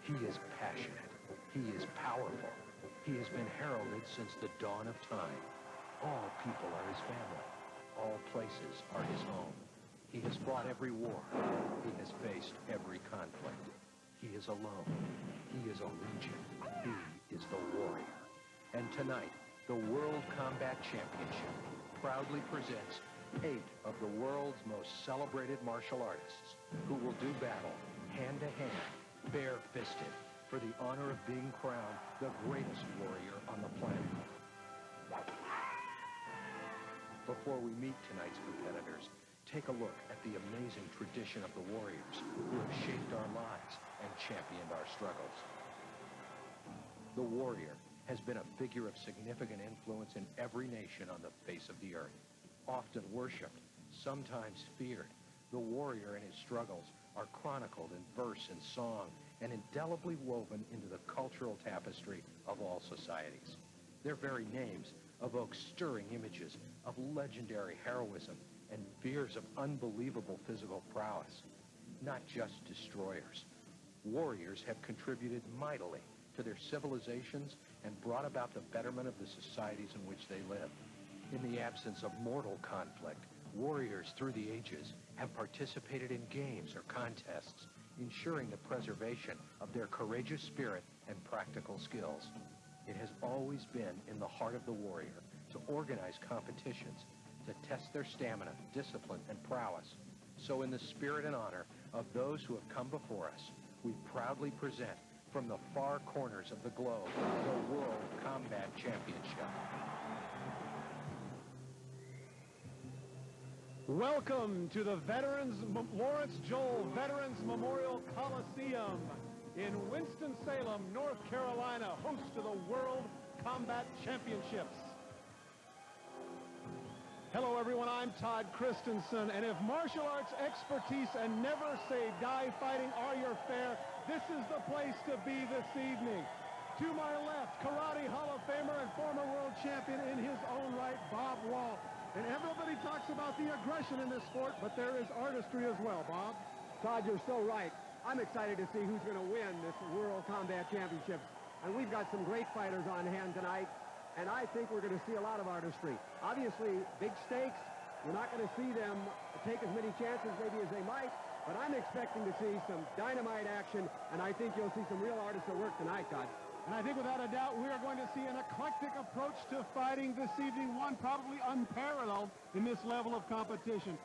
He is passionate. He is powerful. He has been heralded since the dawn of time. All people are his family. All places are his home. He has fought every war. He has faced every conflict. He is alone. He is a legion. He is the warrior. And tonight, the World Combat Championship proudly presents 8 of the world's most celebrated martial artists who will do battle hand-to-hand, bare-fisted, for the honor of being crowned the greatest warrior on the planet. Before we meet tonight's competitors, take a look at the amazing tradition of the warriors who have shaped our lives and championed our struggles. The warrior has been a figure of significant influence in every nation on the face of the earth. Often worshipped, sometimes feared, the warrior and his struggles are chronicled in verse and song and indelibly woven into the cultural tapestry of all societies. Their very names evoke stirring images of legendary heroism and fears of unbelievable physical prowess. Not just destroyers. Warriors have contributed mightily to their civilizations and brought about the betterment of the societies in which they live. In the absence of mortal conflict, warriors through the ages have participated in games or contests, ensuring the preservation of their courageous spirit and practical skills. It has always been in the heart of the warrior to organize competitions to test their stamina, discipline, and prowess. So in the spirit and honor of those who have come before us, we proudly present from the far corners of the globe the World Combat Championship. Welcome to the Lawrence Joel Veterans Memorial Coliseum in Winston-Salem, North Carolina, host to the World Combat Championships. Hello everyone, I'm Todd Christensen, and if martial arts expertise and never say die fighting are your fare, this is the place to be this evening. To my left, Karate Hall of Famer and former world champion in his own right, Bob Wall. And everybody talks about the aggression in this sport, but there is artistry as well, Bob. Todd, you're so right. I'm excited to see who's going to win this World Combat Championships. And we've got some great fighters on hand tonight, and I think we're going to see a lot of artistry. Obviously, big stakes. We're not going to see them take as many chances maybe as they might, but I'm expecting to see some dynamite action, and I think you'll see some real artists at work tonight, Todd. And I think without a doubt, we are going to see an eclectic approach to fighting this evening, one probably unparalleled in this level of competition.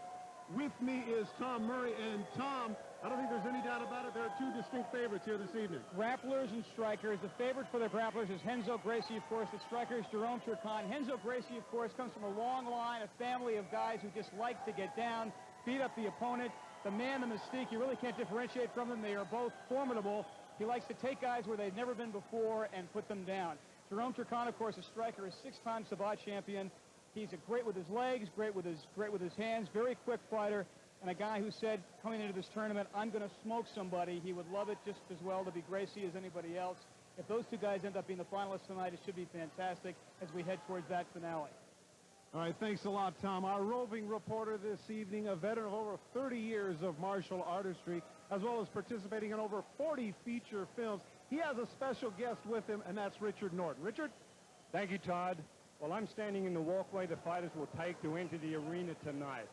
With me is Tom Murray, and Tom, I don't think there's any doubt about it, there are 2 distinct favorites here this evening. Grapplers and strikers. The favorite for the grapplers is Renzo Gracie, of course. The strikers, Jerome Turcan. Renzo Gracie, of course, comes from a long line, a family of guys who just like to get down, beat up the opponent. The man, the mystique, you really can't differentiate from them. They are both formidable. He likes to take guys where they've never been before and put them down. Jerome Turcan, of course, a striker, is 6-time Savate champion. He's great with his legs, great with his hands, very quick fighter, and a guy who said coming into this tournament, I'm going to smoke somebody. He would love it just as well to be Gracie as anybody else. If those 2 guys end up being the finalists tonight, it should be fantastic as we head towards that finale. All right, thanks a lot, Tom. Our roving reporter this evening, a veteran of over 30 years of martial artistry, as well as participating in over 40 feature films. He has a special guest with him, and that's Richard Norton. Richard? Thank you, Todd. Well, I'm standing in the walkway the fighters will take to enter the arena tonight.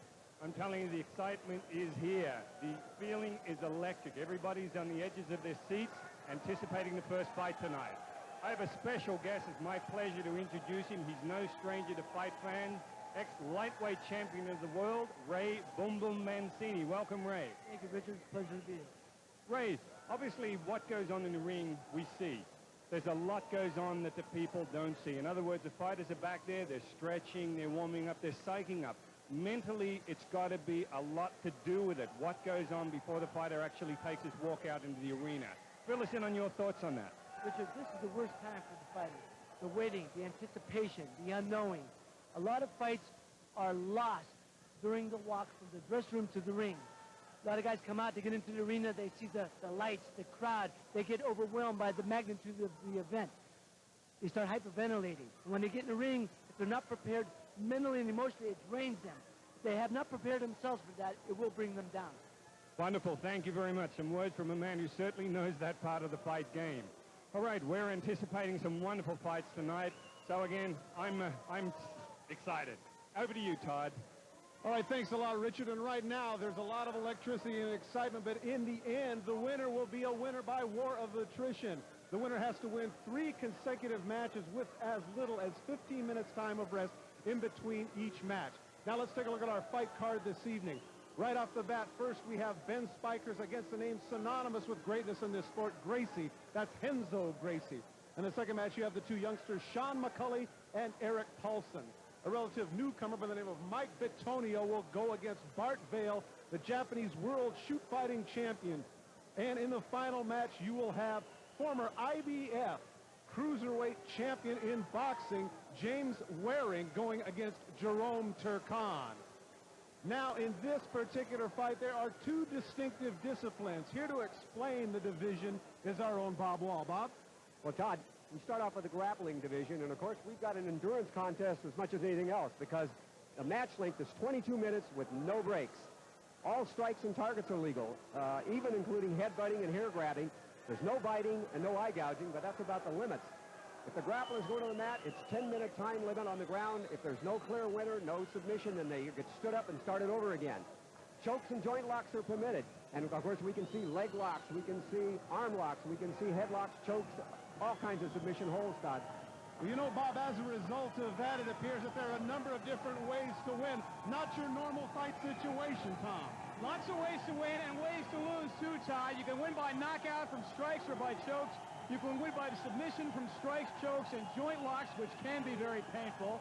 I'm telling you, the excitement is here. The feeling is electric. Everybody's on the edges of their seats, anticipating the first fight tonight. I have a special guest. It's my pleasure to introduce him. He's no stranger to fight fans. Ex-lightweight champion of the world, Ray Boom Boom Mancini. Welcome, Ray. Thank you, Richard. Pleasure to be here. Ray, obviously what goes on in the ring, we see. There's a lot goes on that the people don't see. In other words, the fighters are back there, they're stretching, they're warming up, they're psyching up. Mentally, it's got to be a lot to do with it. What goes on before the fighter actually takes his walk out into the arena? Fill us in on your thoughts on that. Richard, this is the worst time for the fighters. The waiting, the anticipation, the unknowing. A lot of fights are lost during the walk from the dressing room to the ring. A lot of guys come out, they get into the arena, they see the lights, the crowd, they get overwhelmed by the magnitude of the event. They start hyperventilating. And when they get in the ring, if they're not prepared mentally and emotionally, it drains them. If they have not prepared themselves for that, it will bring them down. Wonderful. Thank you very much. Some words from a man who certainly knows that part of the fight game. All right, we're anticipating some wonderful fights tonight. So again, I'm excited. Over to you, Todd. All right, thanks a lot, Richard. And right now, there's a lot of electricity and excitement, but in the end, the winner will be a winner by war of attrition. The winner has to win 3 consecutive matches with as little as 15 minutes time of rest in between each match. Now let's take a look at our fight card this evening. Right off the bat, first we have Ben Spikers against the name synonymous with greatness in this sport, Gracie. That's Renzo Gracie. In the second match, you have the 2 youngsters, Sean McCulley and Eric Paulson. A relative newcomer by the name of Mike Bitonio will go against Bart Vale, the Japanese world shoot fighting champion. And in the final match, you will have former IBF cruiserweight champion in boxing, James Waring, going against Jerome Turkan. Now, in this particular fight, there are 2 distinctive disciplines. Here to explain the division is our own Bob Wall. Bob? Well, Todd, we start off with the grappling division, and of course, we've got an endurance contest as much as anything else because the match length is 22 minutes with no breaks. All strikes and targets are legal, even including headbutting and hair grabbing. There's no biting and no eye gouging, but that's about the limits. If the grapplers go to the mat, it's 10-minute time limit on the ground. If there's no clear winner, no submission, then they get stood up and started over again. Chokes and joint locks are permitted. And, of course, we can see leg locks, we can see arm locks, we can see headlocks, chokes, all kinds of submission holds, Todd. Well, you know, Bob, as a result of that, it appears that there are a number of different ways to win. Not your normal fight situation, Tom. Lots of ways to win and ways to lose, too, Todd. You can win by knockout from strikes or by chokes. You can win by the submission from strikes, chokes, and joint locks, which can be very painful.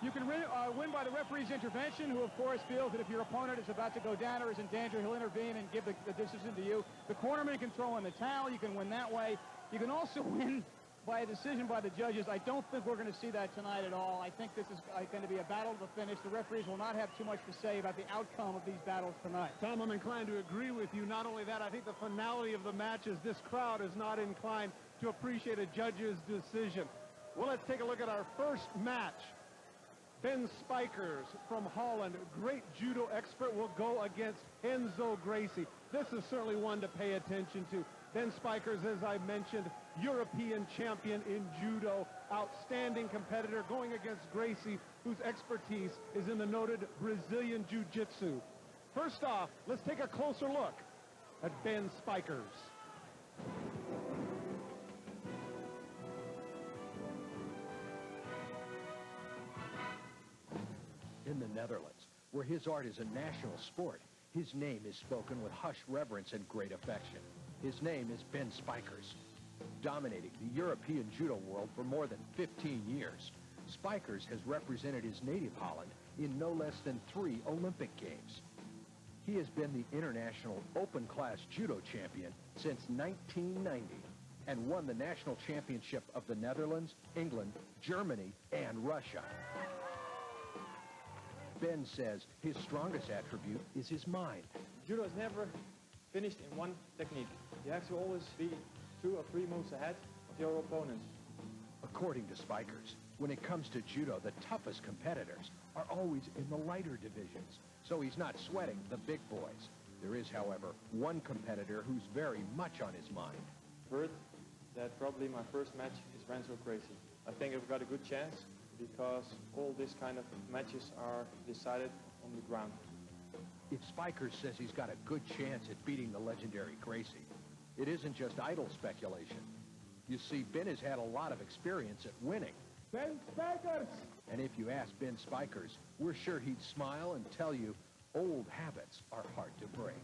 You can win by the referee's intervention, who, of course, feels that if your opponent is about to go down or is in danger, he'll intervene and give the decision to you. The cornerman can throw in the towel. You can win that way. You can also win by a decision by the judges. I don't think we're going to see that tonight at all. I think this is going to be a battle to the finish. The referees will not have too much to say about the outcome of these battles tonight. Tom, I'm inclined to agree with you. Not only that, I think the finality of the match is this crowd is not inclined to appreciate a judge's decision. Well, let's take a look at our first match. Ben Spikers from Holland, great judo expert, will go against Renzo Gracie. This is certainly one to pay attention to. Ben Spikers, as I mentioned, European champion in judo, outstanding competitor, going against Gracie, whose expertise is in the noted Brazilian jiu-jitsu. First off, let's take a closer look at Ben Spikers. In the Netherlands, where his art is a national sport, his name is spoken with hushed reverence and great affection. His name is Ben Spikers. Dominating the European judo world for more than 15 years, Spikers has represented his native Holland in no less than 3 Olympic Games. He has been the international open-class judo champion since 1990 and won the national championship of the Netherlands, England, Germany, and Russia. Ben says his strongest attribute is his mind. Judo is never finished in one technique. You have to always be 2 or 3 moves ahead of your opponent. According to Spikers, when it comes to judo, the toughest competitors are always in the lighter divisions, so he's not sweating the big boys. There is, however, one competitor who's very much on his mind. Heard that probably my first match is Renzo Gracie. I think I've got a good chance because all this kind of matches are decided on the ground. If Spikers says he's got a good chance at beating the legendary Gracie, it isn't just idle speculation. You see, Ben has had a lot of experience at winning. Ben Spikers! And if you ask Ben Spikers, we're sure he'd smile and tell you old habits are hard to break.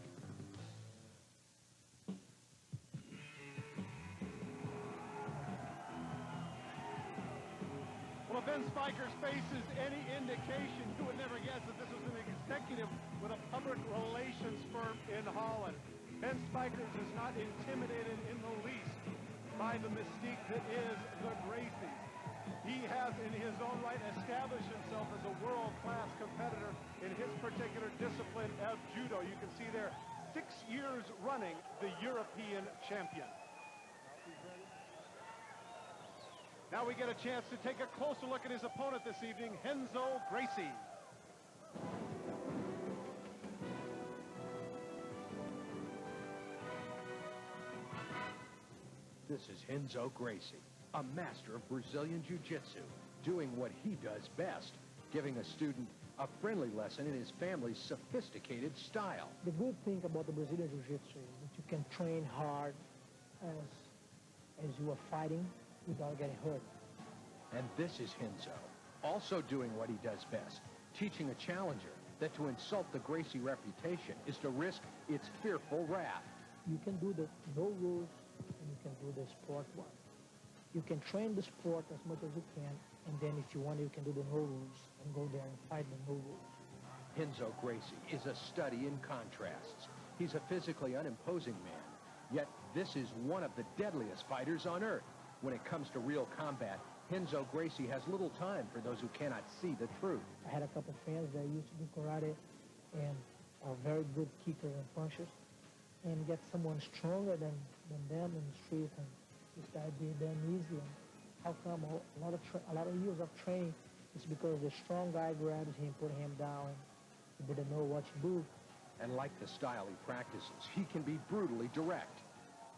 Well, if Ben Spikers faces any indication, you would never guess that this was an executive with a public relations firm in Holland. Ben Spikers is not intimidated in the least by the mystique that is the Gracie. He has, in his own right, established himself as a world-class competitor in his particular discipline of judo. You can see there, 6 years running, the European champion. Now we get a chance to take a closer look at his opponent this evening, Renzo Gracie. This is Renzo Gracie, a master of Brazilian Jiu-Jitsu, doing what he does best, giving a student a friendly lesson in his family's sophisticated style. The good thing about the Brazilian Jiu-Jitsu is that you can train hard as you are fighting without getting hurt. And this is Renzo, also doing what he does best, teaching a challenger that to insult the Gracie reputation is to risk its fearful wrath. You can do the no rules, and you can do the sport one. You can train the sport as much as you can, and then if you want, you can do the no rules and go there and fight the no rules. Renzo Gracie is a study in contrasts. He's a physically unimposing man, yet this is one of the deadliest fighters on earth. When it comes to real combat, Renzo Gracie has little time for those who cannot see the truth. I had a couple friends that used to do karate and are very good kickers and punchers, and get someone stronger than them in the street, and this guy beat them easy. And how come a lot of years of training is because the strong guy grabs him, put him down, and he didn't know what to do. And like the style he practices, he can be brutally direct.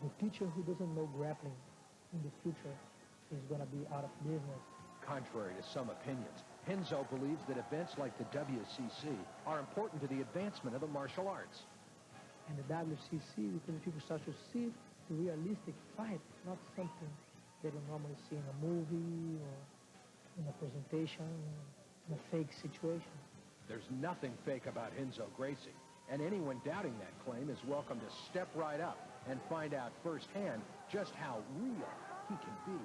The teacher who doesn't know grappling in the future is going to be out of business. Contrary to some opinions, Renzo believes that events like the WCC are important to the advancement of the martial arts. And the WCC, because people start to see the realistic fight, not something they don't normally see in a movie or in a presentation, in a fake situation. There's nothing fake about Renzo Gracie, and anyone doubting that claim is welcome to step right up and find out firsthand just how real he can be.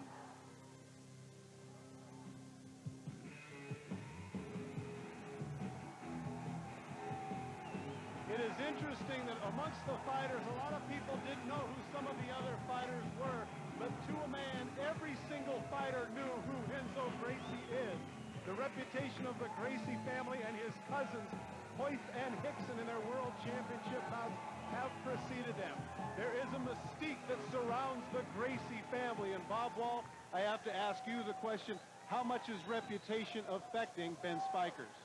It is interesting that amongst the fighters, a lot of people didn't know who some of the other fighters were, but to a man, every single fighter knew who Renzo Gracie is. The reputation of the Gracie family and his cousins, Hoyt and Hickson, in their world championship bouts have preceded them. There is a mystique that surrounds the Gracie family. And Bob Wall, I have to ask you the question, how much is reputation affecting Ben Spikers?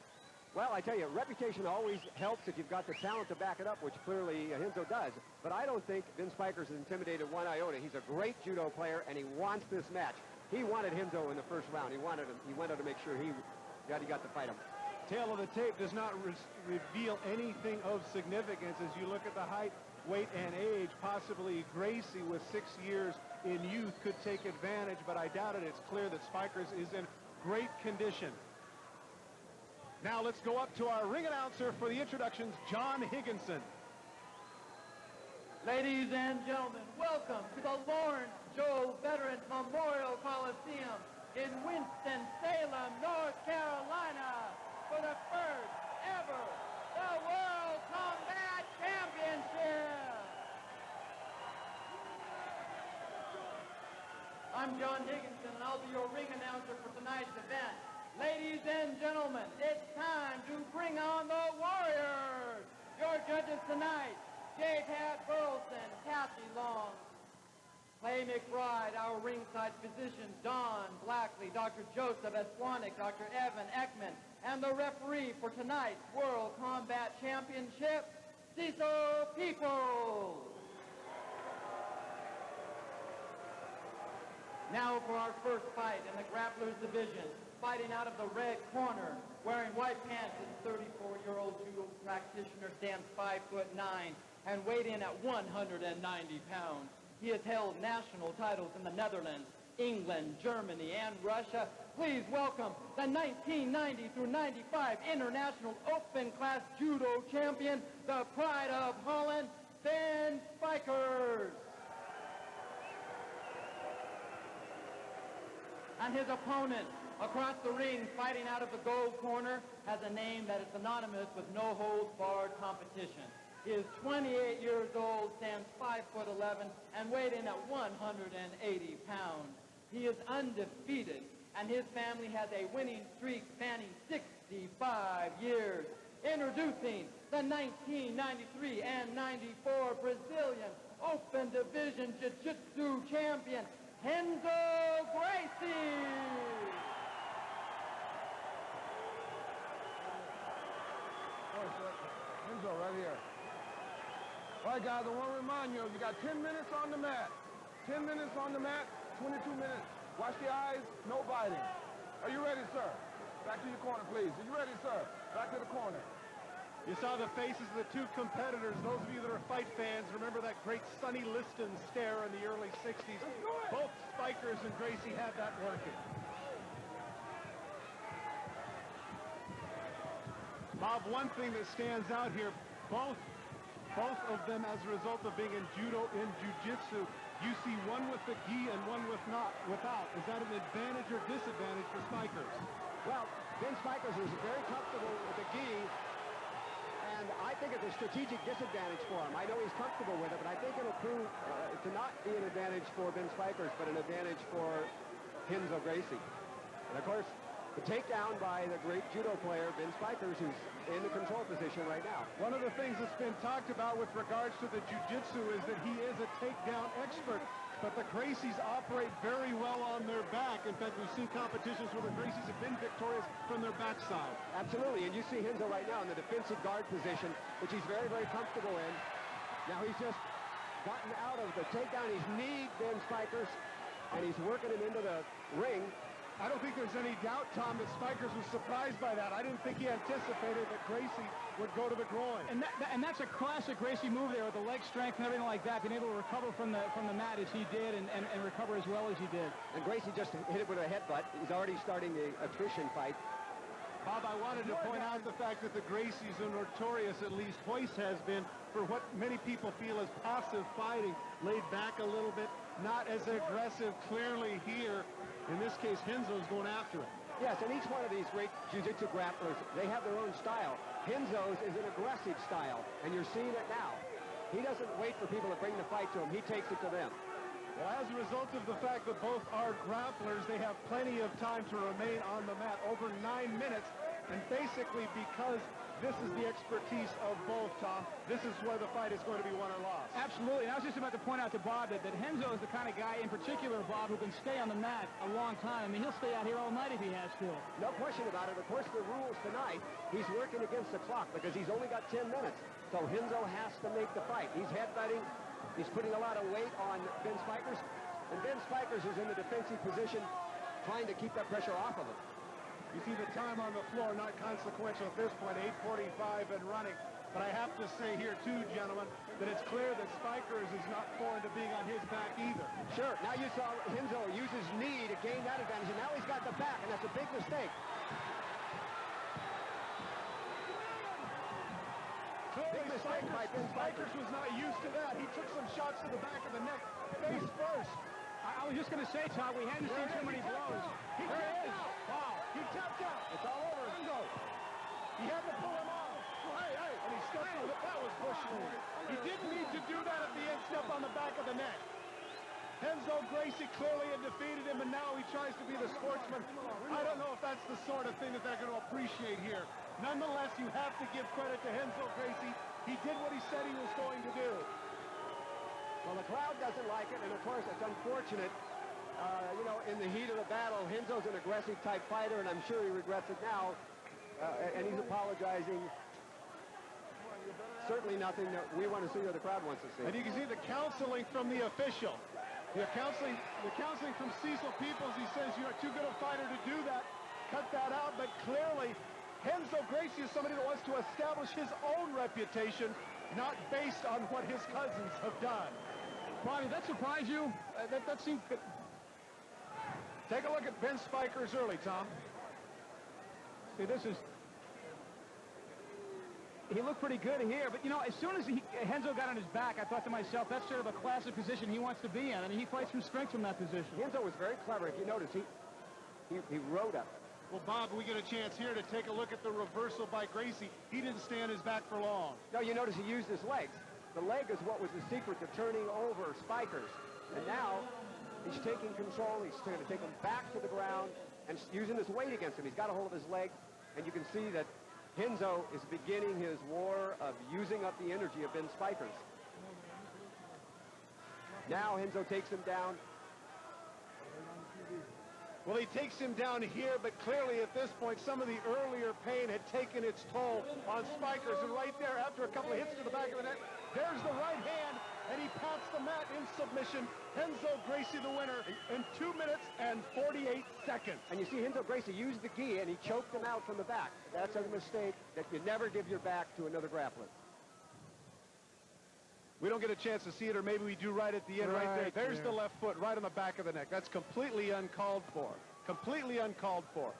Well, I tell you, reputation always helps if you've got the talent to back it up, which clearly Renzo does. But I don't think Vince Spikers is intimidated one iota. He's a great judo player, and he wants this match. He wanted Renzo in the first round. He wanted to make sure he got to fight him. Tail of the tape does not reveal anything of significance as you look at the height, weight, and age. Possibly Gracie, with 6 years in youth, could take advantage, but I doubt it. It's clear that Spikers is in great condition. Now let's go up to our ring announcer for the introductions, John Higginson. Ladies and gentlemen, welcome to the Lawrence Joe Veterans Memorial Coliseum in Winston-Salem, North Carolina, for the first ever the World Combat Championship. I'm John Higginson, and I'll be your ring announcer for tonight's event. Ladies and gentlemen, it's time to bring on the Warriors. Your judges tonight, J. Pat Burleson, Kathy Long, Clay McBride, our ringside physicians, Don Blackley, Dr. Joseph Eswanik, Dr. Evan Ekman, and the referee for tonight's World Combat Championship, Cecil Peoples. Now for our first fight in the Grapplers Division. Fighting out of the red corner, wearing white pants, is 34-year-old judo practitioner, stands 5'9", and weighed in at 190 pounds. He has held national titles in the Netherlands, England, Germany, and Russia. Please welcome the 1990 through 95 International Open Class Judo Champion, the Pride of Holland, Ben Spikers. And his opponent, across the ring, fighting out of the gold corner, has a name that is synonymous with no-holds-barred competition. He is 28 years old, stands 5'11", and weighed in at 180 pounds. He is undefeated, and his family has a winning streak spanning 65 years. Introducing the 1993 and 94 Brazilian Open Division Jiu-Jitsu champion, Renzo Gracie. Renzo, right here. All right, guys, I want to remind you, you got 10 minutes on the mat. 10 minutes on the mat, 22 minutes. Watch the eyes, no biting. Are you ready, sir? Back to your corner, please. Are you ready, sir? Back to the corner. You saw the faces of the two competitors. Those of you that are fight fans, remember that great Sonny Liston stare in the early 60s. Both Spikers and Gracie had that working. Bob, one thing that stands out here, both of them as a result of being in judo and jiu-jitsu, you see one with the gi and one without. Is that an advantage or disadvantage for Spikers? Well, Ben Spikers is very comfortable with the gi, and I think it's a strategic disadvantage for him. I know he's comfortable with it, but I think it'll prove to not be an advantage for Ben Spikers, but an advantage for Renzo Gracie. And of course, the takedown by the great judo player, Ben Spikers, who's in the control position right now. One of the things that's been talked about with regards to the jiu-jitsu is that he is a takedown expert, but the Gracies operate very well on their back. In fact, we've seen competitions where the Gracies have been victorious from their backside. Absolutely, and you see Renzo right now in the defensive guard position, which he's very, very comfortable in. Now he's just gotten out of the takedown. He's kneed Ben Spikers, and he's working him into the ring. I don't think there's any doubt, Tom, that Spikers was surprised by that. I didn't think he anticipated that Gracie would go to the groin. And that's a classic Gracie move there with the leg strength and everything like that, being able to recover from the mat as he did and recover as well as he did. And Gracie just hit it with a headbutt. He's already starting the attrition fight. Bob, I wanted to point out the fact that the Gracies are notorious, at least Hoist has been, for what many people feel is passive fighting, laid back a little bit, not as aggressive clearly here. In this case, Renzo's going after it. Yes, and each one of these great jiu-jitsu grapplers, they have their own style. Renzo's is an aggressive style, and you're seeing it now. He doesn't wait for people to bring the fight to him. He takes it to them. Well, as a result of the fact that both are grapplers, they have plenty of time to remain on the mat, over 9 minutes, and basically because this is the expertise of both, Tom, this is where the fight is going to be won or lost. Absolutely. And I was just about to point out to Bob that Renzo is the kind of guy, in particular, Bob, who can stay on the mat a long time. I mean, he'll stay out here all night if he has to. No question about it. Of course, the rules tonight, he's working against the clock because he's only got 10 minutes. So Renzo has to make the fight. He's headbutting. He's putting a lot of weight on Ben Spikers. And Ben Spikers is in the defensive position trying to keep that pressure off of him. You see the time on the floor, not consequential at this point, 8:45 and running. But I have to say here, too, gentlemen, that it's clear that Spikers is not foreign to being on his back either. Sure. Now you saw Renzo use his knee to gain that advantage, and now he's got the back, and that's a big mistake. Clearly, Spikers was not used to that. He took some shots to the back of the neck, face first. I was just going to say, Todd, we hadn't seen too many blows. He tapped out. Wow. He tapped out. It's all over. Renzo. He had to pull him off. Hey. And he stepped on it. That was pushing. He didn't need to do that at the end, step on the back of the neck. Renzo Gracie clearly had defeated him, and now he tries to be the sportsman. I don't know if that's the sort of thing that they're going to appreciate here. Nonetheless, you have to give credit to Renzo Gracie. He did what he said he was going to do. Well, the crowd doesn't like it, and of course, it's unfortunate. You know, in the heat of the battle, Renzo's an aggressive type fighter, and I'm sure he regrets it now. And he's apologizing. Certainly nothing that we want to see or the crowd wants to see. And you can see the counseling from the official. The counseling from Cecil Peoples. He says you're too good a fighter to do that. Cut that out. But clearly, Renzo Gracie is somebody that wants to establish his own reputation, not based on what his cousins have done. Bobby, that surprised you? That seemed... Take a look at Ben Spikers early, Tom. See, this is... He looked pretty good here, but, you know, as soon as Renzo got on his back, I thought to myself, that's sort of a classic position he wants to be in. I mean, he fights from strength from that position. Renzo was very clever. If you notice, he rode up. Well, Bob, we get a chance here to take a look at the reversal by Gracie. He didn't stay on his back for long. No, you notice he used his legs. The leg is what was the secret to turning over Spikers. And now he's taking control. He's going to take him back to the ground and using his weight against him. He's got a hold of his leg, and you can see that Renzo is beginning his war of using up the energy of Ben Spikers. Now Renzo takes him down. Well, he takes him down here, but clearly at this point, some of the earlier pain had taken its toll on Spikers. And right there, after a couple of hits to the back of the neck, there's the right hand, and he pats the mat in submission. Renzo Gracie the winner in 2 minutes and 48 seconds. And you see Renzo Gracie used the gi, and he choked him out from the back. That's a mistake that you never give your back to another grappler. We don't get a chance to see it, or maybe we do right at the end right there. There's the left foot right on the back of the neck. That's completely uncalled for. Completely uncalled for.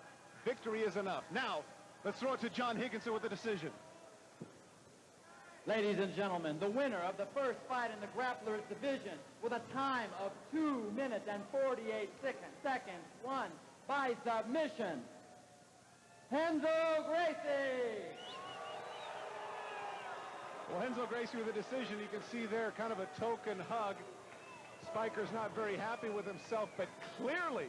Victory is enough. Now, let's throw it to John Higginson with the decision. Ladies and gentlemen, the winner of the first fight in the Grapplers division with a time of 2 minutes and 48 seconds, won by submission, Renzo Gracie. Well, Renzo Gracie with a decision. You can see there kind of a token hug. Spiker's not very happy with himself, but clearly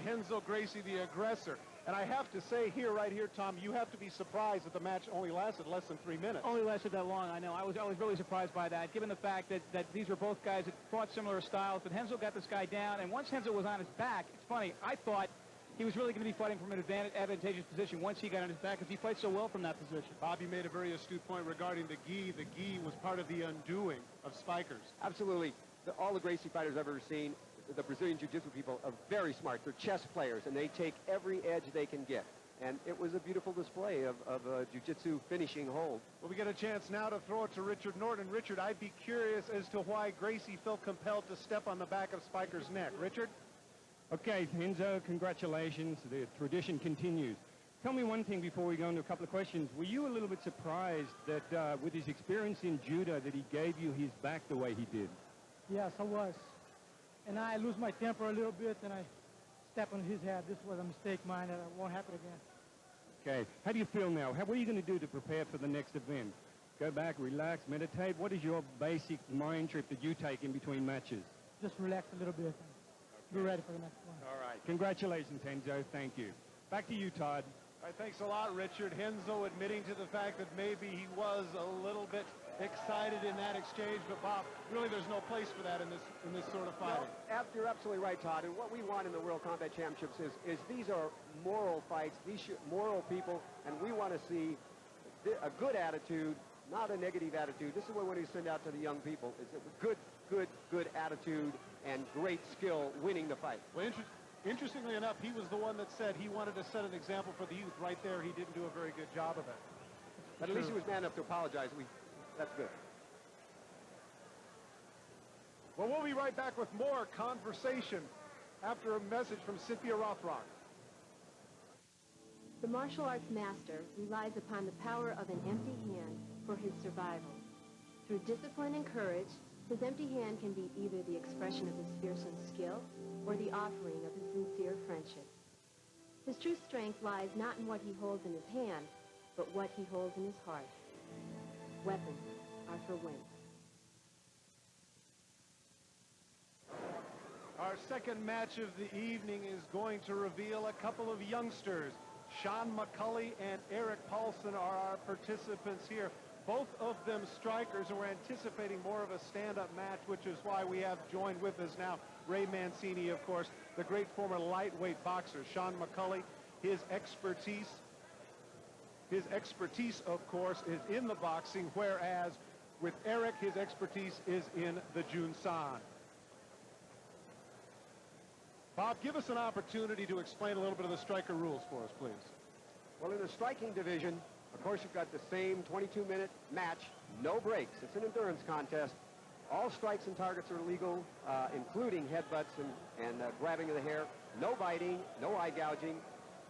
Renzo Gracie the aggressor. And I have to say right here, Tom, you have to be surprised that the match only lasted less than 3 minutes. Only lasted that long, I know. I was really surprised by that, given the fact that these were both guys that fought similar styles. But Renzo got this guy down, and once Renzo was on his back, it's funny, I thought he was really going to be fighting from an advantageous position once he got on his back, because he fights so well from that position. Bobby made a very astute point regarding the gi. The gi was part of the undoing of Spikers. Absolutely. All the Gracie fighters I've ever seen, the Brazilian Jiu-Jitsu people are very smart. They're chess players, and they take every edge they can get. And it was a beautiful display of Jiu-Jitsu finishing hold. Well, we get a chance now to throw it to Richard Norton. Richard, I'd be curious as to why Gracie felt compelled to step on the back of Spiker's neck. Richard? Okay, Renzo, congratulations. The tradition continues. Tell me one thing before we go into a couple of questions. Were you a little bit surprised that with his experience in judo that he gave you his back the way he did? Yes, I was. And I lose my temper a little bit, and I step on his head. This was a mistake mine, and it won't happen again. Okay. How do you feel now? What are you going to do to prepare for the next event? Go back, relax, meditate? What is your basic mind trip that you take in between matches? Just relax a little bit and be ready for the next one. All right. Congratulations, Renzo. Thank you. Back to you, Todd. All right, thanks a lot, Richard. Renzo admitting to the fact that maybe he was a little bit excited in that exchange, but Bob, really there's no place for that in this sort of fighting. Well, you're absolutely right, Todd. And what we want in the World Combat Championships is these are moral fights, moral people, and we want to see a good attitude, not a negative attitude. This is what we want to send out to the young people, is a good attitude and great skill winning the fight. Well, interestingly enough, he was the one that said he wanted to set an example for the youth. Right there, he didn't do a very good job of it. But at least he was man enough to apologize. That's good. Well, we'll be right back with more conversation after a message from Cynthia Rothrock. The martial arts master relies upon the power of an empty hand for his survival. Through discipline and courage, his empty hand can be either the expression of his fearsome skill or the offering of his sincere friendship. His true strength lies not in what he holds in his hand, but what he holds in his heart. Weapons are for wins. Our second match of the evening is going to reveal a couple of youngsters. Sean McCulley and Eric Paulson are our participants here. Both of them strikers, and we're anticipating more of a stand-up match, which is why we have joined with us now Ray Mancini, of course, the great former lightweight boxer. Sean McCulley, his expertise, of course, is in the boxing, whereas with Eric, his expertise is in the Jun-san. Bob, give us an opportunity to explain a little bit of the striker rules for us, please. Well, in the striking division, of course, you've got the same 22-minute match, no breaks. It's an endurance contest. All strikes and targets are legal, including headbutts and grabbing of the hair. No biting, no eye gouging.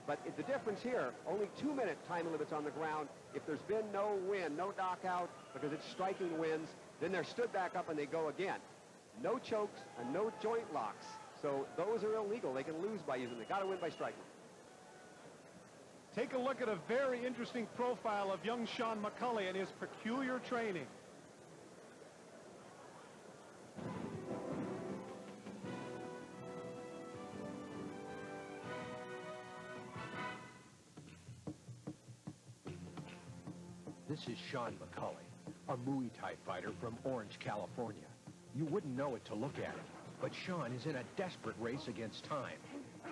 But the difference here, only 2-minute time limits on the ground. If there's been no win, no knockout, because it's striking wins, then they're stood back up and they go again. No chokes and no joint locks. So those are illegal. They can lose by using them. They got to win by striking. Take a look at a very interesting profile of young Sean McCulley and his peculiar training. This is Sean McCulley, a Muay Thai fighter from Orange, California. You wouldn't know it to look at him, but Sean is in a desperate race against time.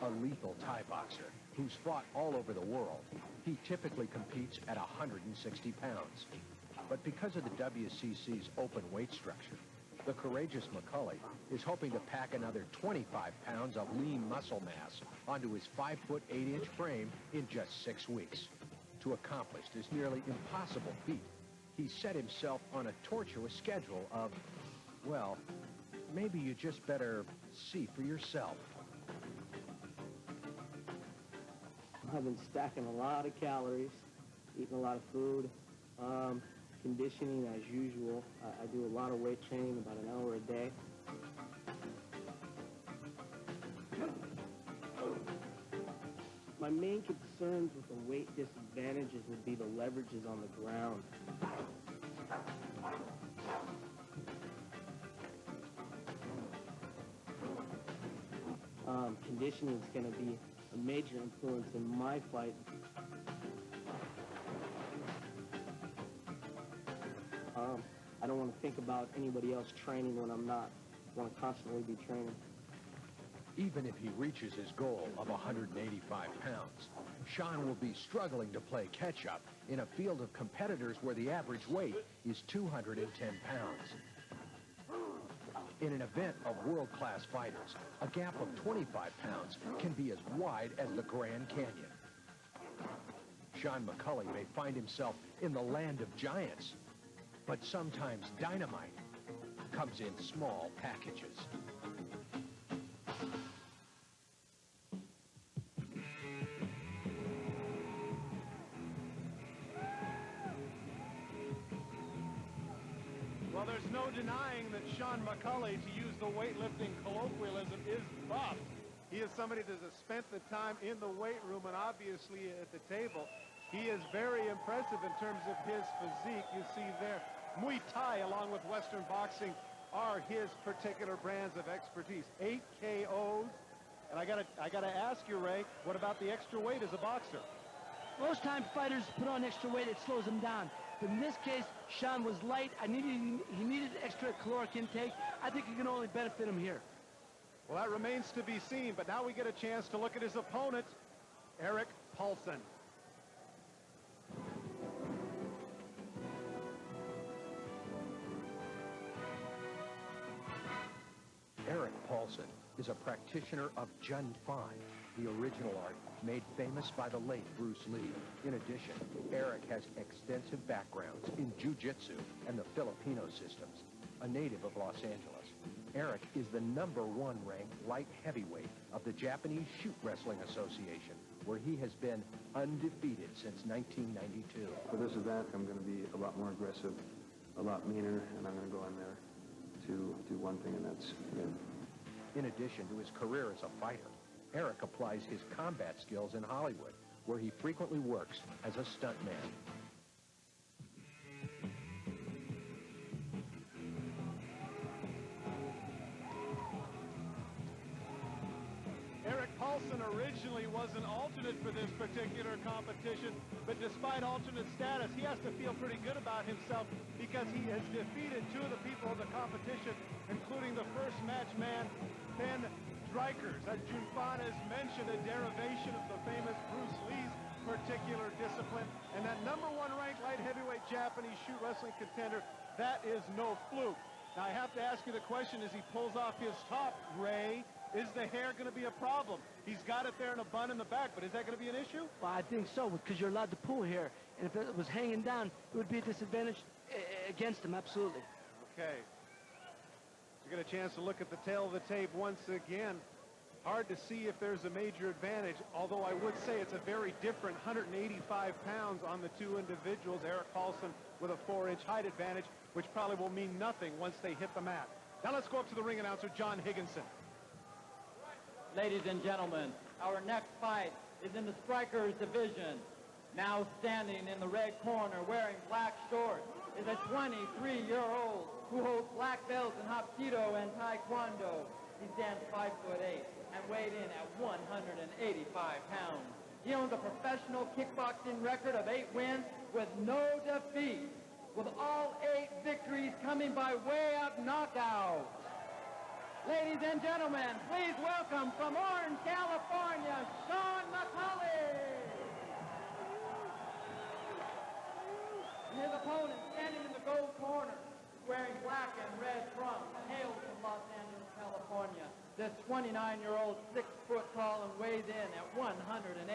A lethal Thai boxer who's fought all over the world, he typically competes at 160 pounds. But because of the WCC's open weight structure, the courageous McCulley is hoping to pack another 25 pounds of lean muscle mass onto his 5-foot 8-inch frame in just 6 weeks. To accomplish this nearly impossible feat, he set himself on a tortuous schedule of, well, maybe you just better see for yourself. I've been stacking a lot of calories, eating a lot of food, conditioning as usual. I do a lot of weight training, about an hour a day. My main concerns with the weight disadvantages would be the leverages on the ground. Conditioning is going to be a major influence in my fight. I don't want to think about anybody else training when I'm not. I want to constantly be training. Even if he reaches his goal of 185 pounds, Sean will be struggling to play catch-up in a field of competitors where the average weight is 210 pounds. In an event of world-class fighters, a gap of 25 pounds can be as wide as the Grand Canyon. Sean McCulley may find himself in the land of giants, but sometimes dynamite comes in small packages. Well, there's no denying that Sean McCulley, to use the weightlifting colloquialism, is buff. He is somebody that has spent the time in the weight room and obviously at the table. He is very impressive in terms of his physique. You see there, Muay Thai along with Western boxing are his particular brands of expertise. 8 KOs. And I gotta ask you, Ray, what about the extra weight as a boxer? Most times fighters put on extra weight, it slows them down. But in this case, Sean was light. He needed extra caloric intake. I think it can only benefit him here. Well, that remains to be seen, but now we get a chance to look at his opponent, Erik Paulson. Erik Paulson is a practitioner of Jun Fan, the original art made famous by the late Bruce Lee. In addition, Erik has extensive backgrounds in jiu-jitsu and the Filipino systems. A native of Los Angeles, Erik is the #1 ranked light heavyweight of the Japanese Shoot Wrestling Association, where he has been undefeated since 1992. For this event, I'm going to be a lot more aggressive, a lot meaner, and I'm going to go in there to do one thing, and that's win. In addition to his career as a fighter, Erik applies his combat skills in Hollywood, where he frequently works as a stuntman. Erik Paulson originally was an alternate for this particular competition, but despite alternate status, he has to feel pretty good about himself because he has defeated 2 of the people of the competition, including the first match man, Ben Strikers. As Jun Fan has mentioned, a derivation of the famous Bruce Lee's particular discipline. And that #1 ranked light heavyweight Japanese shoot wrestling contender, that is no fluke. Now I have to ask you the question as he pulls off his top, Ray, is the hair going to be a problem? He's got it there in a bun in the back, but is that going to be an issue? Well, I think so, because you're allowed to pull hair. And if it was hanging down, it would be a disadvantage against him, absolutely. Okay. You get a chance to look at the tail of the tape once again. Hard to see if there's a major advantage, although I would say it's a very different 185 pounds on the 2 individuals. Erik Paulson with a 4-inch height advantage, which probably will mean nothing once they hit the mat. Now let's go up to the ring announcer, John Higginson. Ladies and gentlemen, our next fight is in the Strikers division. Now standing in the red corner wearing black shorts is a 23-year-old who holds black belts in Hapkido and Taekwondo. He stands 5'8" and weighed in at 185 pounds. He owns a professional kickboxing record of 8 wins with no defeats, with all 8 victories coming by way of knockout. Ladies and gentlemen, please welcome from Orange, California, Sean McCulley. His opponent, standing in the gold corner, wearing black and red trunks, hails from Los Angeles, California. This 29-year-old, 6 foot tall and weighs in at 185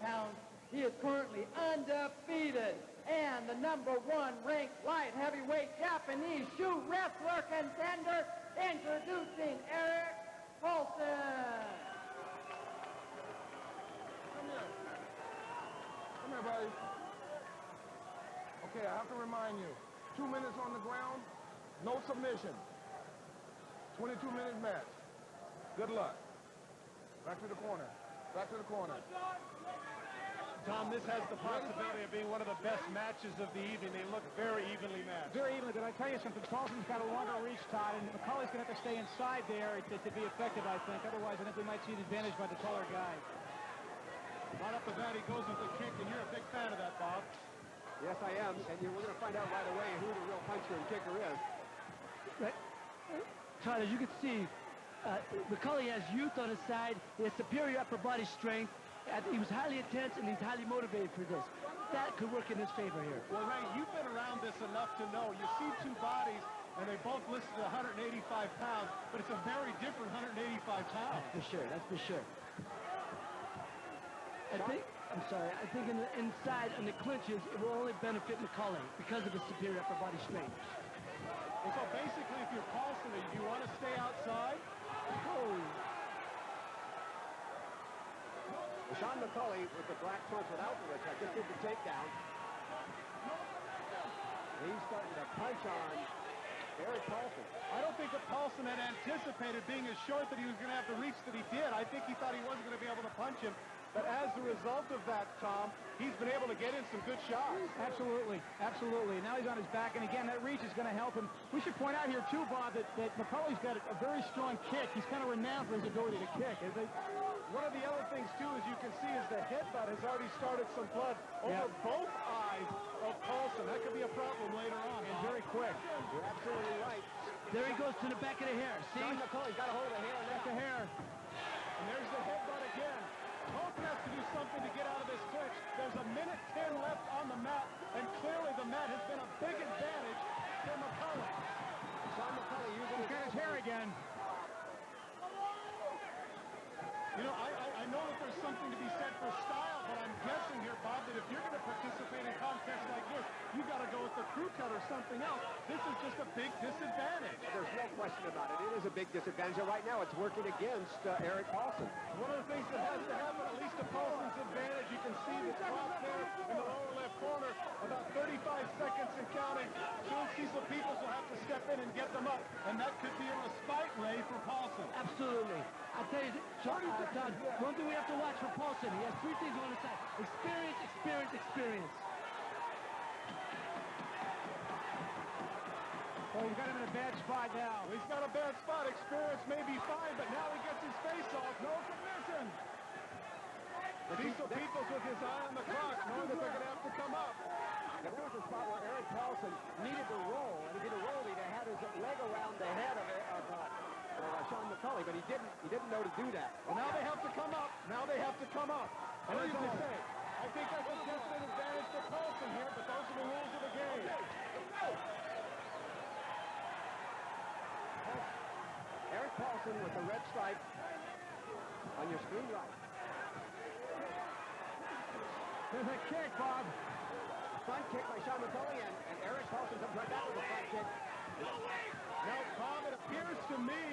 pounds. He is currently undefeated and the #1 ranked light heavyweight Japanese shoe wrestler contender, introducing Eric Paulson. Come here. Come here, buddy. Okay, I have to remind you, 2 minutes on the ground, no submission. 22-minute match. Good luck. Back to the corner. Back to the corner. Tom, this has the possibility of being one of the best matches of the evening. They look very evenly matched. Very evenly, but I tell you something, Paulson's got a longer reach, Todd, and McCulley's going to have to stay inside there to be effective, I think. Otherwise, I think we might see an advantage by the taller guy. Right up the bat, he goes with the kick, and you're a big fan of that, Bob. Yes, I am, and we're going to find out right away who the real puncher and kicker is. Right. Todd, as you can see, McCulley has youth on his side. He has superior upper body strength. He was highly intense, and he's highly motivated for this. That could work in his favor here. Well, Ray, you've been around this enough to know. You see two bodies, and they both listed 185 pounds, but it's a very different 185 pounds. That's for sure. That's for sure. I think inside on the clinches, it will only benefit McCulley because of his superior upper body strength. And so basically, if you're Paulson, do you want to stay outside? Oh. Sean McCulley with the black trunks without the which I just did the takedown. He's starting to punch on Eric Paulson. I don't think that Paulson had anticipated being as short that he was going to have the reach that he did. I think he thought he wasn't going to be able to punch him. But as a result of that, Tom, he's been able to get in some good shots. Absolutely, absolutely. Now he's on his back, and again, that reach is going to help him. We should point out here, too, Bob, that McCulley's got a very strong kick. He's kind of renowned for his ability to kick. One of the other things, too, as you can see, is the headbutt has already started some blood over both eyes of Paulson. That could be a problem later on, and very quick. You're absolutely right. There he goes to the back of the hair. See? Sean McCulley's got a hold of the hair. Back the hair. And there's the headbutt again. Paulson has to do something to get out of this clinch. There's 1:10 left on the mat, and clearly the mat has been a big advantage for McCulley. Sean McCulley using his hair again. You know, I know that there's something to be said for style, but I'm guessing here, Bob, that if you're going to participate in contests like this, you got to go with the crew cut or something else. This is just a big disadvantage. There's no question about it. It is a big disadvantage. And right now, it's working against Eric Paulson. One of the things that has to happen, at least to Paulson's advantage, you can see the clock there in the lower left corner, about 35 seconds and counting. Soon Cecil Peoples will have to step in and get them up, and that could be a respite, Ray, for Paulson. Absolutely. I'll tell you, Todd, one thing we have to watch for Paulson, he has 3 things on his side. Experience, experience, experience. Well, he's got him in a bad spot now. He's got a bad spot. Experience may be fine, but now he gets his face off. No submission. Cecil Peoples with his eye on the clock, knowing that they're going to have to come up. There was a spot where Eric Paulson needed to roll, and if he'd have rolled, he'd have had his leg around the head of Sean McCulley, but he didn't know to do that. Well, now they have to come up. Now they have to come up. And as I say, I think that's a definite advantage for Paulson here, but those are the rules of the game. Eric Paulson with the red stripe on your screen right. There's a kick, Bob. Front kick by Sean McCulley, and Eric Paulson comes right back with a front kick. Now, Bob, it appears to me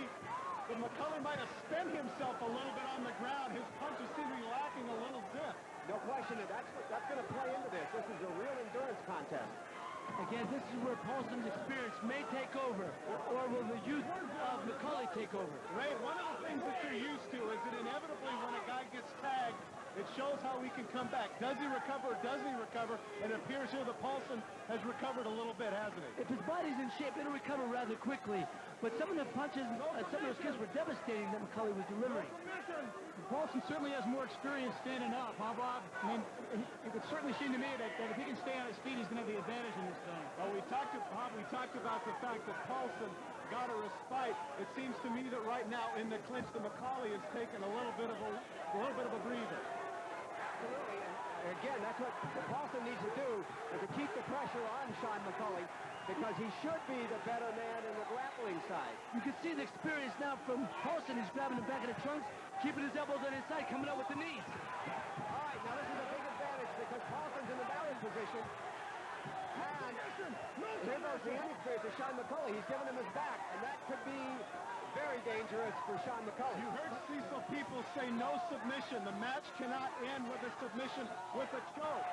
that McCulley might have spent himself a little bit on the ground. His punches seem to be lacking a little bit. No question, and that's going to play into this. This is a real endurance contest. Again, this is where Paulson's experience may take over, or will the youth of McCulley take over? Ray, one of the things that you're used to is that inevitably when a guy gets tagged, it shows how he can come back. Does he recover or doesn't he recover? And it appears here that Paulson has recovered a little bit, hasn't he? If his body's in shape, it'll recover rather quickly. But some of the punches, some of those kicks were devastating that McCulley was delivering. Paulson certainly has more experience standing up, huh, Bob? I mean, it would certainly seem to me that if he can stay on his feet, he's going to have the advantage in this thing. Well, we talked about the fact that Paulson got a respite. It seems to me that right now in the clinch, the McCulley has taken a little bit of a breather. Absolutely. And again, that's what Paulson needs to do, is to keep the pressure on Sean McCulley, because he should be the better man in the grappling side. You can see the experience now from Paulson. He's grabbing the back of the trunks, keeping his elbows on his side, coming up with the knees. All right, now this is a big advantage because Paulson's in the mounted position. And here goes the inexperience of Sean McCulley. He's giving him his back, and that could be very dangerous for Sean McCulley. You heard Cecil People say no submission. The match cannot end with a submission, with a choke.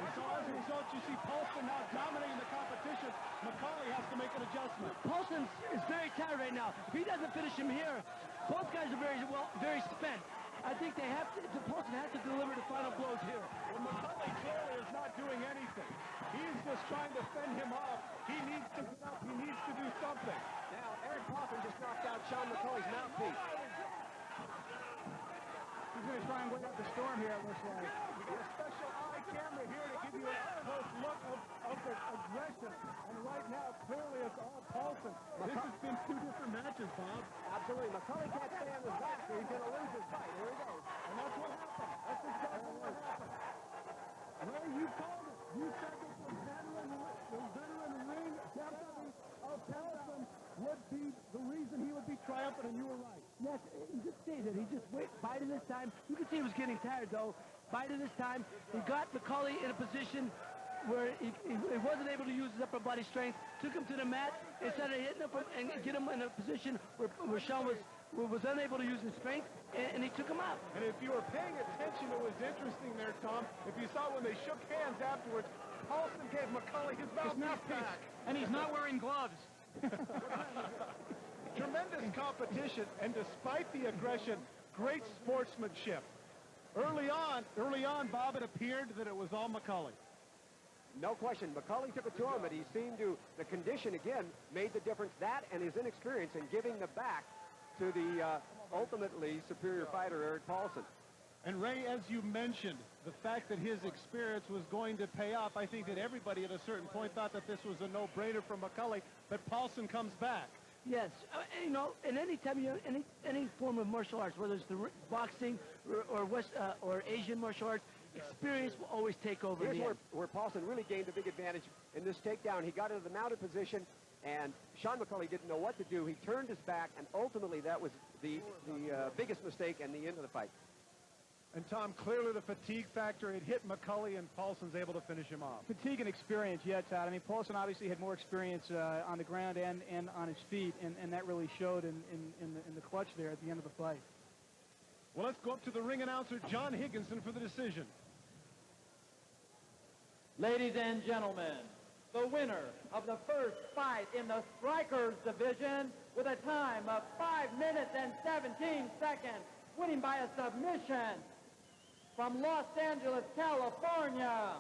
And so as a result, you see Paulson now dominating the competition. McCulley has to make an adjustment. Paulson is very tired right now. If he doesn't finish him here, both guys are very spent. I think Paulson has to deliver the final blows here. Well, McCulley clearly is not doing anything. He's just trying to fend him off. He needs to get up. He needs to do something. Now, Eric Paulson just knocked out Sean McCulley's mouthpiece. He's going to try and wait up the storm here, it looks like. We got a special eye camera here to give you a close look of the aggression. And right now, clearly, it's all Paulson. This has been two different matches, Bob. Absolutely. McCulley can't stay on his back, so he's going to lose his fight. Here he goes. And that's what happened. That's exactly what happened. Ray, you called it. You said that the veteran ring deputy of Paulson would be the reason he would be triumphant, and you were right. Yes, he just stated he just bided this time. You can see he was getting tired, though. Bided this time. He got McCulley in a position where he wasn't able to use his upper body strength. Took him to the mat instead of hitting him and get him in a position where Sean was unable to use his strength, and he took him out. And if you were paying attention, it was interesting there, Tom. If you saw when they shook hands afterwards, Paulson gave McCulley his mouthpiece back. And he's not wearing gloves. Tremendous competition, and despite the aggression, great sportsmanship. Early on, Bob, it appeared that it was all McCulley. No question. McCulley took it to him, but he seemed to, the condition, again, made the difference. That and his inexperience in giving the back to the ultimately superior fighter, Eric Paulson. And Ray, as you mentioned, the fact that his experience was going to pay off, I think that everybody at a certain point thought that this was a no-brainer for McCulley, but Paulson comes back. Yes, you know, in any time any form of martial arts, whether it's the boxing or Asian martial arts, experience will always take over. Here's where Paulson really gained a big advantage in this takedown. He got into the mounted position, and Sean McCulley didn't know what to do. He turned his back, and ultimately that was the biggest mistake and the end of the fight. And Tom, clearly the fatigue factor, it hit McCulley, and Paulson's able to finish him off. Fatigue and experience, yeah, Todd. I mean, Paulson obviously had more experience on the ground and on his feet, and that really showed in the clutch there at the end of the fight. Well, let's go up to the ring announcer, John Higginson, for the decision. Ladies and gentlemen, the winner of the first fight in the Strikers division with a time of 5 minutes and 17 seconds, winning by a submission from Los Angeles, California,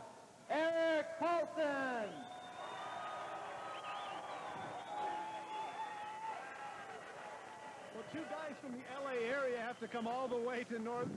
Eric Paulson. Well, two guys from the LA area have to come all the way to North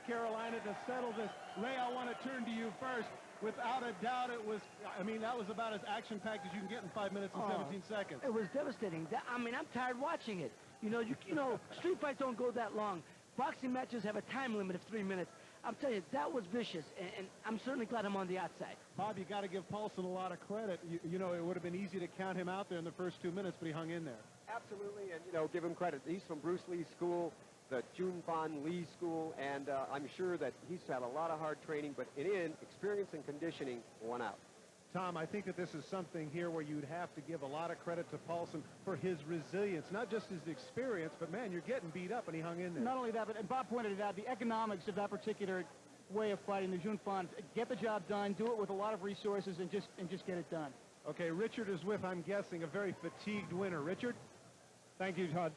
Carolina to settle this. Ray, I want to turn to you first. Without a doubt, it was, I mean, that was about as action-packed as you can get in 5 minutes and 17 seconds. It was devastating. I mean, I'm tired watching it. You know, street fights don't go that long. Boxing matches have a time limit of 3 minutes. I'm telling you, that was vicious, and I'm certainly glad I'm on the outside. Bob, you got to give Paulson a lot of credit. You know, it would have been easy to count him out there in the first 2 minutes, but he hung in there. Absolutely, and, you know, give him credit. He's from Bruce Lee's school, the Jun Fan Lee school, and I'm sure that he's had a lot of hard training, but in experience and conditioning won out. Tom, I think that this is something here where you'd have to give a lot of credit to Paulson for his resilience, not just his experience, but, man, you're getting beat up, and he hung in there. Not only that, but and Bob pointed it out, the economics of that particular way of fighting, the Jun Fan, get the job done, do it with a lot of resources, and just get it done. Okay, Richard is with, I'm guessing, a very fatigued winner. Richard? Thank you, Todd.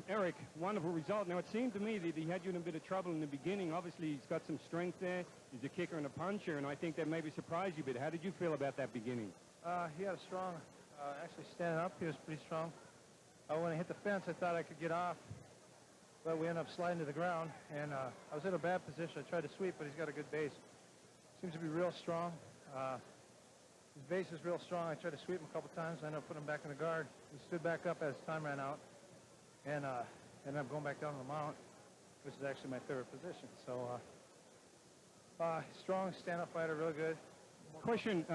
Eric, wonderful result. Now, it seemed to me that he had you in a bit of trouble in the beginning. Obviously, he's got some strength there. He's a kicker and a puncher, and I think that maybe surprised you a bit. How did you feel about that beginning? He had a strong, actually standing up, he was pretty strong. When I hit the fence, I thought I could get off, but we ended up sliding to the ground, and I was in a bad position. I tried to sweep, but he's got a good base. Seems to be real strong. His base is real strong. I tried to sweep him a couple times. I ended up putting him back in the guard. He stood back up as time ran out, and ended up going back down on the mount, which is actually my favorite position. So, strong stand-up fighter, real good. Question,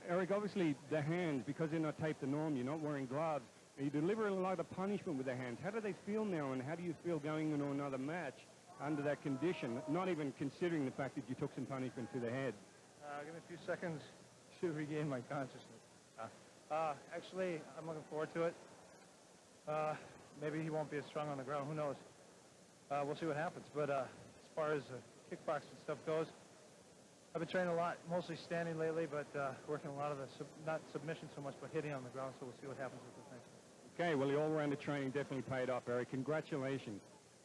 Eric, obviously the hands, because they're not taped to norm, you're not wearing gloves, you deliver a lot of punishment with the hands. How do they feel now, and how do you feel going into another match under that condition, not even considering the fact that you took some punishment to the head? Give me a few seconds to regain my consciousness. Actually, I'm looking forward to it. Maybe he won't be as strong on the ground. Who knows? We'll see what happens. But as far as kickboxing stuff goes, I've been training a lot, mostly standing lately, but working a lot of the, not submission so much, but hitting on the ground, so we'll see what happens with this next one. Okay, well, the all-rounded training definitely paid off, Eric. Congratulations.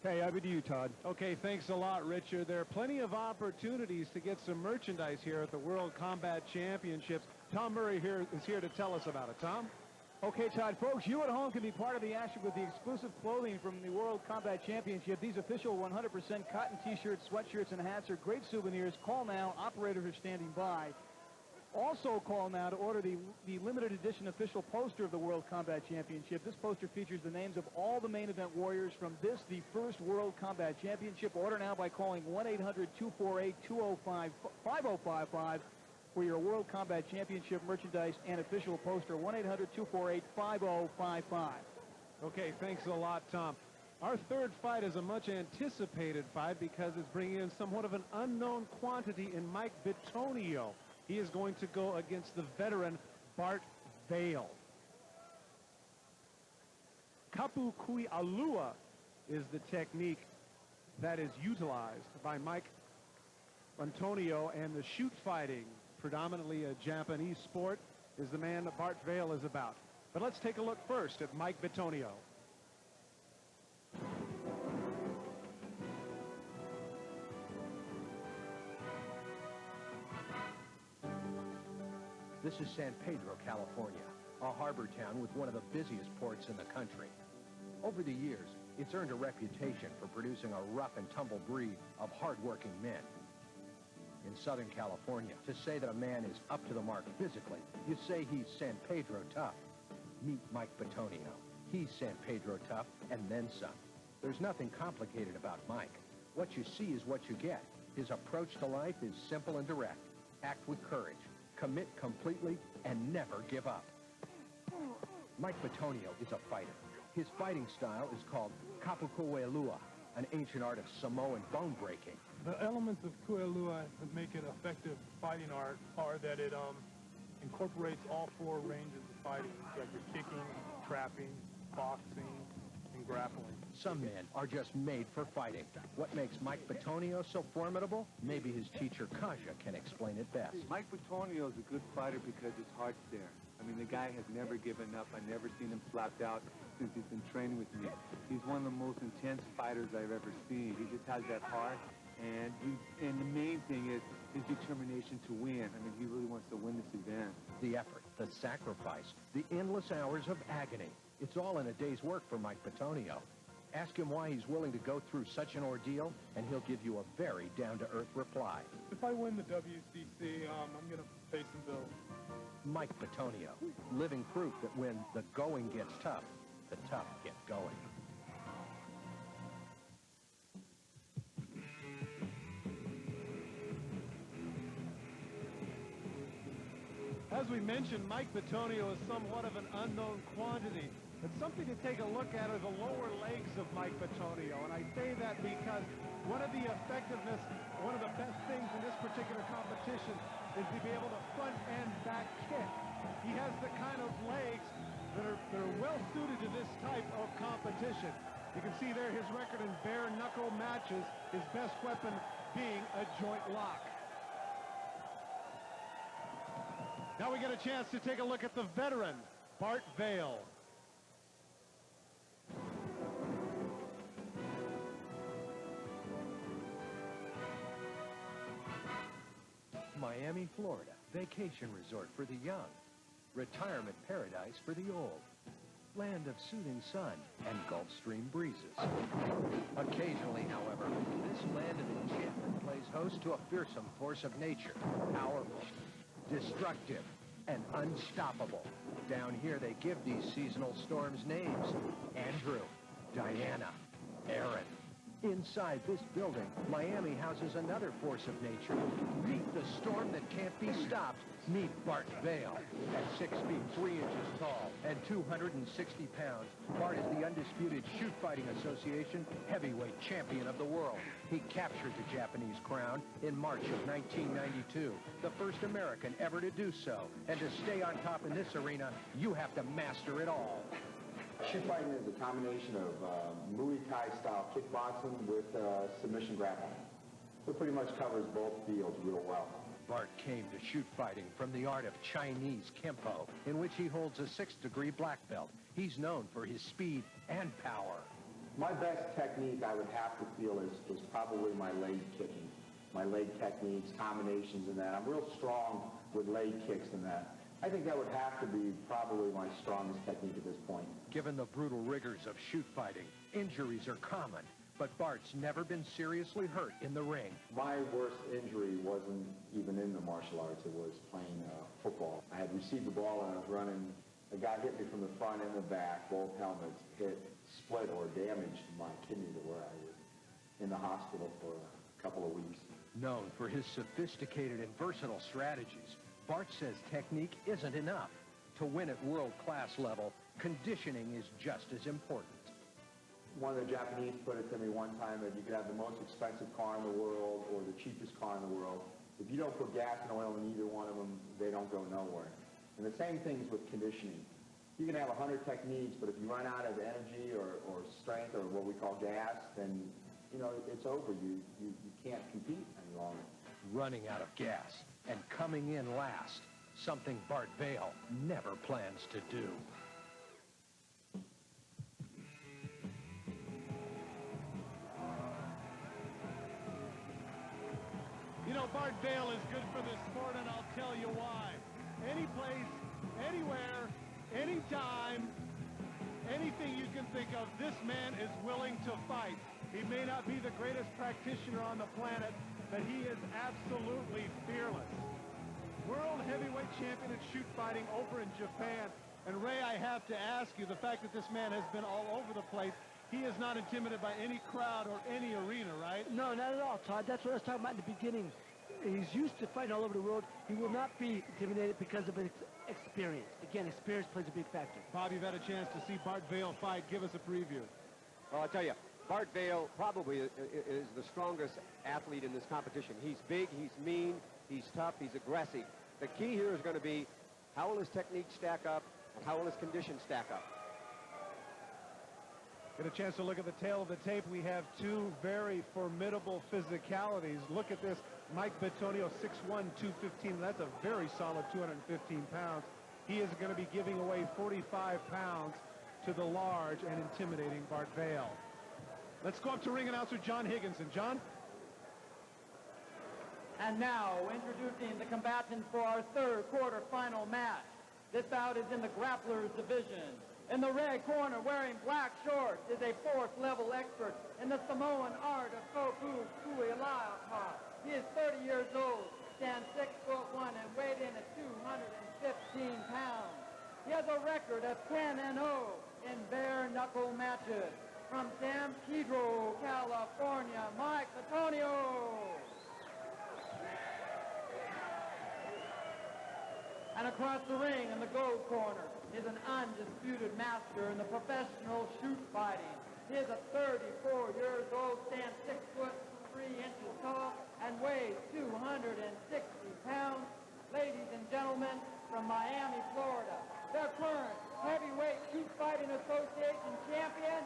Okay, over to you, Todd. Okay, thanks a lot, Richard. There are plenty of opportunities to get some merchandise here at the World Combat Championships. Tom Murray is here to tell us about it. Tom? Okay, Todd, folks, you at home can be part of the action with the exclusive clothing from the World Combat Championship. These official 100% cotton T-shirts, sweatshirts, and hats are great souvenirs. Call now. Operators are standing by. Also call now to order the limited edition official poster of the World Combat Championship. This poster features the names of all the main event warriors from this, the first World Combat Championship. Order now by calling 1-800-248-5055 for your World Combat Championship merchandise and official poster. 1-800-248-5055. Okay, thanks a lot, Tom. Our third fight is a much anticipated fight because it's bringing in somewhat of an unknown quantity in Mike Bitonio. He is going to go against the veteran Bart Vale. Kapu Kui Alua is the technique that is utilized by Mike Bitonio, and the shoot fighting, predominantly a Japanese sport, is the man that Bart Vale is about. But let's take a look first at Mike Bitonio. This is San Pedro, California, a harbor town with one of the busiest ports in the country. Over the years, it's earned a reputation for producing a rough and tumble breed of hard-working men. In Southern California, to say that a man is up to the mark physically, you say he's San Pedro tough. Meet Mike Bitonio. He's San Pedro tough and then some. There's nothing complicated about Mike. What you see is what you get. His approach to life is simple and direct. Act with courage. Commit completely and never give up. Mike Bitonio is a fighter. His fighting style is called Kapukuelua, an ancient art of Samoan bone breaking. The elements of Kuelua that make it effective fighting art are that it incorporates all four ranges of fighting, like your kicking, trapping, boxing, and grappling. Some men are just made for fighting. What makes Mike Bitonio so formidable? Maybe his teacher Kaja can explain it best. Mike Bitonio is a good fighter because his heart's there. I mean, the guy has never given up. I've never seen him slapped out since he's been training with me. He's one of the most intense fighters I've ever seen. He just has that heart, and the main thing is his determination to win. I mean, he really wants to win this event. The effort, the sacrifice, the endless hours of agony. It's all in a day's work for Mike Bitonio. Ask him why he's willing to go through such an ordeal, and he'll give you a very down-to-earth reply. If I win the WCC, I'm going to pay some bills. Mike Bitonio, living proof that when the going gets tough, the tough get going. As we mentioned, Mike Bitonio is somewhat of an unknown quantity. But something to take a look at are the lower legs of Mike Bitonio. And I say that because one of the effectiveness, one of the best things in this particular competition is to be able to front and back kick. He has the kind of legs that are well suited to this type of competition. You can see there his record in bare knuckle matches, his best weapon being a joint lock. Now we get a chance to take a look at the veteran, Bart Vale. Miami, Florida, vacation resort for the young, retirement paradise for the old, land of soothing sun and Gulf Stream breezes. Occasionally, however, this land of enchantment plays host to a fearsome force of nature, powerful, destructive, and unstoppable. Down here, they give these seasonal storms names: Andrew, Diana, Aaron. Inside this building, Miami houses another force of nature. Meet the storm that can't be stopped. Meet Bart Vale. At 6 feet 3 inches tall and 260 pounds, Bart is the undisputed Shoot Fighting Association heavyweight champion of the world. He captured the Japanese crown in March of 1992, the first American ever to do so. And to stay on top in this arena, you have to master it all. Shoot fighting is a combination of Muay Thai-style kickboxing with submission grappling. So it pretty much covers both fields real well. Bart came to shoot fighting from the art of Chinese Kempo, in which he holds a 6th-degree black belt. He's known for his speed and power. My best technique, I would have to feel, is probably my leg kicking. My leg techniques, combinations in that. I'm real strong with leg kicks in that. I think that would have to be probably my strongest technique at this point. Given the brutal rigors of shoot fighting, injuries are common, but Bart's never been seriously hurt in the ring. My worst injury wasn't even in the martial arts. It was playing football. I had received the ball and I was running. A guy hit me from the front and the back. Both helmets split or damaged my kidney to where I was in the hospital for a couple of weeks. Known for his sophisticated and versatile strategies, Bart says technique isn't enough. To win at world-class level, conditioning is just as important. One of the Japanese put it to me one time that you could have the most expensive car in the world or the cheapest car in the world. If you don't put gas and oil in either one of them, they don't go nowhere. And the same thing is with conditioning. You can have 100 techniques, but if you run out of energy or strength or what we call gas, then, you know, it's over. You can't compete any longer. Running out of gas and coming in last, something Bart Vale never plans to do. You know, Bart Vale is good for this sport, and I'll tell you why. Any place, anywhere, anytime, anything you can think of, this man is willing to fight. He may not be the greatest practitioner on the planet, but he is absolutely fearless. World heavyweight champion at shoot fighting over in Japan. And Ray, I have to ask you, the fact that this man has been all over the place, he is not intimidated by any crowd or any arena, right? No, not at all, Todd. That's what I was talking about in the beginning. He's used to fighting all over the world. He will not be intimidated because of his experience. Again, experience plays a big factor. Bob, you've had a chance to see Bart Vale fight. Give us a preview. Well, I'll tell you, Bart Vale probably is the strongest athlete in this competition. He's big, he's mean, he's tough, he's aggressive. The key here is going to be how will his technique stack up and how will his condition stack up. Get a chance to look at the tail of the tape. We have two very formidable physicalities. Look at this. Mike Bitonio, 6'1", 215. That's a very solid 215 pounds. He is going to be giving away 45 pounds to the large and intimidating Bart Vale. Let's go up to ring announcer John Higginson. John? And now, introducing the combatants for our third quarterfinal match. This bout is in the grapplers division. In the red corner, wearing black shorts, is a fourth-level expert in the Samoan art of Koku Kuialapa. He is 30 years old, stands 6'1", and weighed in at 215 pounds. He has a record of 10-0 in bare-knuckle matches. From San Pedro, California, Mike Bitonio. And across the ring in the gold corner is an undisputed master in the professional shoot fighting. He is a 34 years old, stands 6'3" tall, and weighs 260 pounds. Ladies and gentlemen, from Miami, Florida, the current heavyweight shoot fighting association champion,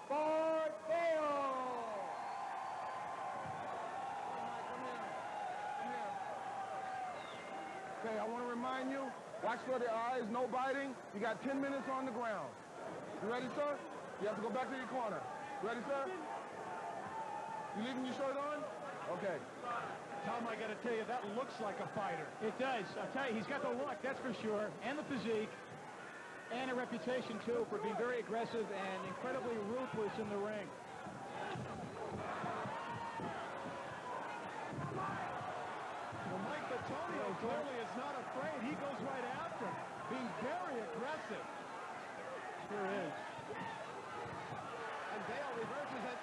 Bart Vale. Okay, I want to remind you, watch for the eyes, no biting. You got 10 minutes on the ground. You ready, sir? You have to go back to your corner. Ready, sir? You leaving your shirt on? Okay. Tom, I got to tell you, that looks like a fighter. It does. I'll tell you, he's got the look, that's for sure, and the physique, and a reputation, too, for being very aggressive and incredibly ruthless in the ring. Well, Mike Batonio clearly is not afraid. He goes right after him, being very aggressive. Sure is. And Dale reverses it.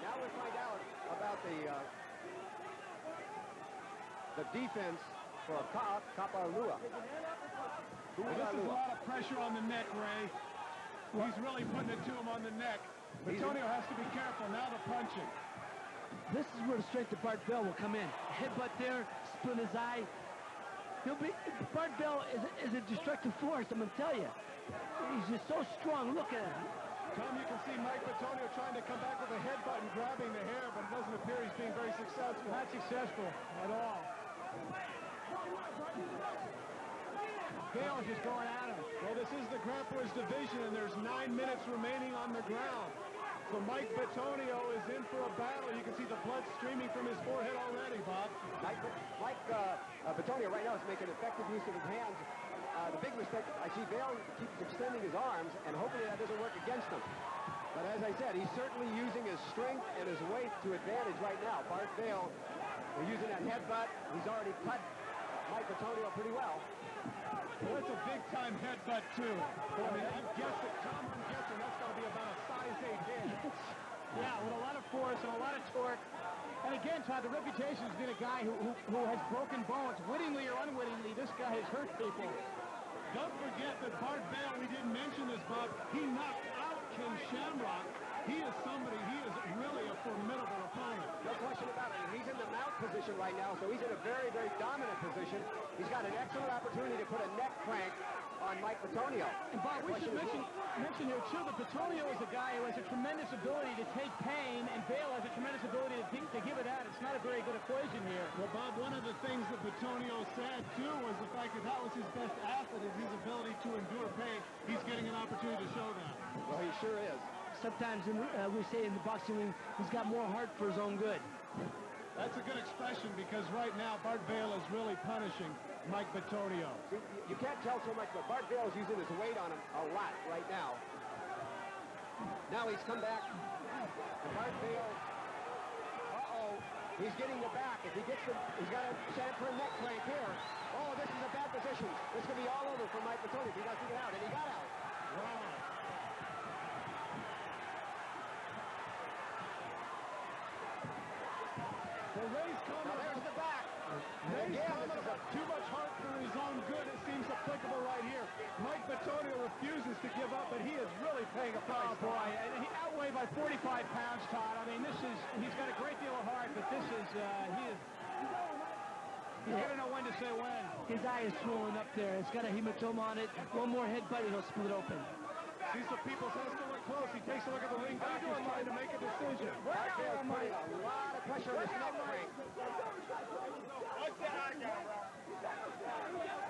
Now we'll find out about the defense for Kapalua. Well, this is a lot of pressure on the neck, Ray. He's really putting it to him on the neck. Batonio has to be careful. Now the punching. This is where the strength of Bart Bell will come in. Headbutt there, split his eye. Bart Bell is a destructive force, I'm going to tell you. He's just so strong. Look at him. Tom, you can see Mike Batonio trying to come back with a headbutt and grabbing the hair, but it doesn't appear he's being very successful. Not successful at all. Bale's just going at him. Well, this is the grapplers division, and there's 9 minutes remaining on the ground. So Mike Batonio is in for a battle. You can see the blood streaming from his forehead already, Bob. Mike Batonio right now is making effective use of his hands. The big mistake, I see Bale keeps extending his arms, and hopefully that doesn't work against him. But as I said, he's certainly using his strength and his weight to advantage right now. Bart Bale, they're using that headbutt. He's already cut Mike Batonio pretty well. Well, that's a big-time headbutt, too. I mean, I'm guessing that's got to be about a size 8 hit. Yeah, with a lot of force and a lot of torque. And again, Todd, the reputation has been a guy who has broken bones. Wittingly or unwittingly, this guy has hurt people. Don't forget that Bart Bale, we didn't mention this, Bob, he knocked out King Shamrock. He is really a formidable opponent. No question about it. And he's in the mount position right now, so he's in a very, very dominant position. He's got an excellent opportunity to put a neck crank on Mike Batonio. And Bob, we should mention here, too, that Batonio is a guy who has a tremendous ability to take pain, and Bale has a tremendous ability to give it out. It's not a very good equation here. Well, Bob, one of the things that Batonio said, too, was the fact that that was his best asset, is his ability to endure pain. He's getting an opportunity to show that. Well, he sure is. Sometimes we say in the boxing ring, he's got more heart for his own good. That's a good expression, because right now Bart Bale is really punishing Mike Batonio. See, you can't tell so much, but Bart Bale is using his weight on him a lot right now. Now he's come back, and Bart Bale, he's getting the back. If he gets he's got a chance for a neck crank here. Oh, this is a bad position. This could be all over for Mike Batonio if he doesn't get out, and he got out. Wow. Well, Ray's comment, there's the back. Ray's comment about too much heart for his own good, it seems applicable right here. Mike Batonio refuses to give up, but he is really paying a price. Oh, boy. And he outweighed by 45 pounds, Todd. I mean, he's got a great deal of heart, but he's got to know when to say when. His eye is swollen up there. It's got a hematoma on it. One more headbutt and he'll split open. See some people has to look close. He takes a look at the ring back. He's trying to make a decision. Bart Bale's putting a lot of pressure on his neck crank.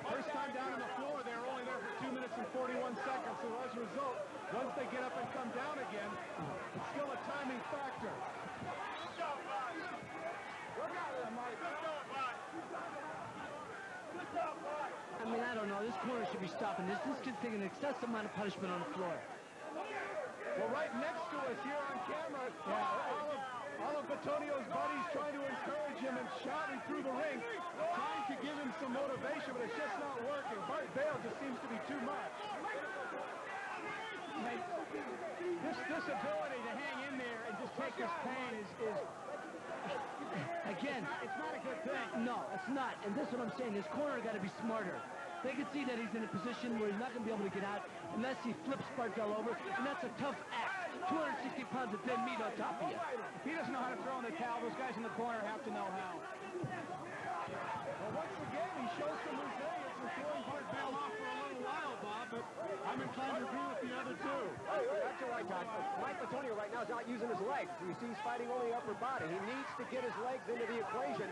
First time down on the floor, they were only there for 2 minutes and 41 seconds. So as a result, once they get up and come down again, it's still a timing factor. I mean, I don't know. This corner should be stopping this. This kid's taking an excessive amount of punishment on the floor. Well, right next to us here on camera, all of Batonio's buddies trying to encourage him and shouting through the ring, trying to give him some motivation, but it's just not working. Bart Bale just seems to be too much. This ability to hang in there and just take this pain is again, it's not a good thing. No, it's not. And this is what I'm saying. This corner got to be smarter. They can see that he's in a position where he's not going to be able to get out unless he flips Bart Bell over, and that's a tough act. 260 pounds of dead meat on top of you. If he doesn't know how to throw in the towel, those guys in the corner have to know how. Well, once again, he shows some resilience in throwing Bart Bell off for a little while, Bob, but I'm inclined to agree with the other two. That's all right, Todd. Mike Batonio right now is not using his legs. You see he's fighting only upper body. He needs to get his legs into the equation.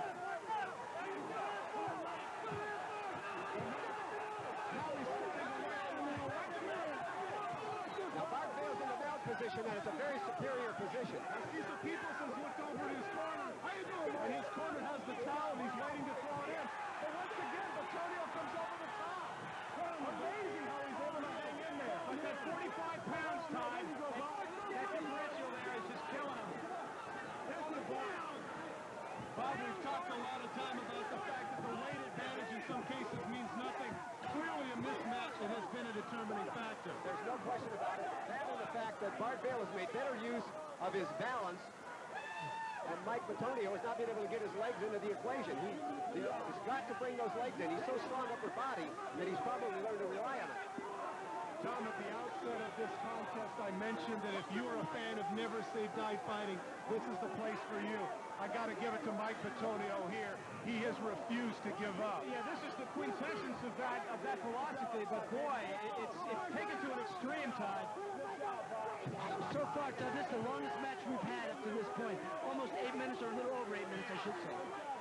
Now, Bart Bale's in the mount position, and it's a very superior position. I see some people since looked over in his corner. How you doing, And his corner has the towel, and he's waiting to throw it in. But once again, Antonio comes over the top. Amazing how he's able to hang in there. But that 45 pounds, Todd, that differential there is just killing him. There's the ball. Bob, we've talked a lot of time about the fact that the weight advantage in some cases means nothing. Clearly in this match, it has been a determining factor. There's no question about it. That and the fact that Bart Vale has made better use of his balance, and Mike Batonio has not been able to get his legs into the equation. He's got to bring those legs in. He's so strong upper body that he's probably learned to rely on it. Tom, at the outset of this contest, I mentioned that if you are a fan of Never Say Die fighting, this is the place for you. I got to give it to Mike Batonio here. He has refused to give up. Yeah, this is the quintessence of that philosophy, but boy, it's taken to an extreme, Todd. So far, Todd, this is the longest match we've had up to this point. Almost 8 minutes, or a little over 8 minutes, I should say.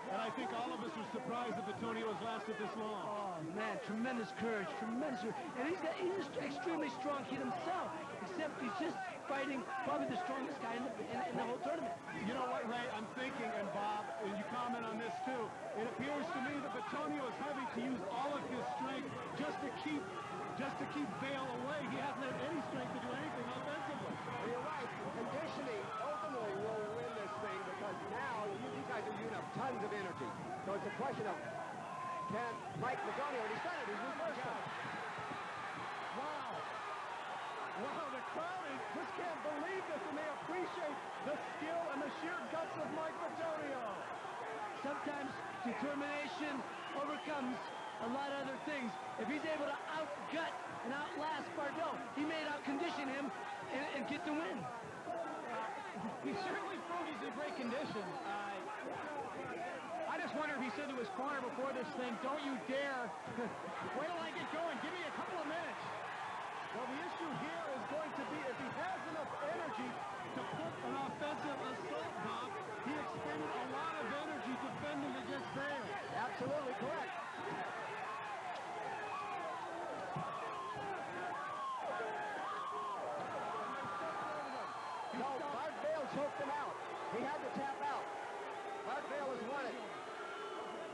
And I think all of us are surprised that Batonio has lasted this long. Oh, man, tremendous courage, tremendous courage. And he's an extremely strong kid himself, except he's just fighting probably the strongest guy in the whole tournament. You know what, Ray? I'm thinking, and Bob, and you comment on this too, it appears to me that Batonio is having to use all of his strength just to keep Vale away. He hasn't had any strength to do anything offensively. Well, you're right. Conditioning ultimately will win this thing because now these guys are using up tons of energy. So it's a question of can Mike Batonio, and he's done it, he's reversed it. Wow. Wow, the crowd just can't believe this, and they appreciate the skill and the sheer guts of Mike Batonio. Sometimes determination overcomes a lot of other things. If he's able to outgut and outlast Bardot, he may outcondition him and get the win. He certainly proved he's in great condition. I just wonder if he said to his corner before this thing, don't you dare. Wait till I get going. Give me a couple of minutes. Well, the issue here is going to be if he has enough energy to put an offensive assault, Bob, he expended a lot of energy defending against Vale. Absolutely correct. No, Bart Vale choked him out. He had to tap out. Bart Vale has won it.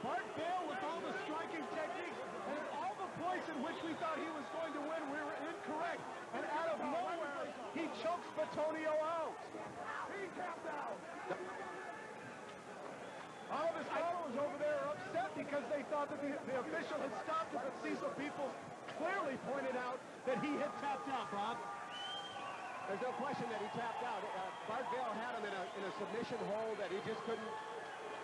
Bart Vale with all the striking techniques and at all the points in which we thought he was going to win, we were incorrect. And out of nowhere, he chokes Batonio out. He tapped out. All of his followers over there are upset because they thought that the official had stopped it, but Cecil Peoples clearly pointed out that he had tapped out, Bob. There's no question that he tapped out. Bart Vale had him in a submission hold that he just couldn't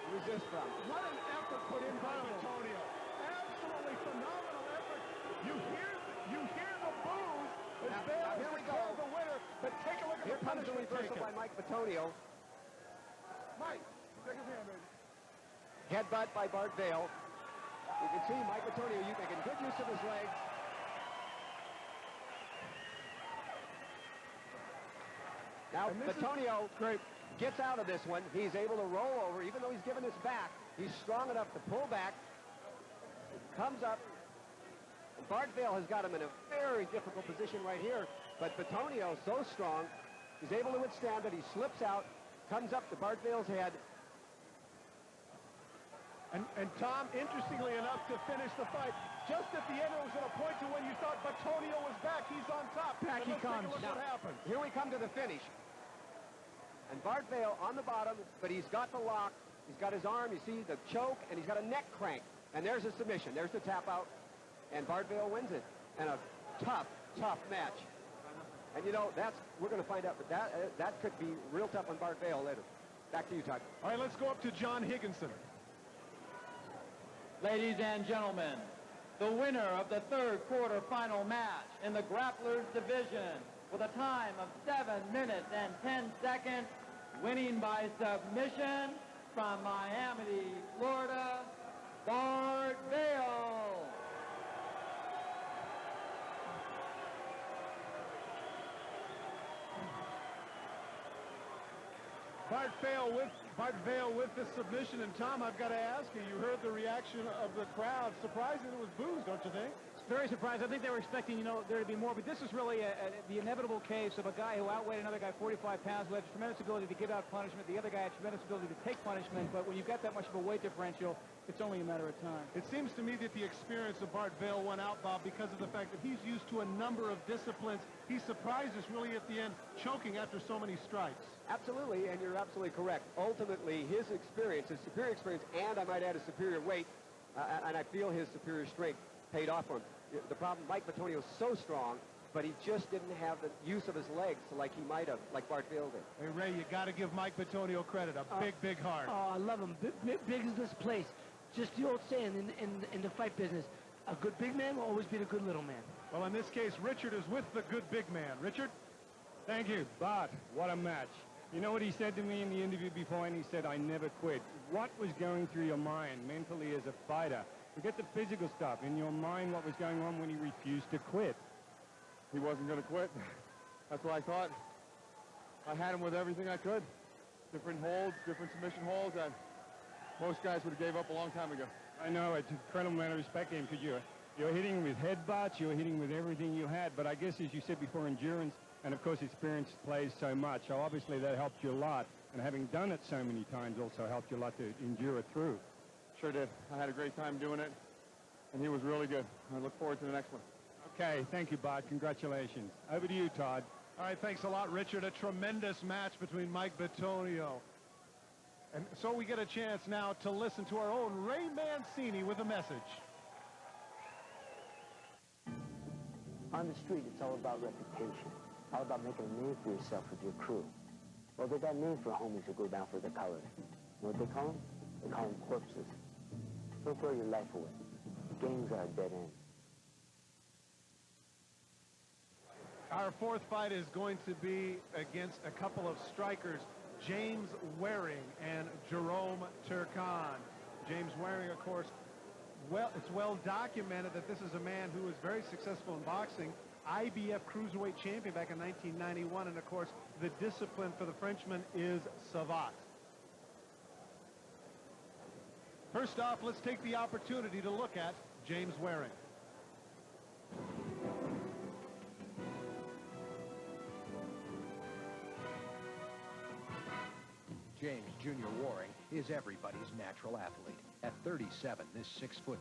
resist from. What an effort put in by Batonio. Absolutely phenomenal effort. You hear the boos as Vale is declared the winner, but take a look at Here the comes the punishment reversal taken. by Mike Batonio. Mike, take his hand, baby. Headbutt by Bart Vale. You can see Mike Batonio making good use of his legs. Now, Batonio gets out of this one. He's able to roll over, even though he's given his back. He's strong enough to pull back. Comes up. And Bart Vale has got him in a very difficult position right here. But Batonio, so strong, he's able to withstand it. He slips out, comes up to Bart Vale's head. And Tom, interestingly enough, to finish the fight, just at the end, it was at a point to when you thought Batonio was back. He's on top. Back he comes. Take a look what happens. Here we come to the finish. And Bart Vale on the bottom, but he's got the lock. He's got his arm, you see, the choke, and he's got a neck crank. And there's a submission. There's the tap out. And Bart Vale wins it. And a tough, tough match. And you know, we're going to find out that could be real tough on Bart Vale later. Back to you, Todd. All right, let's go up to John Higginson. Ladies and gentlemen, the winner of the third quarterfinal match in the Grapplers division with a time of 7 minutes and 10 seconds, winning by submission from Miami, Florida, Bart Vale. Bart Vale with the submission. And Tom, I've got to ask you, you heard the reaction of the crowd. Surprising it was boos, don't you think? Very surprised. I think they were expecting, there to be more, but this is really the inevitable case of a guy who outweighed another guy 45 pounds, who had tremendous ability to give out punishment. The other guy had tremendous ability to take punishment, but when you've got that much of a weight differential, it's only a matter of time. It seems to me that the experience of Bart Vale won out, Bob, because of the fact that he's used to a number of disciplines. He surprised us really at the end, choking after so many strikes. Absolutely, and you're absolutely correct. Ultimately, his experience, his superior experience, and I might add a superior weight, and I feel his superior strength paid off for him. The problem, Mike Bitonio is so strong, but he just didn't have the use of his legs like he might have, like Bart Vale did. Hey, Ray, you got to give Mike Bitonio credit. A big heart. Oh, I love him. Big is this place. Just the old saying in the fight business, a good big man will always beat a good little man. Well, in this case, Richard is with the good big man. Richard? Thank you, Bart. What a match. You know what he said to me in the interview before, and he said, I never quit. What was going through your mind mentally as a fighter? Forget the physical stuff. In your mind, what was going on when he refused to quit? He wasn't going to quit. That's what I thought. I had him with everything I could. Different holds, different submission holds, and most guys would have gave up a long time ago. I know, it's an incredible amount of respect to him, because you're hitting with headbutts, you're hitting with everything you had, but I guess, as you said before, endurance and, of course, experience plays so much. So obviously that helped you a lot, and having done it so many times also helped you a lot to endure it through. Sure did. I had a great time doing it, and he was really good. I look forward to the next one. Okay, thank you, Bart. Congratulations. Over to you, Todd. All right, thanks a lot, Richard. A tremendous match between Mike Bitonio. And so we get a chance now to listen to our own Ray Mancini with a message. On the street, it's all about reputation. All about making a name for yourself with your crew. Well, they got a name for homies who go down for the color. You know what they call them? They call them corpses. Don't throw your life away. Gangs are a dead end. Our fourth fight is going to be against a couple of strikers, James Waring and Jerome Turcan. James Waring, of course, it's well documented that this is a man who was very successful in boxing, IBF Cruiserweight champion back in 1991, and of course, the discipline for the Frenchman is savate. First off, let's take the opportunity to look at James Waring. James Jr. Waring is everybody's natural athlete. At 37, this 6'3",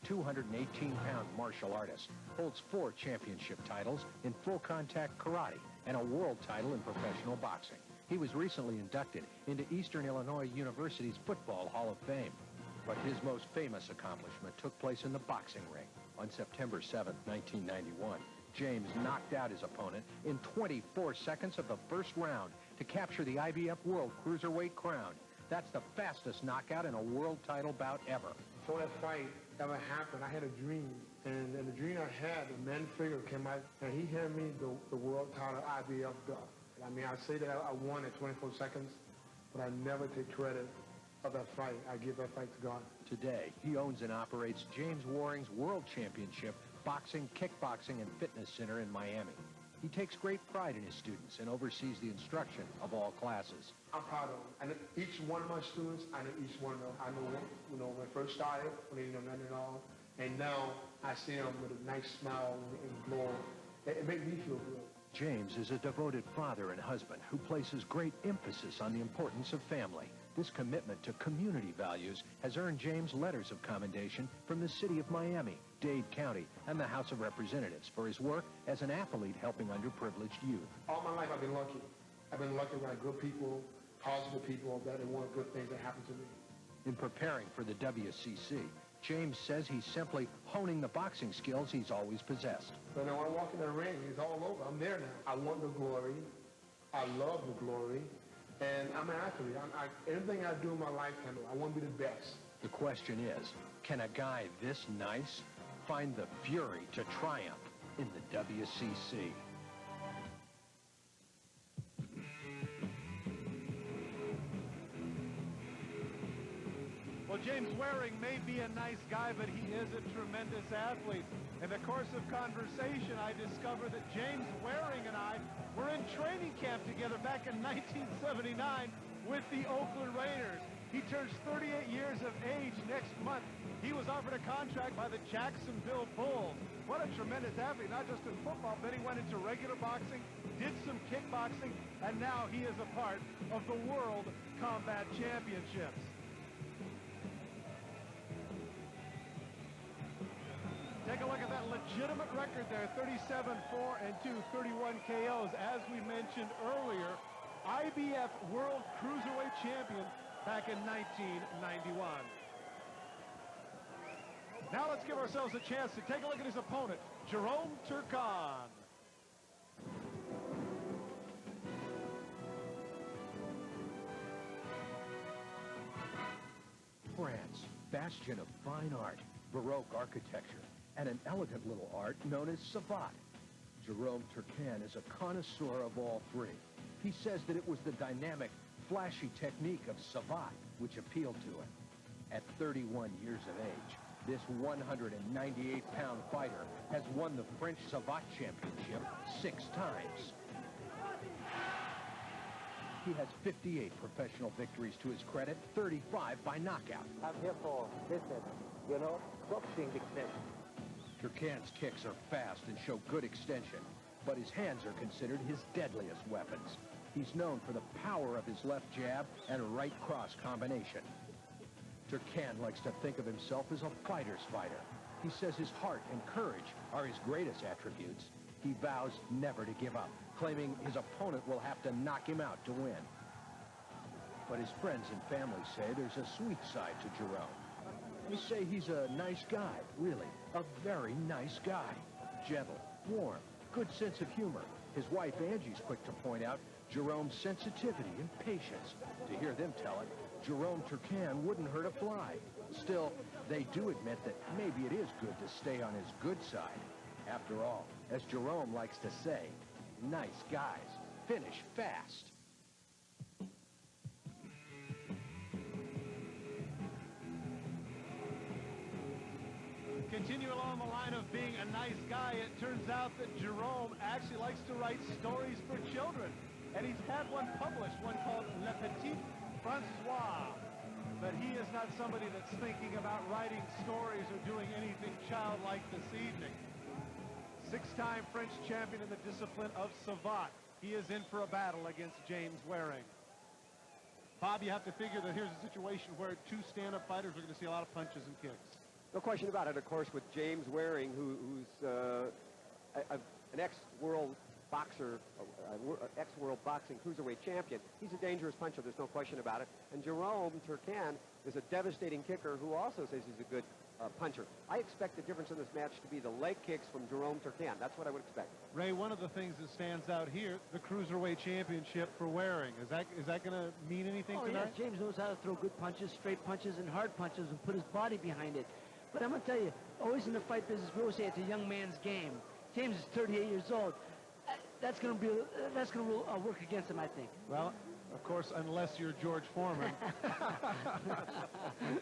218-pound martial artist holds 4 championship titles in full contact karate and a world title in professional boxing. He was recently inducted into Eastern Illinois University's Football Hall of Fame. But his most famous accomplishment took place in the boxing ring. On September 7, 1991, James knocked out his opponent in 24 seconds of the first round to capture the IBF World Cruiserweight crown. That's the fastest knockout in a world title bout ever. Before that fight ever happened, I had a dream. And in the dream I had, the man figure came out, and he handed me the world title IBF belt. I mean, I say that I won at 24 seconds, but I never take credit of that fight. I give that fight to God. Today, he owns and operates James Waring's World Championship Boxing, Kickboxing, and Fitness Center in Miami. He takes great pride in his students and oversees the instruction of all classes. I'm proud of them. And each one of my students, I know each one of them. I know, when I first started, when they didn't know nothing at all. And now I see them with a nice smile and glow. It makes me feel good. James is a devoted father and husband who places great emphasis on the importance of family. This commitment to community values has earned James letters of commendation from the city of Miami, Dade County, and the House of Representatives for his work as an athlete helping underprivileged youth. All my life I've been lucky. I've been lucky around good people, positive people that want good things that happen to me. In preparing for the WCC, James says he's simply honing the boxing skills he's always possessed. But when I walk in the ring, it's all over. I'm there now. I want the glory. I love the glory. And I'm an athlete. Anything I do in my lifetime, I want to be the best. The question is, can a guy this nice find the fury to triumph in the WCC? Well, James Waring may be a nice guy, but he is a tremendous athlete. In the course of conversation, I discovered that James Waring and I were in training camp together back in 1979 with the Oakland Raiders. He turns 38 years of age next month. He was offered a contract by the Jacksonville Bulls. What a tremendous athlete, not just in football, but he went into regular boxing, did some kickboxing, and now he is a part of the World Combat Championships. Take a look at that legitimate record there, 37-4-2, 31 KOs. As we mentioned earlier, IBF World Cruiserweight Champion back in 1991. Now let's give ourselves a chance to take a look at his opponent, Jerome Turcan. France, bastion of fine art, Baroque architecture, and an elegant little art known as savate. Jerome Turcan is a connoisseur of all three. He says that it was the dynamic, flashy technique of savate which appealed to him. At 31 years of age, this 198-pound fighter has won the French savate championship 6 times. He has 58 professional victories to his credit, 35 by knockout. I'm here for business, boxing business. Turcan's kicks are fast and show good extension, but his hands are considered his deadliest weapons. He's known for the power of his left jab and right cross combination. Turcan likes to think of himself as a fighter's fighter. He says his heart and courage are his greatest attributes. He vows never to give up, claiming his opponent will have to knock him out to win. But his friends and family say there's a sweet side to Jerome. They say he's a nice guy, really, a very nice guy. Gentle, warm, good sense of humor. His wife Angie's quick to point out Jerome's sensitivity and patience. To hear them tell it, Jerome Turcan wouldn't hurt a fly. Still, they do admit that maybe it is good to stay on his good side. After all, as Jerome likes to say, nice guys finish fast. Continue along the line of being a nice guy. It turns out that Jerome actually likes to write stories for children. And he's had one published, one called Le Petit Francois. But he is not somebody that's thinking about writing stories or doing anything childlike this evening. 6-time French champion in the discipline of savate. He is in for a battle against James Waring. Bob, you have to figure that here's a situation where 2 stand-up fighters are going to see a lot of punches and kicks. No question about it, of course, with James Waring, who's an ex-world boxer, ex-world boxing cruiserweight champion. He's a dangerous puncher, there's no question about it. And Jerome Turcan is a devastating kicker who also says he's a good puncher. I expect the difference in this match to be the leg kicks from Jerome Turcan. That's what I would expect. Ray, one of the things that stands out here, the cruiserweight championship for Waring. Is that going to mean anything tonight? Yeah, James knows how to throw good punches, straight punches, and hard punches, and put his body behind it. But I'm going to tell you, always in the fight business, we always say it's a young man's game. James is 38 years old. That's going to work against him, I think. Well, of course, unless you're George Foreman.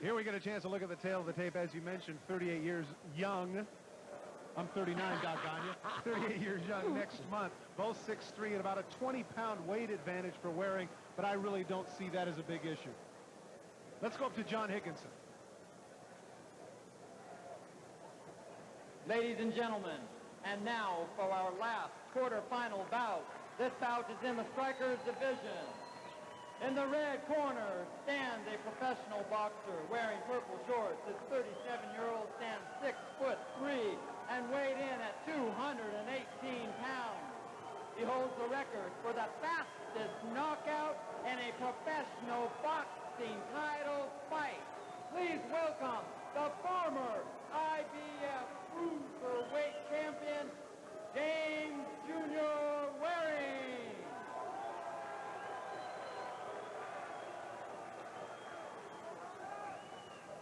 Here we get a chance to look at the tail of the tape. As you mentioned, 38 years young. I'm 39, doggone you. 38 years young next month. Both 6'3", and about a 20-pound weight advantage for Waring, but I really don't see that as a big issue. Let's go up to John Higginson. Ladies and gentlemen, and now for our last quarterfinal bout. This bout is in the strikers division. In the red corner stands a professional boxer wearing purple shorts. This 37-year-old stands 6'3" and weighed in at 218 pounds. He holds the record for the fastest knockout in a professional boxing title fight. Please welcome the former IBF Cruiserweight champion, James Jr. Waring.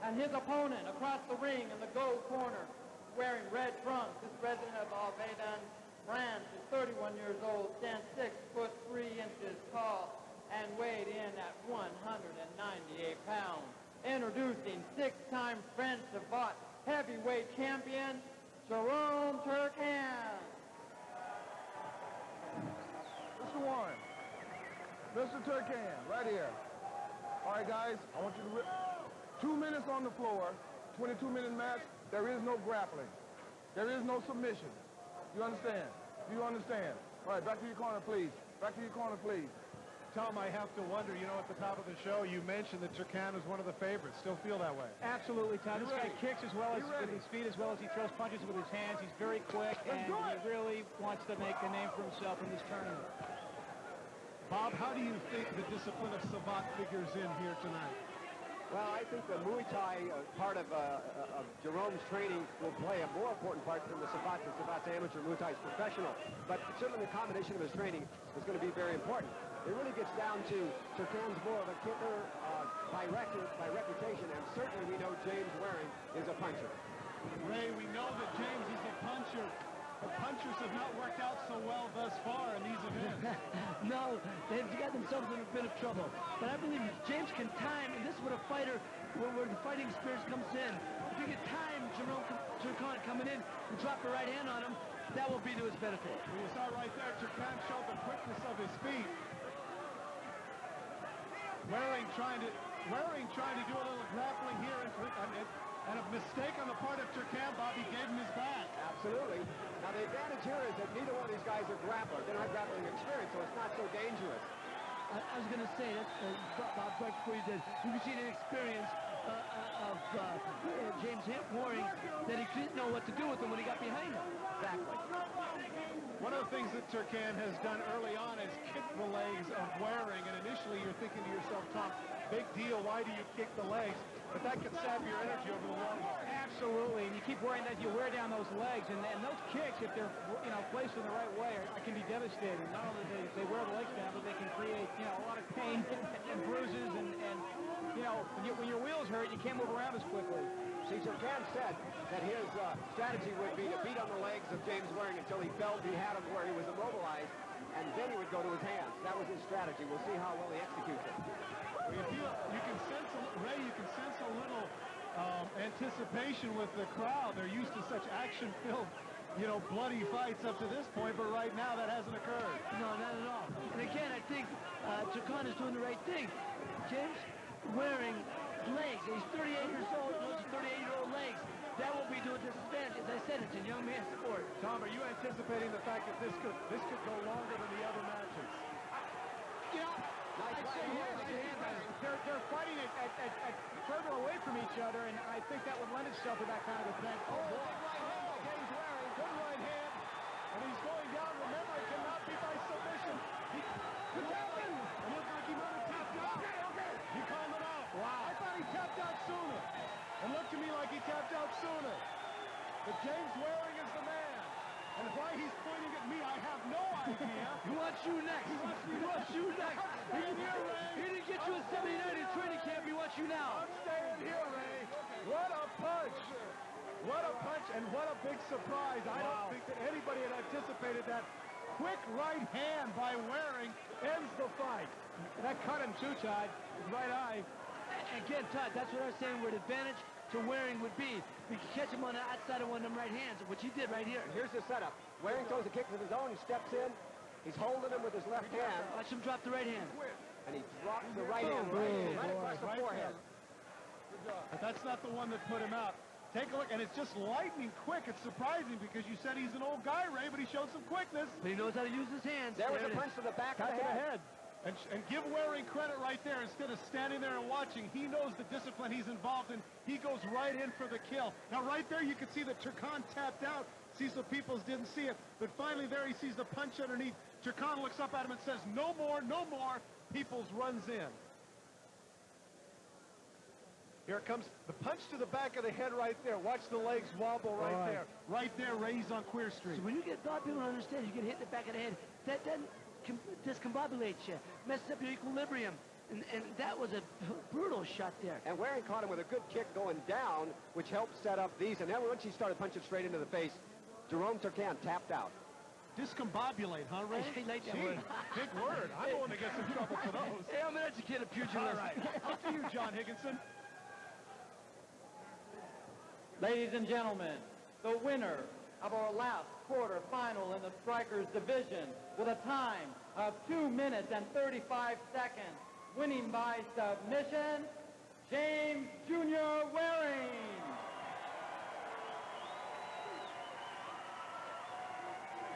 And his opponent across the ring in the gold corner, wearing red trunks, is resident of Alvedon, France, is 31 years old, stands 6'3" tall, and weighed in at 198 pounds. Introducing 6-time French savate heavyweight champion, Jerome Turcan. Mr. Warren, Mr. Turcan, right here. All right, guys, I want you to 2 minutes on the floor, 22-minute match. There is no grappling. There is no submission. You understand? Do you understand? All right, back to your corner, please. Back to your corner, please. Tom, I have to wonder, you know, at the top of the show, you mentioned that Turkan was one of the favorites. Still feel that way? Absolutely, Todd. This guy kicks as well as with his feet, as well as he throws punches with his hands. He's very quick, and he really wants to make a name for himself in this tournament. Bob, how do you think the discipline of Savate figures in here tonight? Well, I think the Muay Thai part of Jerome's training will play a more important part than the Savate. Savate's amateur, Muay Thai's professional. But certainly the combination of his training is going to be very important. It really gets down to Turkan's more of a kicker by reputation, and certainly we know James Waring is a puncher. Ray, we know that James is a puncher. The punchers have not worked out so well thus far in these events. No, they've got themselves in a bit of trouble. But I believe James can time, and this is what a fighter, where the fighting spirit comes in. If you can time Jerome Turkan coming in and drop the right hand on him, that will be to his benefit. Well, you saw right there, Turkan showed the quickness of his feet. Waring trying to do a little grappling here, and a mistake on the part of Turkan. Bobby gave him his back. Absolutely. Now the advantage here is that neither one of these guys are grapplers. They don't have grappling experience, so it's not so dangerous. I was going to say, that's Bob, right before you did, you can see the experience of James Waring, that he didn't know what to do with him when he got behind him. Exactly. One of the things that Turkan has done early on is kick the legs of Waring, and initially you're thinking to yourself, Tom, big deal, why do you kick the legs? But that can sap your energy over the long haul. Absolutely, and you keep worrying that you wear down those legs, and those kicks, if they're placed in the right way, can be devastating. Not only do they wear the legs down, but they can create a lot of pain and bruises, and when your wheels hurt, you can't move around as quickly. See, Turkan said that his strategy would be to beat on the legs of James Waring until he felt he had him where he was immobilized, and then he would go to his hands. That was his strategy. We'll see how well he executes it. You can sense, Ray, you can sense a little anticipation with the crowd. They're used to such action-filled, bloody fights up to this point, but right now that hasn't occurred. No, not at all. And again, I think Turkan is doing the right thing. James Waring legs. He's 38 years old. Those 38-year-old legs. That will be to a disadvantage. As I said, it's a young man's sport. Tom, are you anticipating the fact that this could go longer than the other matches? I'd say yes. They're fighting at further away from each other, and I think that would lend itself to that kind of a thing. Oh, big right hand. James Waring, good right hand. And he's going down. Remember, it cannot be by submission. He looked like he might have tapped out. Okay. He called it out. Wow. I thought he tapped out sooner. It looked to me like he tapped out sooner. But James Waring is the man. And why he's pointing at me, I have no idea. He wants you next. He wants you next. He didn't get you a 79 in training camp. He wants you now. I'm staying here, Ray. What a punch. What a punch, and what a big surprise. I don't think that anybody had anticipated that. Quick right hand by Waring ends the fight. That cut him too, Todd. His right eye. Again, Todd, that's what I was saying, where the advantage to Waring would be. We could catch him on the outside of one of them right hands, which he did right here. Here's the setup. Waring throws a kick with his own. He steps in. He's holding him with his left hand. Watch him drop the right hand. And he drops the right hand right across the forehead. But that's not the one that put him out. Take a look, and it's just lightning quick. It's surprising because you said he's an old guy, Ray, but he showed some quickness. But he knows how to use his hands. There was a punch to the back of the head. And give Waring credit right there. Instead of standing there and watching, he knows the discipline he's involved in. He goes right in for the kill. Now, right there, you can see that Turkan tapped out. Cecil Peoples didn't see it. But finally there, he sees the punch underneath. Turkan looks up at him and says, no more, no more. Peoples runs in. Here comes the punch to the back of the head right there. Watch the legs wobble right there. Right there, Ray's on Queer Street. So when you get, a lot of people don't understand, you get hit in the back of the head. That then discombobulates you, messes up your equilibrium. And that was a brutal shot there. And Waring caught him with a good kick going down, which helped set up these. And then once he started punching straight into the face, Jerome Turkan tapped out. Discombobulate, huh, Ray? I like that word. Big word. I'm going to get some trouble for those. Hey, I'm an educated pugilist. All right. Up to you, John Higginson. Ladies and gentlemen, the winner of our last quarterfinal in the Strikers division with a time of 2 minutes and 35 seconds winning by submission, James Jr. Waring.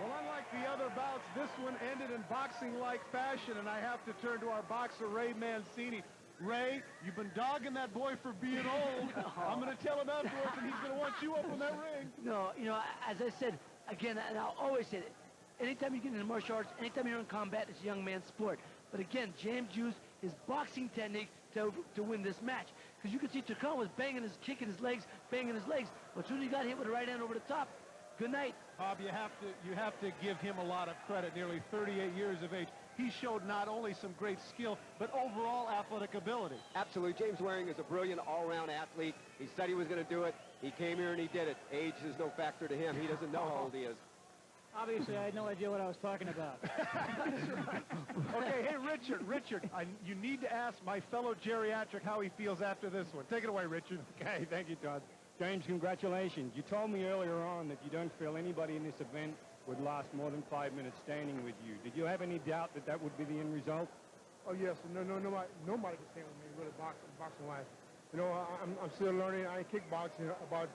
Well, unlike the other bouts, this one ended in boxing-like fashion, and I have to turn to our boxer, Ray Mancini. Ray, you've been dogging that boy for being old. I'm going to tell him afterwards, and he's going to want you up in that ring. No, you know, as I said, again, and I'll always say it, anytime you get into martial arts, anytime you're in combat, it's a young man's sport. But again, James used his boxing technique to win this match. Because you could see Turkan was banging his, kicking his legs, banging his legs. But as soon as he got hit with the right hand over the top, good night. Bob, you have to give him a lot of credit. Nearly 38 years of age. He showed not only some great skill, but overall athletic ability. Absolutely. James Waring is a brilliant all-around athlete. He said he was going to do it. He came here and he did it. Age is no factor to him. He doesn't know how old he is. Obviously, I had no idea what I was talking about. Okay, hey, Richard, you need to ask my fellow geriatric how he feels after this one. Take it away, Richard. Okay, thank you, Todd. James, congratulations. You told me earlier on that you don't feel anybody in this event would last more than 5 minutes standing with you. Did you have any doubt that that would be the end result? Oh yes, nobody can stand with me really boxing wise. You know, I'm still learning. I ain't kickboxing about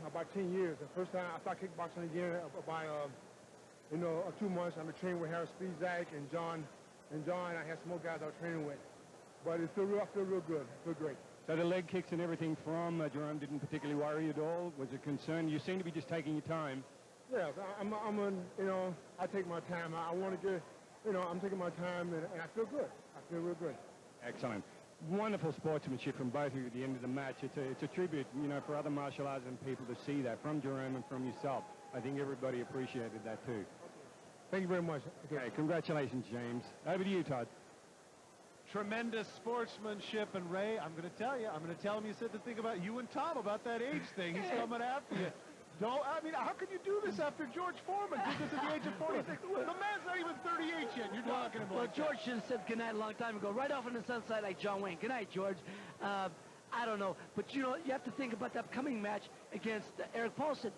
about 10 years. The first time I started kickboxing again about 2 months. I'm training with Harris Spizak and John. I had some more guys I was training with. But I feel real good. I feel great. So the leg kicks and everything from Jerome didn't particularly worry you at all? Was it concerned? You seem to be just taking your time. Yeah, I take my time. I want to get, I'm taking my time, and I feel good. I feel real good. Excellent. Wonderful sportsmanship from both of you at the end of the match. It's a tribute, for other martial arts and people to see that from Jerome and from yourself. I think everybody appreciated that too. Thank you very much. Okay, congratulations, James. Over to you, Todd. Tremendous sportsmanship, and Ray, I'm going to tell him you said to think about you and Tom about that age thing. He's coming after you. How can you do this after George Foreman did this at the age of 46? The man's not even 38 yet. You're talking about. Well, George should have said goodnight a long time ago, right off in the sunset like John Wayne. Good night, George. I don't know, but you have to think about the upcoming match against Eric Paulson.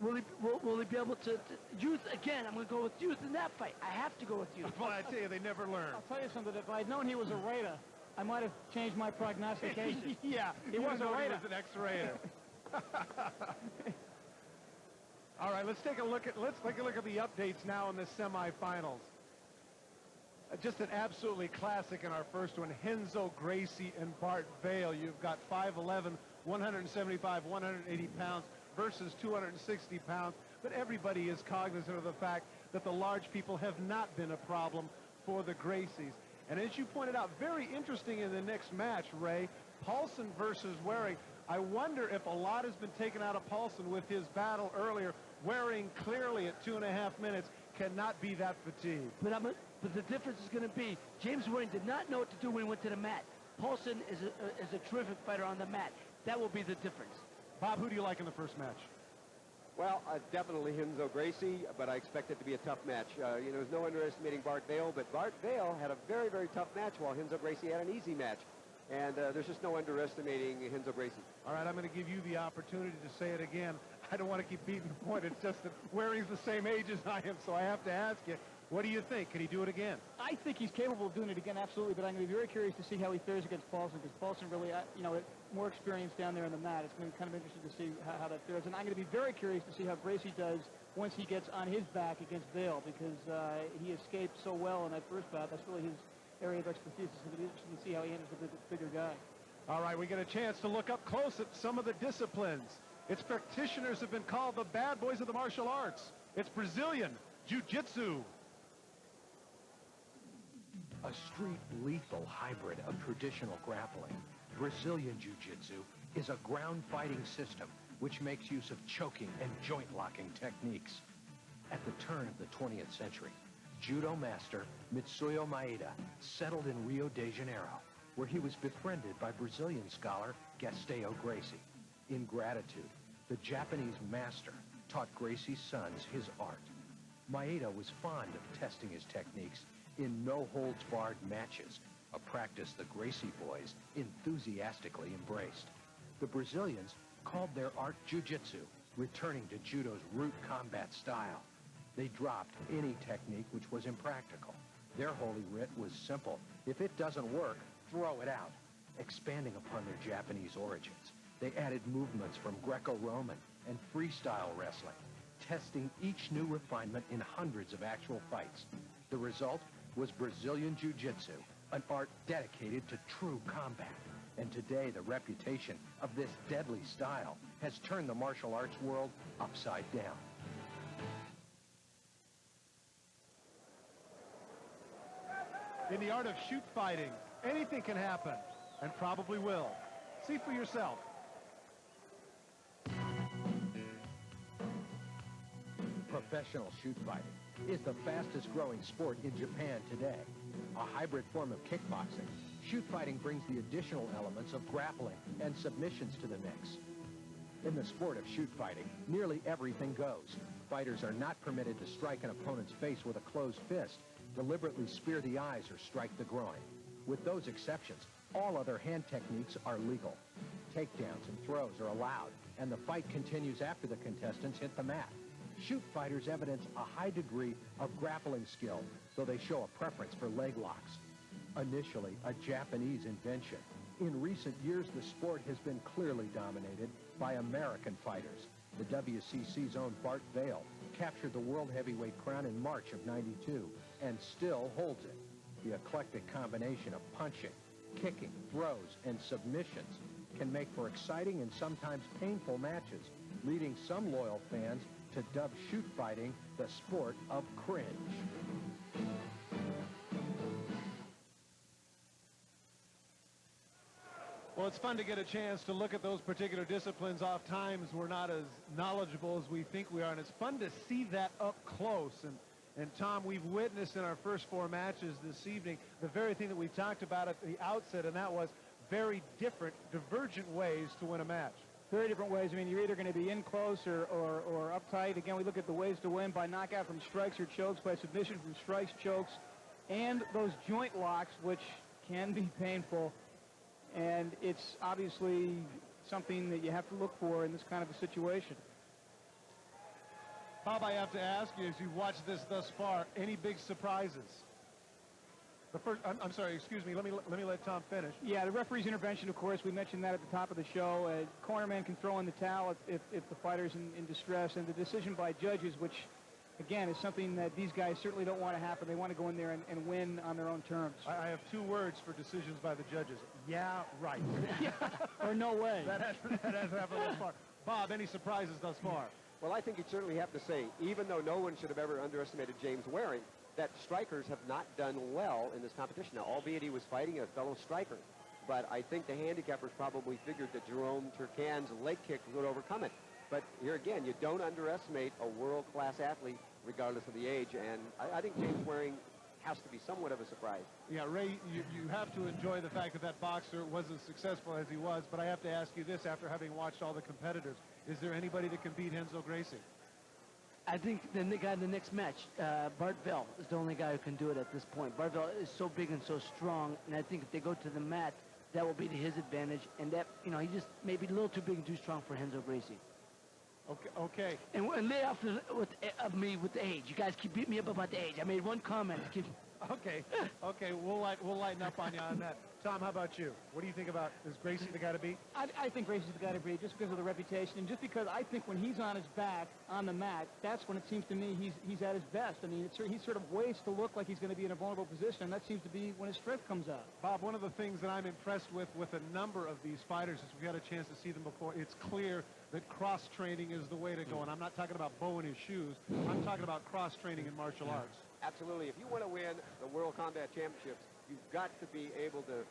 Will he be able to youth again? I'm going to go with youth in that fight. I have to go with youth. Well, I tell you, they never learn. I'll tell you something. If I'd known he was a Raider, I might have changed my prognostication. Yeah, he was a Raider. He was an ex-Raider. All right, let's take a look at the updates now in the semifinals. Just an absolutely classic in our first one. Renzo Gracie and Bart Vale. You've got 5'11", 175, 180 pounds versus 260 pounds. But everybody is cognizant of the fact that the large people have not been a problem for the Gracies. And as you pointed out, very interesting in the next match, Ray, Paulson versus Waring. I wonder if a lot has been taken out of Paulson with his battle earlier. Waring clearly at 2.5 minutes cannot be that fatigued. But the difference is going to be James Waring did not know what to do when he went to the mat. Paulson is a terrific fighter on the mat. That will be the difference. Bob, who do you like in the first match? Well, definitely Renzo Gracie, but I expect it to be a tough match. There's no underestimating Bart Vale, but Bart Vale had a very, very tough match while Renzo Gracie had an easy match. And there's just no underestimating Renzo Gracie. All right, I'm going to give you the opportunity to say it again. I don't want to keep beating the point. It's just that Waring's the same age as I am, so I have to ask you, what do you think? Can he do it again? I think he's capable of doing it again, absolutely, but I'm going to be very curious to see how he fares against Paulson, because Paulson really, more experience down there on the mat. It's going to be kind of interesting to see how that fares. And I'm going to be very curious to see how Gracie does once he gets on his back against Vale, because he escaped so well in that first bout. That's really his area of expertise. It's going to be interesting to see how he handles the bigger guy. All right, we get a chance to look up close at some of the disciplines. Its practitioners have been called the bad boys of the martial arts. It's Brazilian Jiu-Jitsu. A street lethal hybrid of traditional grappling, Brazilian Jiu-Jitsu is a ground fighting system which makes use of choking and joint locking techniques. At the turn of the 20th century, judo master Mitsuyo Maeda settled in Rio de Janeiro, where he was befriended by Brazilian scholar Gastão Gracie. In gratitude, the Japanese master taught Gracie's sons his art. Maeda was fond of testing his techniques in no-holds-barred matches, a practice the Gracie boys enthusiastically embraced. The Brazilians called their art jiu-jitsu, returning to judo's root combat style. They dropped any technique which was impractical, Their holy writ was simple. If it doesn't work, throw it out. Expanding upon their Japanese origins, they added movements from Greco-Roman and freestyle wrestling, testing each new refinement in hundreds of actual fights. The result was Brazilian Jiu-Jitsu, an art dedicated to true combat. And today, the reputation of this deadly style has turned the martial arts world upside down. In the art of shoot fighting, anything can happen, and probably will. See for yourself. Professional shoot fighting is the fastest growing sport in Japan today. A hybrid form of kickboxing, shoot fighting brings the additional elements of grappling and submissions to the mix. In the sport of shoot fighting, nearly everything goes. Fighters are not permitted to strike an opponent's face with a closed fist, deliberately spear the eyes, or strike the groin. With those exceptions, all other hand techniques are legal. Takedowns and throws are allowed, and the fight continues after the contestants hit the mat. Shoot fighters evidence a high degree of grappling skill, though they show a preference for leg locks. Initially a Japanese invention, in recent years the sport has been clearly dominated by American fighters. The WCC's own Bart Vale captured the world heavyweight crown in March of '92 and still holds it. The eclectic combination of punching, kicking, throws, and submissions can make for exciting and sometimes painful matches, leading some loyal fans to dub shoot fighting the sport of cringe. Well, it's fun to get a chance to look at those particular disciplines. Oft times we're not as knowledgeable as we think we are, and it's fun to see that up close. And Tom, we've witnessed in our first 4 matches this evening the very thing that we talked about at the outset, and that was very different, divergent ways to win a match. Very different ways. I mean, you're either going to be in close or uptight. Again, we look at the ways to win by knockout from strikes or chokes, by submission from strikes, chokes, and those joint locks, which can be painful. And it's obviously something that you have to look for in this kind of a situation. Bob, I have to ask you, as you've watched this thus far, any big surprises? The first, I'm sorry, excuse me, let me let Tom finish. Yeah, the referee's intervention, of course, we mentioned that at the top of the show. Cornerman can throw in the towel if the fighter's in distress, and the decision by judges, which, again, is something that these guys certainly don't want to happen. They want to go in there and win on their own terms. I have 2 words for decisions by the judges. Yeah, right. Or no way. That has happened thus far. Bob, any surprises thus far? Well, I think you'd certainly have to say, even though no one should have ever underestimated James Waring, that strikers have not done well in this competition. Now, albeit he was fighting a fellow striker, but I think the handicappers probably figured that Jerome Turcan's leg kick would overcome it. But here again, you don't underestimate a world-class athlete, regardless of the age, and I think James Waring has to be somewhat of a surprise. Yeah, Ray, you have to enjoy the fact that boxer was as successful as he was, but I have to ask you this after having watched all the competitors. Is there anybody that can beat Renzo Gracie? I think the guy in the next match, Bart Vale, is the only guy who can do it at this point. Bart Vale is so big and so strong, and I think if they go to the mat, that will be to his advantage, and that, you know, he just may be a little too big and too strong for Renzo Gracie. Okay. And lay off of me with the age. You guys keep beating me up about the age. I made one comment. Okay, we'll lighten up on you on that. Tom, how about you? What do you think about, is Gracie the guy to beat? I think Gracie's the guy to beat just because of the reputation, and just because I think when he's on his back on the mat, that's when it seems to me he's at his best. I mean, he sort of waits to look like he's going to be in a vulnerable position, and that seems to be when his strength comes out. Bob, one of the things that I'm impressed with a number of these fighters is we had a chance to see them before. It's clear that cross-training is the way to go, and I'm not talking about Bo in his shoes. I'm talking about cross-training in martial arts. Absolutely. If you want to win the World Combat Championships, you've got to be able to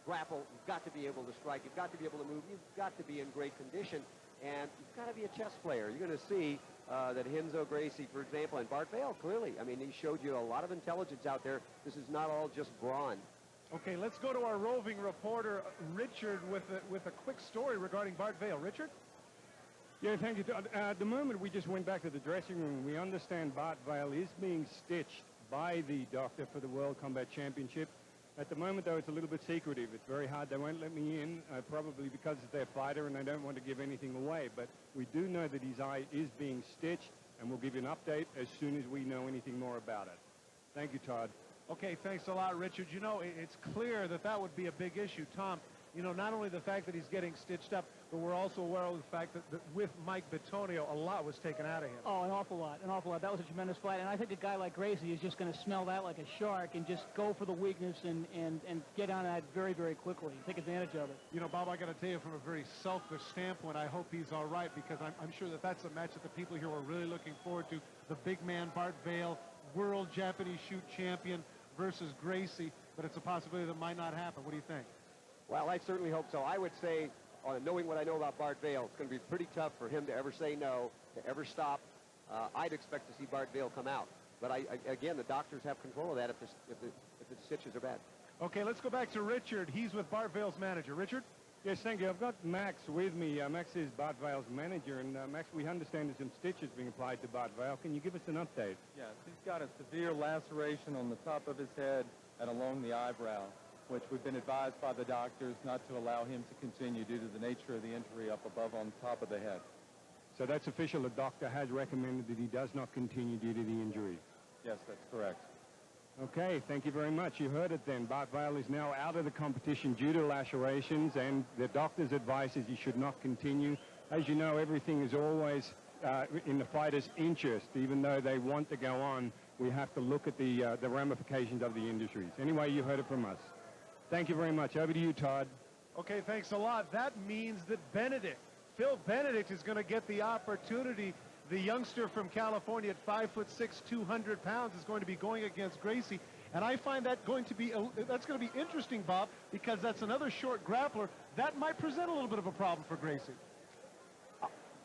grapple. You've got to be able to strike. You've got to be able to move. You've got to be in great condition. And you've got to be a chess player. You're going to see that Renzo Gracie, for example, and Bart Vale, clearly. I mean, he showed you a lot of intelligence out there. This is not all just brawn. Okay, let's go to our roving reporter, Richard, with a quick story regarding Bart Vale. Richard? Yeah, thank you. At the moment, we just went back to the dressing room. We understand Bart Vale is being stitched by the doctor for the World Combat Championship. At the moment, though, it's a little bit secretive. It's very hard. They won't let me in, probably because it's their fighter, and they don't want to give anything away. But we do know that his eye is being stitched, and we'll give you an update as soon as we know anything more about it. Thank you, Todd. Okay, thanks a lot, Richard. You know, it's clear that that would be a big issue. Tom, you know, not only the fact that he's getting stitched up, but we're also aware of the fact that with Mike Bitonio, a lot was taken out of him. Oh, an awful lot, an awful lot. That was a tremendous fight, and I think a guy like Gracie is just going to smell that like a shark and just go for the weakness and get on that very, very quickly, take advantage of it. You know, Bob, I got to tell you, from a very selfish standpoint, I hope he's all right, because I'm sure that that's a match that the people here are really looking forward to. The big man, Bart Vale, world Japanese shoot champion, versus Gracie, but it's a possibility that might not happen. What do you think? Well, I certainly hope so. I would say, knowing what I know about Bart Vale, it's going to be pretty tough for him to ever say no, to ever stop. I'd expect to see Bart Vale come out. But again, the doctors have control of that if the stitches are bad. Okay, let's go back to Richard. He's with Bart Vale's manager. Richard? Yes, thank you. I've got Max with me. Max is Bart Vale's manager, and Max, we understand there's some stitches being applied to Bart Vale. Can you give us an update? Yes, he's got a severe laceration on the top of his head and along the eyebrow, which we've been advised by the doctors not to allow him to continue due to the nature of the injury up above on top of the head. So that's official. The doctor has recommended that he does not continue due to the injury. Yes, that's correct. Okay, thank you very much. You heard it then. Bart Vale is now out of the competition due to lacerations, and the doctor's advice is he should not continue. As you know, everything is always in the fighter's interest. Even though they want to go on, we have to look at the ramifications of the injuries. Anyway, you heard it from us. Thank you very much. Over to you, Todd. Okay, thanks a lot. That means that Phil Benedict is going to get the opportunity. The youngster from California at 5'6", 200 pounds is going to be going against Gracie. And I find that that's going to be interesting, Bob, because that's another short grappler. That might present a little bit of a problem for Gracie.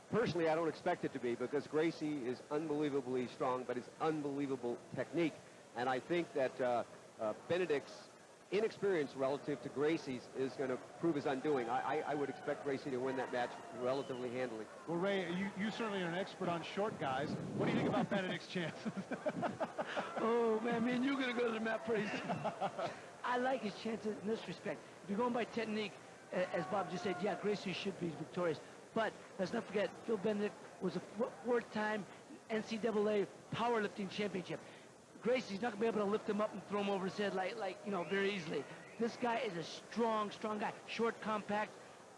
Personally, I don't expect it to be, because Gracie is unbelievably strong, but his unbelievable technique. And I think that Benedict's inexperience relative to Gracie's is going to prove his undoing. I would expect Gracie to win that match relatively handily. Well, Ray, you certainly are an expert on short guys. What do you think about Benedict's chances? Oh, man, me and you're going to go to the mat pretty soon. I like his chances in this respect. If you're going by technique, as Bob just said, yeah, Gracie should be victorious. But let's not forget, Phil Benedict was a four-time NCAA powerlifting championship. Gracie's not going to be able to lift him up and throw him over his head like you know, very easily. This guy is a strong guy. Short, compact.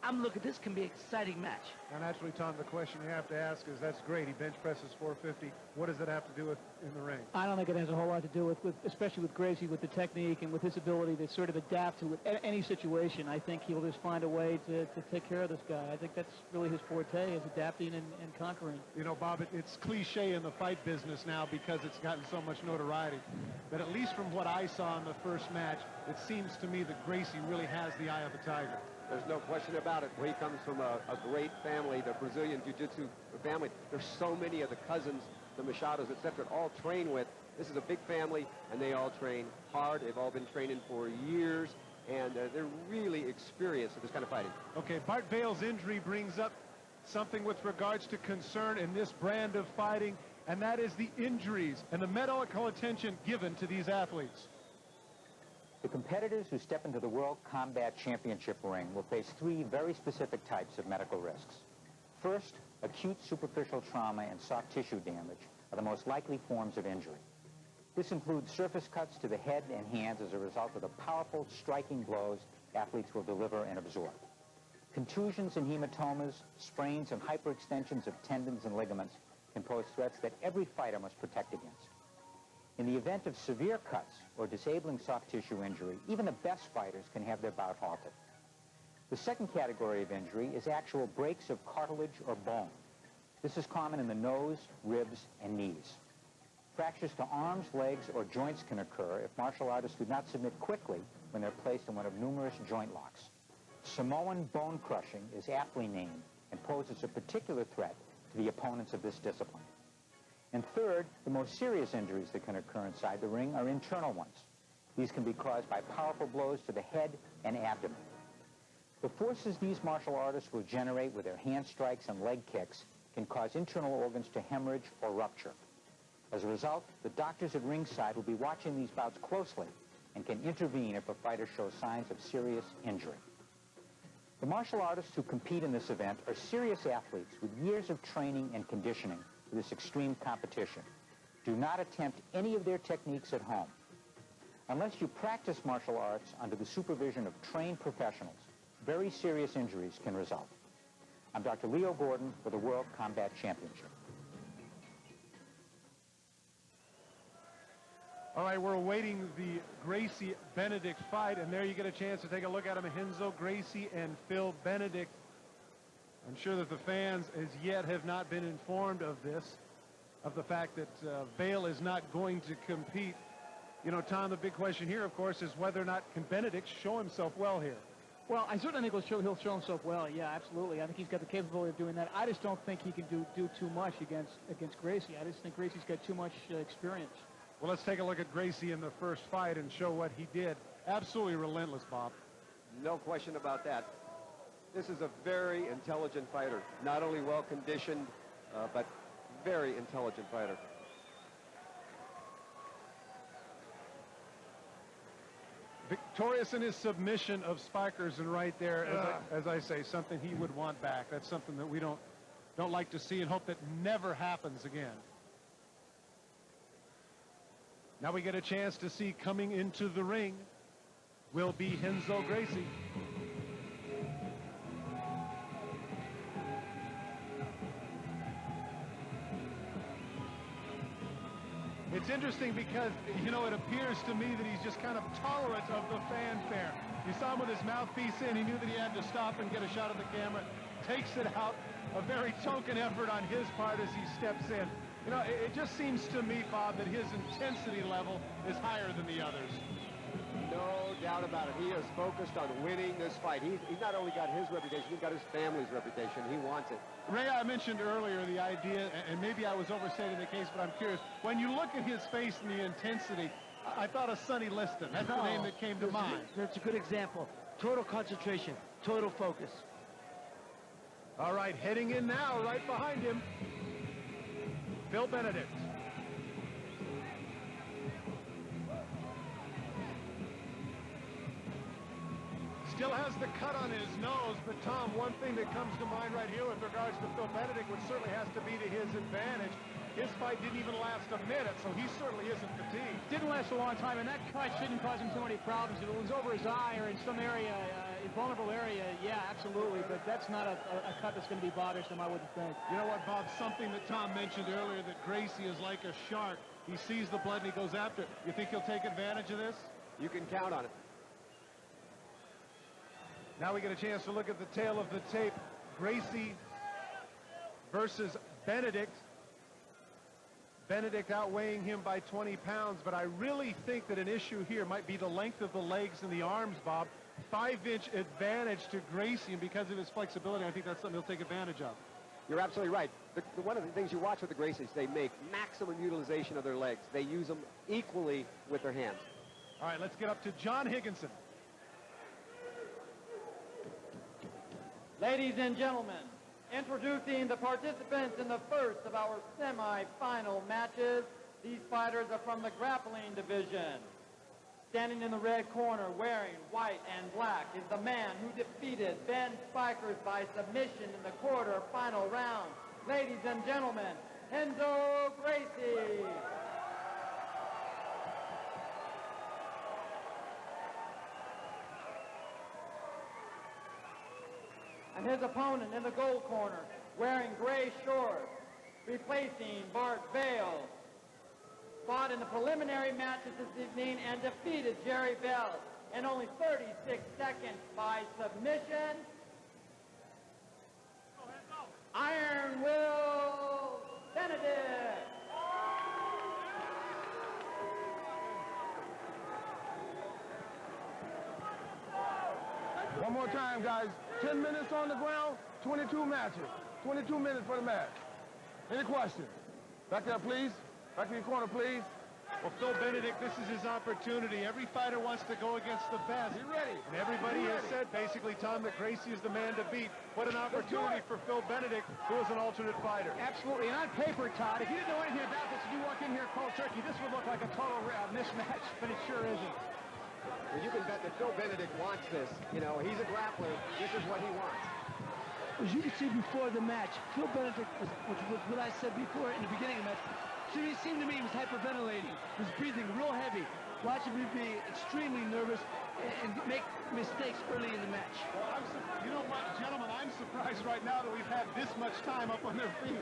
I'm looking, this can be an exciting match. And naturally, Tom, the question you have to ask is, that's great. He bench presses 450. What does that have to do with in the ring? I don't think it has a whole lot to do with especially with Gracie, with the technique and with his ability to sort of adapt to any situation. I think he'll just find a way to take care of this guy. I think that's really his forte, is adapting and conquering. You know, Bob, it's cliche in the fight business now because it's gotten so much notoriety. But at least from what I saw in the first match, it seems to me that Gracie really has the eye of a tiger. There's no question about it. He comes from a great family, the Brazilian Jiu-Jitsu family. There's so many of the cousins, the Machados, etc., all train with. This is a big family, and they all train hard. They've all been training for years, and they're really experienced at this kind of fighting. Okay, Bart Vale's injury brings up something with regards to concern in this brand of fighting, and that is the injuries and the medical attention given to these athletes. The competitors who step into the World Combat Championship ring will face three very specific types of medical risks. First, acute superficial trauma and soft tissue damage are the most likely forms of injury. This includes surface cuts to the head and hands as a result of the powerful striking blows athletes will deliver and absorb. Contusions and hematomas, sprains and hyperextensions of tendons and ligaments can pose threats that every fighter must protect against. In the event of severe cuts or disabling soft tissue injury, even the best fighters can have their bout halted. The second category of injury is actual breaks of cartilage or bone. This is common in the nose, ribs, and knees. Fractures to arms, legs, or joints can occur if martial artists do not submit quickly when they're placed in one of numerous joint locks. Samoan bone crushing is aptly named and poses a particular threat to the opponents of this discipline. And third, the most serious injuries that can occur inside the ring are internal ones. These can be caused by powerful blows to the head and abdomen. The forces these martial artists will generate with their hand strikes and leg kicks can cause internal organs to hemorrhage or rupture. As a result, the doctors at ringside will be watching these bouts closely and can intervene if a fighter shows signs of serious injury. The martial artists who compete in this event are serious athletes with years of training and conditioning for this extreme competition. Do not attempt any of their techniques at home. Unless you practice martial arts under the supervision of trained professionals, very serious injuries can result. I'm Dr. Leo Gordon for the World Combat Championship. All right, we're awaiting the Gracie-Benedict fight, and there you get a chance to take a look at them, Renzo Gracie and Phil Benedict. I'm sure that the fans as yet have not been informed of this, of the fact that Vail is not going to compete. You know, Tom, the big question here, of course, is whether or not can Benedict show himself well here. Well, I certainly think he'll show himself well. Yeah, absolutely. I think he's got the capability of doing that. I just don't think he can do too much against Gracie. I just think Gracie's got too much experience. Well, let's take a look at Gracie in the first fight and show what he did. Absolutely relentless, Bob. No question about that. This is a very intelligent fighter. Not only well-conditioned, but very intelligent fighter. Victorious in his submission of Spikers, and right there, as I say, something he would want back. That's something that we don't like to see and hope that never happens again. Now we get a chance to see coming into the ring will be Renzo Gracie. It's interesting because, you know, it appears to me that he's just kind of tolerant of the fanfare. You saw him with his mouthpiece in. He knew that he had to stop and get a shot of the camera. Takes it out. A very token effort on his part as he steps in. You know, it just seems to me, Bob, that his intensity level is higher than the others. No doubt about it. He is focused on winning this fight. He's not only got his reputation, he's got his family's reputation. He wants it. Ray, I mentioned earlier the idea, and maybe I was overstating the case, but I'm curious. When you look at his face and the intensity, I thought of Sonny Liston. That's the name that came to mind. That's a good example. Total concentration, total focus. All right, heading in now, right behind him, Phil Benedict. Still has the cut on his nose, but Tom, one thing that comes to mind right here with regards to Phil Benedict, which certainly has to be to his advantage, his fight didn't even last a minute, so he certainly isn't fatigued. Didn't last a long time, and that cut shouldn't cause him too many problems. If it was over his eye or in some area, a vulnerable area, yeah, absolutely, but that's not a cut that's going to be bothersome, I wouldn't think. You know what, Bob, something that Tom mentioned earlier, that Gracie is like a shark. He sees the blood and he goes after it. You think he'll take advantage of this? You can count on it. Now we get a chance to look at the tail of the tape. Gracie versus Benedict. Benedict outweighing him by 20 pounds, but I really think that an issue here might be the length of the legs and the arms, Bob. 5-inch advantage to Gracie, and because of his flexibility, I think that's something he'll take advantage of. You're absolutely right. One of the things you watch with the Gracies, they make maximum utilization of their legs. They use them equally with their hands. All right, let's get up to John Higginson. Ladies and gentlemen, introducing the participants in the first of our semi-final matches. These fighters are from the grappling division. Standing in the red corner, wearing white and black, is the man who defeated Ben Spikers by submission in the quarter-final round. Ladies and gentlemen, Renzo Gracie. And his opponent in the gold corner, wearing gray shorts, replacing Bart Vail, fought in the preliminary matches this evening and defeated Jerry Bell in only 36 seconds by submission. Iron Will Benedict. One more time, guys. 10 minutes on the ground, 22 matches. 22 minutes for the match. Any questions? Back there, please. Back in your corner, please. Well, Phil Benedict, this is his opportunity. Every fighter wants to go against the best. He's ready. And everybody has said, basically, Tom, that Gracie is the man to beat. What an opportunity for Phil Benedict, who is an alternate fighter. Absolutely. And on paper, Todd, if you didn't know anything about this, if you walk in here cold turkey, this would look like a total mismatch, but it sure isn't. Well, you can bet that Phil Benedict wants this. You know, he's a grappler. This is what he wants. As you can see before the match, Phil Benedict, which was what I said before in the beginning of the match, It seemed to me he was hyperventilating. He was breathing real heavy. Watching me be extremely nervous and make mistakes early in the match. Well, you know what, gentlemen, I'm surprised right now that we've had this much time up on their feet.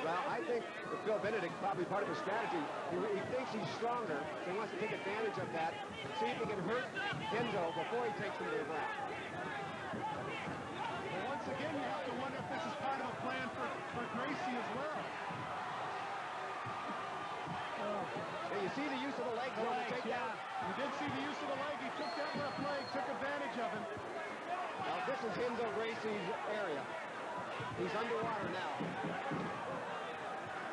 Well, I think Phil Benedict, probably part of his strategy, he thinks he's stronger, so he wants to take advantage of that, see if he can hurt Henzo before he takes him to the ground. Well, once again, you have to wonder if this is part of a plan for Gracie as well. Yeah, you see the use of the legs on the takedown? You did see the use of the leg. He took that left leg, took advantage of him. Now, this is Henzo Gracie's area. He's underwater now.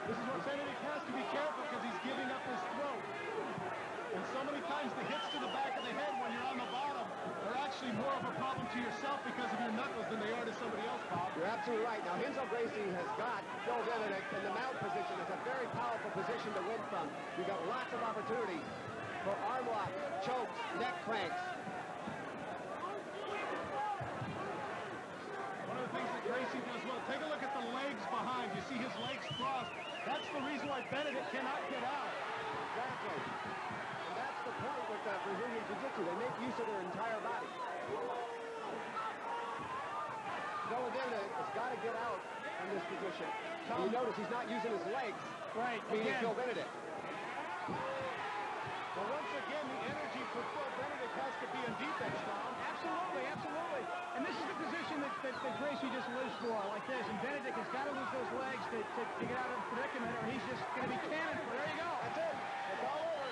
This is where Benedict has to be careful because he's giving up his throat. And so many times the hits to the back of the head when you're on the bottom are actually more of a problem to yourself because of your knuckles than they are to somebody else, Bob. You're absolutely right. Now, Henzo Gracie has got Phil Benedict in the mount position. It's a very powerful position to win from. You've got lots of opportunities for arm locks, chokes, neck cranks. One of the things that Gracie does well, take a look at the legs behind. You see his legs crossed. That's the reason why Benedict cannot get out. Exactly. And that's the point with Brazilian Jiu-Jitsu. They make use of their entire body. So again, it's got to get out from this position. You notice he's not using his legs. Right. Meaning Phil Benedict. Well, once again, the energy for Phil Benedict has to be in defense, Tom. Absolutely, absolutely. And this is the position that Gracie just lives for, like this. And Benedict has got to lose those legs to get out of the predicament, or he's just going to be cannon for. There you go. That's it. It's all over.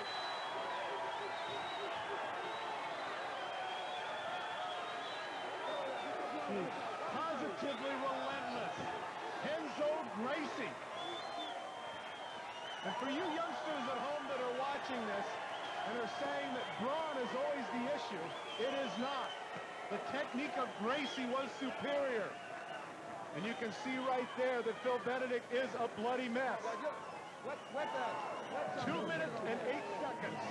Positively relentless. Henzo Gracie. And for you youngsters at home that are watching this and are saying that brawn is always the issue, it is not. The technique of Gracie was superior. And you can see right there that Phil Benedict is a bloody mess. 2 minutes and 8 seconds.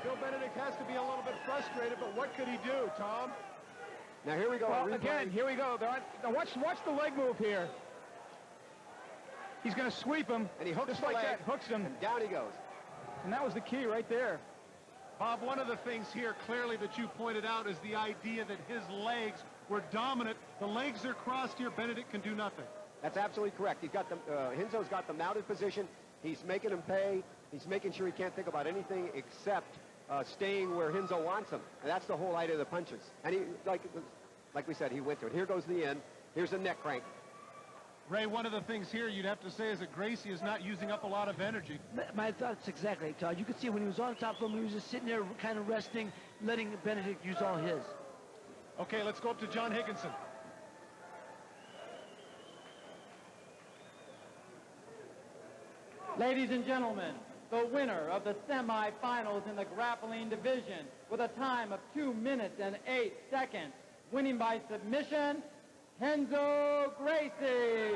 Phil Benedict has to be a little bit frustrated, but what could he do, Tom? Now here we go. Well, again, here we go. Now watch the leg move here. He's going to sweep him. And he hooks just the like leg, that. Hooks him. And down he goes. And that was the key right there. Bob, one of the things here clearly that you pointed out is the idea that his legs were dominant. The legs are crossed here. Benedict can do nothing. That's absolutely correct. He's got the Henzo's got the mounted position. He's making him pay. He's making sure he can't think about anything except staying where Henzo wants him. And that's the whole idea of the punches. And he, like we said, he went to it. Here goes the end. Here's a neck crank. Ray, one of the things here you'd have to say is that Gracie is not using up a lot of energy. My thoughts exactly, Todd. You could see when he was on top of him, he was just sitting there kind of resting, letting Benedict use all his. Okay, let's go up to John Higginson. Ladies and gentlemen, the winner of the semifinals in the grappling division with a time of 2 minutes and 8 seconds, winning by submission, Henzo Gracie.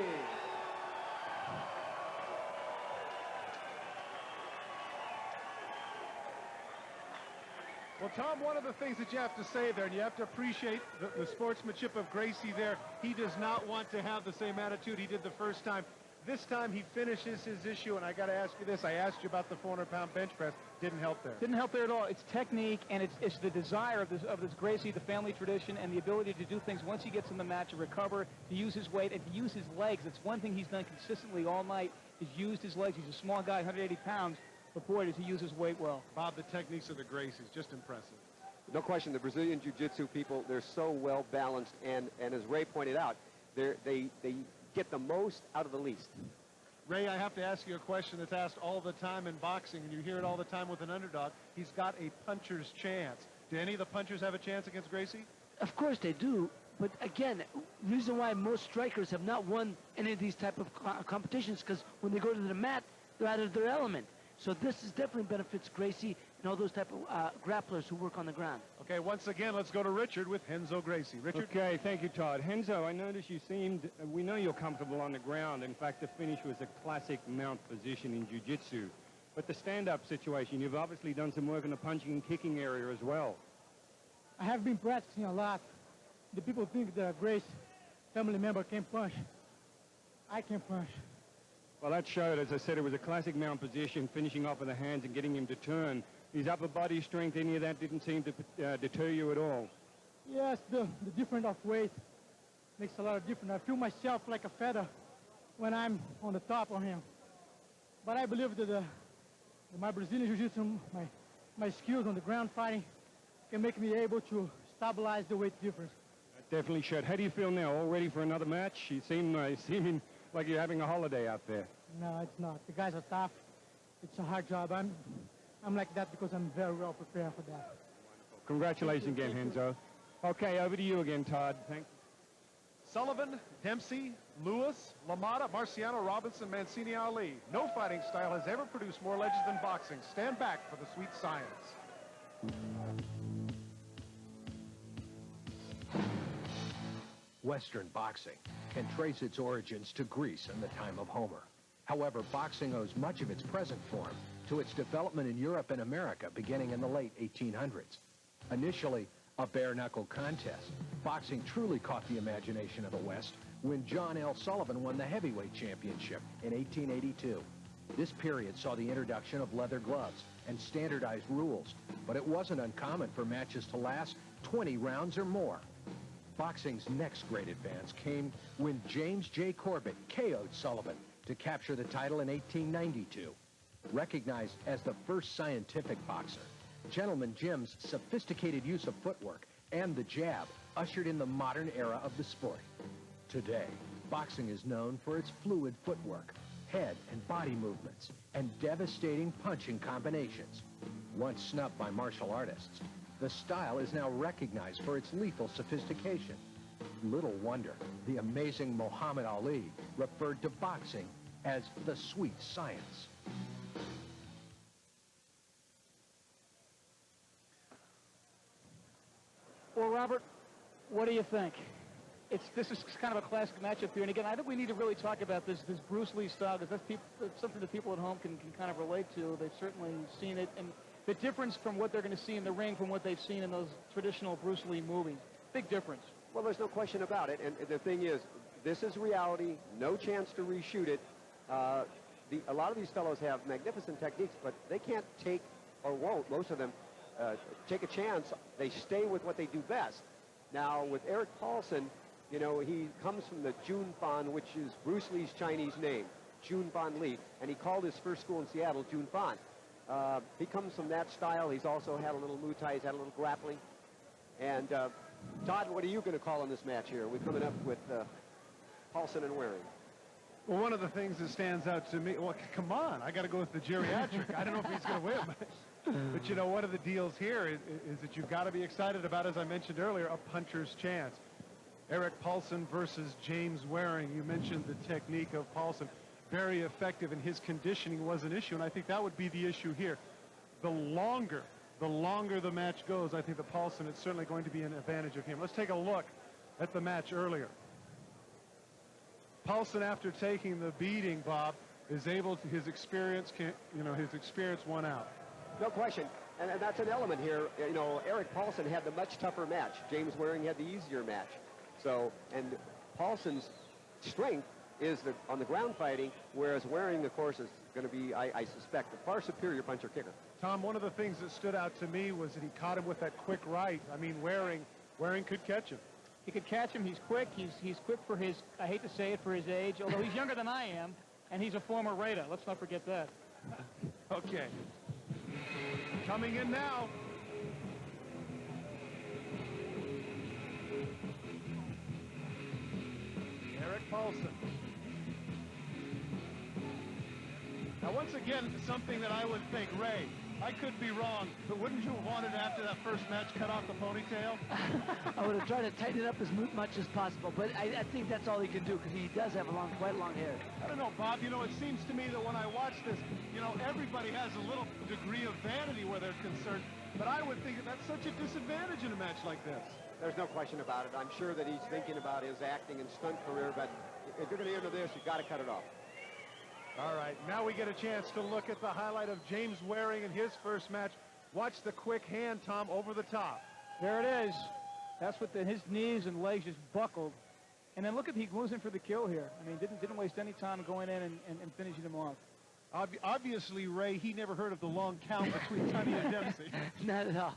Well, Tom, one of the things that you have to say there, and you have to appreciate the sportsmanship of Gracie there, he does not want to have the same attitude he did the first time. This time he finishes his issue, and I got to ask you this. I asked you about the 400-pound bench press. Didn't help there. Didn't help there at all. It's technique, and it's the desire of this Gracie, the family tradition, and the ability to do things once he gets in the match, to recover, to use his weight, and to use his legs. It's one thing he's done consistently all night. He's used his legs. He's a small guy, 180 pounds, but boy, does he use his weight well. Bob, the techniques of the Gracies, just impressive. No question, the Brazilian Jiu-Jitsu people, they're so well balanced, and as Ray pointed out, they get the most out of the least. Ray, I have to ask you a question that's asked all the time in boxing, and you hear it all the time with an underdog. He's got a puncher's chance. Do any of the punchers have a chance against Gracie? Of course they do, but again, reason why most strikers have not won any of these type of competitions, because when they go to the mat, they're out of their element. So this is definitely benefits Gracie and all those type of grapplers who work on the ground. Okay, once again, let's go to Richard with Henzo Gracie. Richard? Okay, thank you, Todd. Henzo, I noticed we know you're comfortable on the ground. In fact, the finish was a classic mount position in jiu-jitsu. But the stand-up situation, you've obviously done some work in the punching and kicking area as well. I have been practicing a lot. The people think that Grace family member can punch. I can punch. Well, that showed. As I said, it was a classic mount position, finishing off with the hands and getting him to turn. His upper body strength, any of that didn't seem to deter you at all. Yes, the difference of weight makes a lot of difference. I feel myself like a feather when I'm on the top of him. But I believe that my Brazilian Jiu-Jitsu, my skills on the ground fighting can make me able to stabilize the weight difference. That definitely showed. How do you feel now? All ready for another match? You seem seeming like you're having a holiday out there. No, it's not. The guys are tough. It's a hard job. I'm like that because I'm very well prepared for that. Congratulations again, Renzo. Okay, over to you again, Todd. Thank you. Sullivan, Dempsey, Lewis, LaMotta, Marciano, Robinson, Mancini, Ali. No fighting style has ever produced more legends than boxing. Stand back for the sweet science. Western boxing can trace its origins to Greece in the time of Homer. However, boxing owes much of its present form to its development in Europe and America beginning in the late 1800s. Initially a bare-knuckle contest, boxing truly caught the imagination of the West when John L. Sullivan won the heavyweight championship in 1882. This period saw the introduction of leather gloves and standardized rules, but it wasn't uncommon for matches to last 20 rounds or more. Boxing's next great advance came when James J. Corbett KO'd Sullivan to capture the title in 1892. Recognized as the first scientific boxer, Gentleman Jim's sophisticated use of footwork and the jab ushered in the modern era of the sport. Today, boxing is known for its fluid footwork, head and body movements, and devastating punching combinations. Once snubbed by martial artists, the style is now recognized for its lethal sophistication. Little wonder the amazing Muhammad Ali referred to boxing as the sweet science. Well, Robert, what do you think? This is kind of a classic matchup here. And again, I think we need to really talk about this Bruce Lee style, because that's something that people at home can kind of relate to. They've certainly seen it. And the difference from what they're going to see in the ring from what they've seen in those traditional Bruce Lee movies. Big difference. Well, there's no question about it. And the thing is, this is reality. No chance to reshoot it. A lot of these fellows have magnificent techniques, but they can't take, or won't, most of them, take a chance. They stay with what they do best. Now, with Eric Paulson, you know, he comes from the Jun Fan, which is Bruce Lee's Chinese name, Jun Fan Lee, and he called his first school in Seattle Jun Fan. He comes from that style. He's also had a little Muay Thai, he's had a little grappling. And Todd, what are you going to call in this match here? We're coming up with Paulson and Waring. Well, one of the things that stands out to me, well, come on, I got to go with the geriatric. I don't know if he's going to win. But, you know, one of the deals here is that you've got to be excited about, as I mentioned earlier, a puncher's chance. Eric Paulson versus James Waring. You mentioned the technique of Paulson. Very effective, and his conditioning was an issue, and I think that would be the issue here. The longer the match goes, I think that Paulson is certainly going to be an advantage of him. Let's take a look at the match earlier. Paulson, after taking the beating, Bob, is able to, his experience won out. No question. And that's an element here. You know, Eric Paulson had the much tougher match. James Waring had the easier match. So, and Paulson's strength is on the ground fighting, whereas Waring, of course, is going to be, I suspect, a far superior puncher kicker. Tom, one of the things that stood out to me was that he caught him with that quick right. I mean, Waring could catch him. He could catch him. He's quick. He's quick for his, I hate to say it, for his age, although he's younger than I am, and he's a former Raider. Let's not forget that. Okay. Coming in now. Eric Paulson. Now, once again, something that I would think, Ray, I could be wrong, but wouldn't you have wanted after that first match cut off the ponytail? I would have tried to tighten it up as much as possible, but I think that's all he can do, because he does have quite long hair. I don't know, Bob. You know, it seems to me that when I watch this, you know, everybody has a little degree of vanity where they're concerned, but I would think that that's such a disadvantage in a match like this. There's no question about it. I'm sure that he's thinking about his acting and stunt career, but if you're going to enter this, you've got to cut it off. All right, now we get a chance to look at the highlight of James Waring in his first match. Watch the quick hand, Tom, over the top. There it is. That's what his knees and legs just buckled. And then look at, he goes in for the kill here. I mean, didn't waste any time going in and finishing him off. Obviously, Ray, he never heard of the long count between Tunney and Dempsey. Not at all.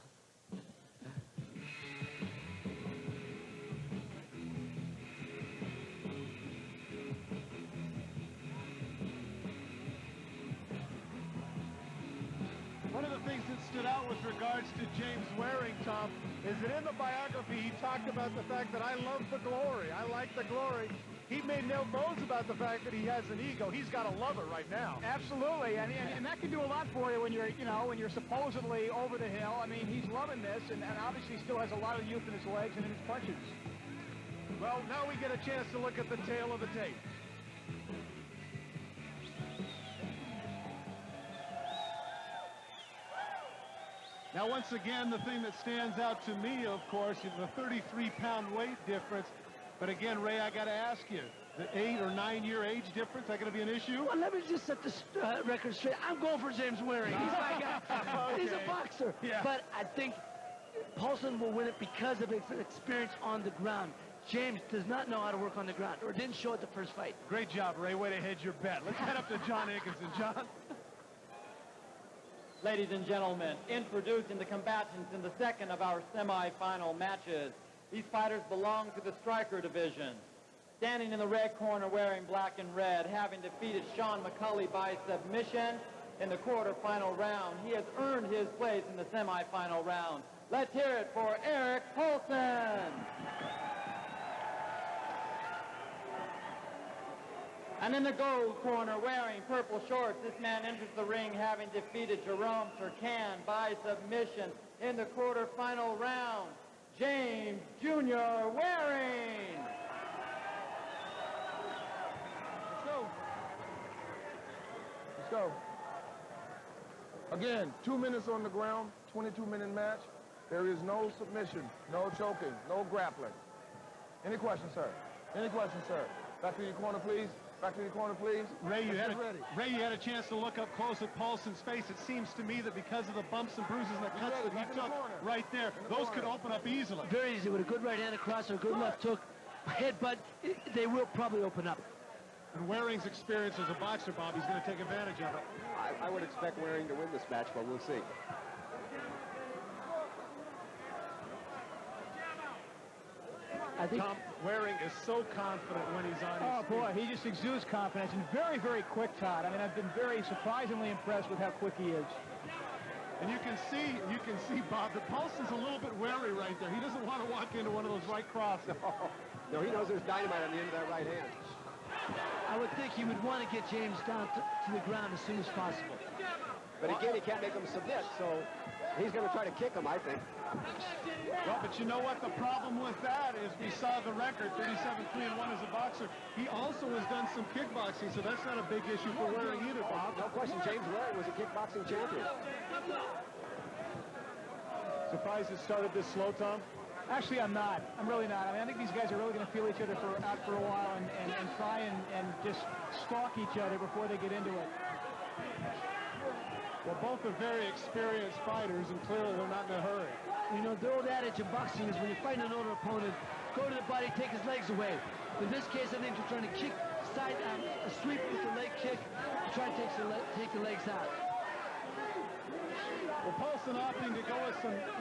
One of the things that stood out with regards to James Waring, Tom, is that in the biography he talked about the fact that I love the glory. I like the glory. He made no bones about the fact that he has an ego. He's got to love it right now. Absolutely, and that can do a lot for you when you're, when you're supposedly over the hill. I mean, he's loving this, and obviously still has a lot of youth in his legs and in his punches. Well, now we get a chance to look at the tail of the tape. Now, once again, the thing that stands out to me, of course, is the 33-pound weight difference. But again, Ray, I got to ask you, the 8 or 9 year age difference, that going to be an issue? Well, let me just set this record straight. I'm going for James Waring. He's my guy. Okay. He's a boxer. Yeah. But I think Paulson will win it because of his experience on the ground. James does not know how to work on the ground, or didn't show it the first fight. Great job, Ray. Way to hedge your bet. Let's head up to John Higginson. John? Ladies and gentlemen, introducing the combatants in the second of our semifinal matches. These fighters belong to the striker division. Standing in the red corner wearing black and red, having defeated Sean McCulley by submission in the quarterfinal round, he has earned his place in the semifinal round. Let's hear it for Eric Paulson. And in the gold corner, wearing purple shorts, this man enters the ring having defeated Jerome Turcan by submission in the quarterfinal round, James Jr. Waring. Let's go. Let's go. Again, 2 minutes on the ground, 22-minute match. There is no submission, no choking, no grappling. Any questions, sir? Any questions, sir? Back to your corner, please. Back to your corner, please. Ray, you had a chance to look up close at Paulson's face. It seems to me that because of the bumps and bruises and the cuts that he took right there, those could open up easily. Very easy with a good right hand across or a good left hook, headbutt. They will probably open up. And Waring's experience as a boxer, Bob, he's going to take advantage of it. I would expect Waring to win this match, but we'll see. I think Tom, Waring is so confident when he's on his feet. Boy, he just exudes confidence and very, very quick, Todd. I mean, I've been very surprisingly impressed with how quick he is. And you can see, Bob, that Paulson's a little bit wary right there. He doesn't want to walk into one of those right crosses. No, he knows there's dynamite on the end of that right hand. I would think he would want to get James down to the ground as soon as possible. But again, he can't make him submit, so he's going to try to kick him, I think. Well, but you know what? The problem with that is we saw the record, 37-3-1 as a boxer. He also has done some kickboxing, so that's not a big issue for Waring either, Bob. No question, James Waring was a kickboxing champion. Surprised it started this slow, Tom? Actually, I'm not. I'm really not. I mean, I think these guys are really going to feel each other out for a while and try and just stalk each other before they get into it. Well, both are very experienced fighters, and clearly they're not in a hurry. You know, the old adage in boxing is when you're fighting an older opponent, go to the body, take his legs away. In this case, I think they're trying to kick side, a sweep with the leg kick, and try to take the legs out. Well, Paulson opting to go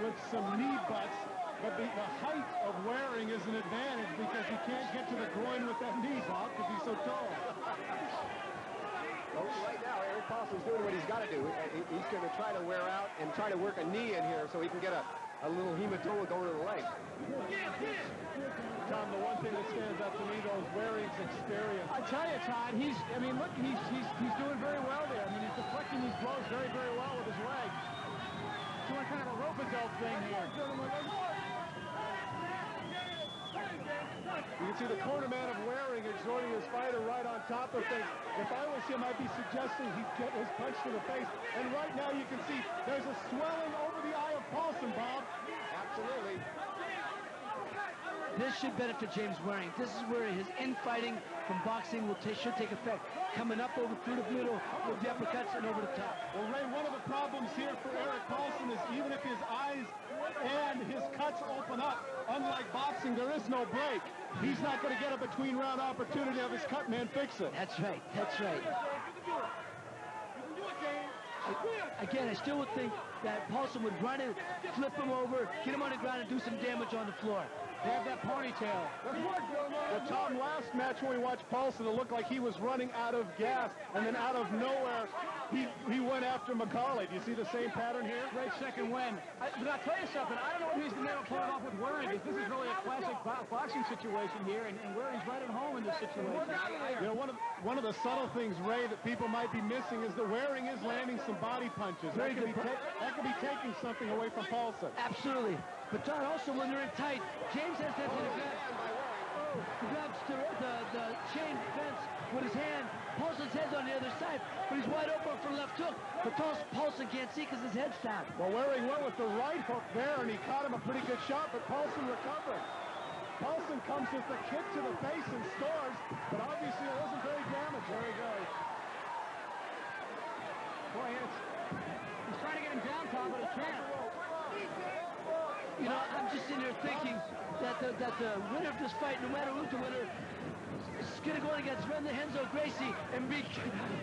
with some knee butts, but the height of Waring is an advantage because he can't get to the groin with that knee, Bob, because he's so tall. Well, right now, Eric Paulson's doing what he's got to do. He's going to try to wear out and try to work a knee in here so he can get a little hematoma going to the leg. Tom, the one thing that stands out to me, though, is Waring's experience. I tell you, Todd, he's doing very well there. I mean, he's deflecting these blows very, very well with his legs. Doing kind of a rope-a-dope thing here. You can see the corner man of Waring exhorting his fighter right on top of things. If I was him, I'd be suggesting he get his punch to the face. And right now you can see there's a swelling over the eye of Paulson, Bob. Absolutely. This should benefit James Waring. This is where his infighting from boxing should take effect. Coming up over through the middle with the uppercuts and over the top. Well, Ray, one of the problems here for Erik Paulson is even if his eyes and his cuts open up, unlike boxing, there is no break. He's not going to get a between-round opportunity of his cut man fix it. That's right. That's right. Again, I still would think that Paulson would run it, flip him over, get him on the ground, and do some damage on the floor. They have that ponytail. Well, Tom, last match when we watched Paulson, it looked like he was running out of gas, and then out of nowhere, he went after McCauley. Do you see the same pattern here? Great second win. But I'll tell you something. I don't know if he's going to be able to pull it off with Waring, because this is really a classic boxing situation here, and Waring's right at home in this situation. You know, one of the subtle things, Ray, that people might be missing is that Waring is landing some body punches. That could be taking something away from Paulson. Absolutely. But Todd, also when they're in tight, James has to grab the chain fence with his hand. Paulson's head's on the other side, but he's wide open for left hook. But Paulson can't see because his head's down. Well, Waring went with the right hook there, and he caught him a pretty good shot, but Paulson recovered. Paulson comes with the kick to the face and scores, but obviously it wasn't very damaged. There he goes. Boy, he's trying to get him down, Tom, but he can't. You know, I'm just sitting here thinking that the winner of this fight, no matter who's the winner, is going to go against Renzo Gracie and be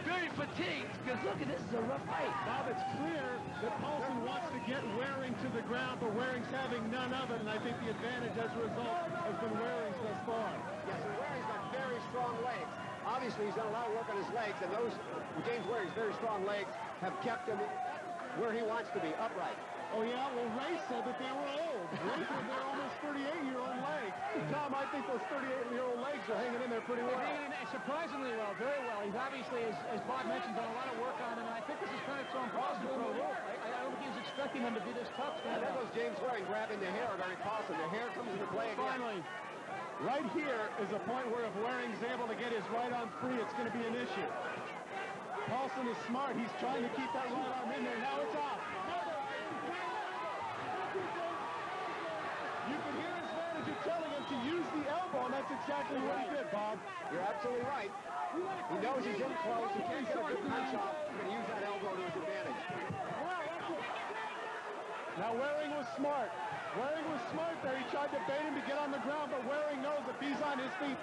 very fatigued. Because look, this is a rough fight. Bob, it's clear that Paulson wants to get Waring to the ground, but Waring's having none of it, and I think the advantage as a result has been Waring's thus far. Yes, and Waring's got very strong legs. Obviously, he's done a lot of work on his legs, and those James Waring's very strong legs have kept him where he wants to be, upright. Oh, yeah? Well, Ray said that they were old. Ray said they're almost 38-year-old legs. Tom, I think those 38-year-old legs are hanging in there pretty well. Hanging in surprisingly well, very well. He's obviously, as Bob mentioned, done a lot of work on him, and I think this is kind of so impossible for a look. I don't think he was expecting him to be this tough. And there goes James Waring grabbing the hair of Erik Paulson. The hair comes into play again. Finally, right here is a point where if Waring's able to get his right arm free, it's going to be an issue. Paulson is smart. He's trying to keep that right arm in there. Now it's out. You can hear his manager telling him to use the elbow, and that's exactly what he did, Bob. You're absolutely right. He knows he's in close. He can't get a good punch off. He's going to use that elbow to his advantage. Now Waring was smart. Waring was smart there. He tried to bait him to get on the ground, but Waring knows if he's on his feet,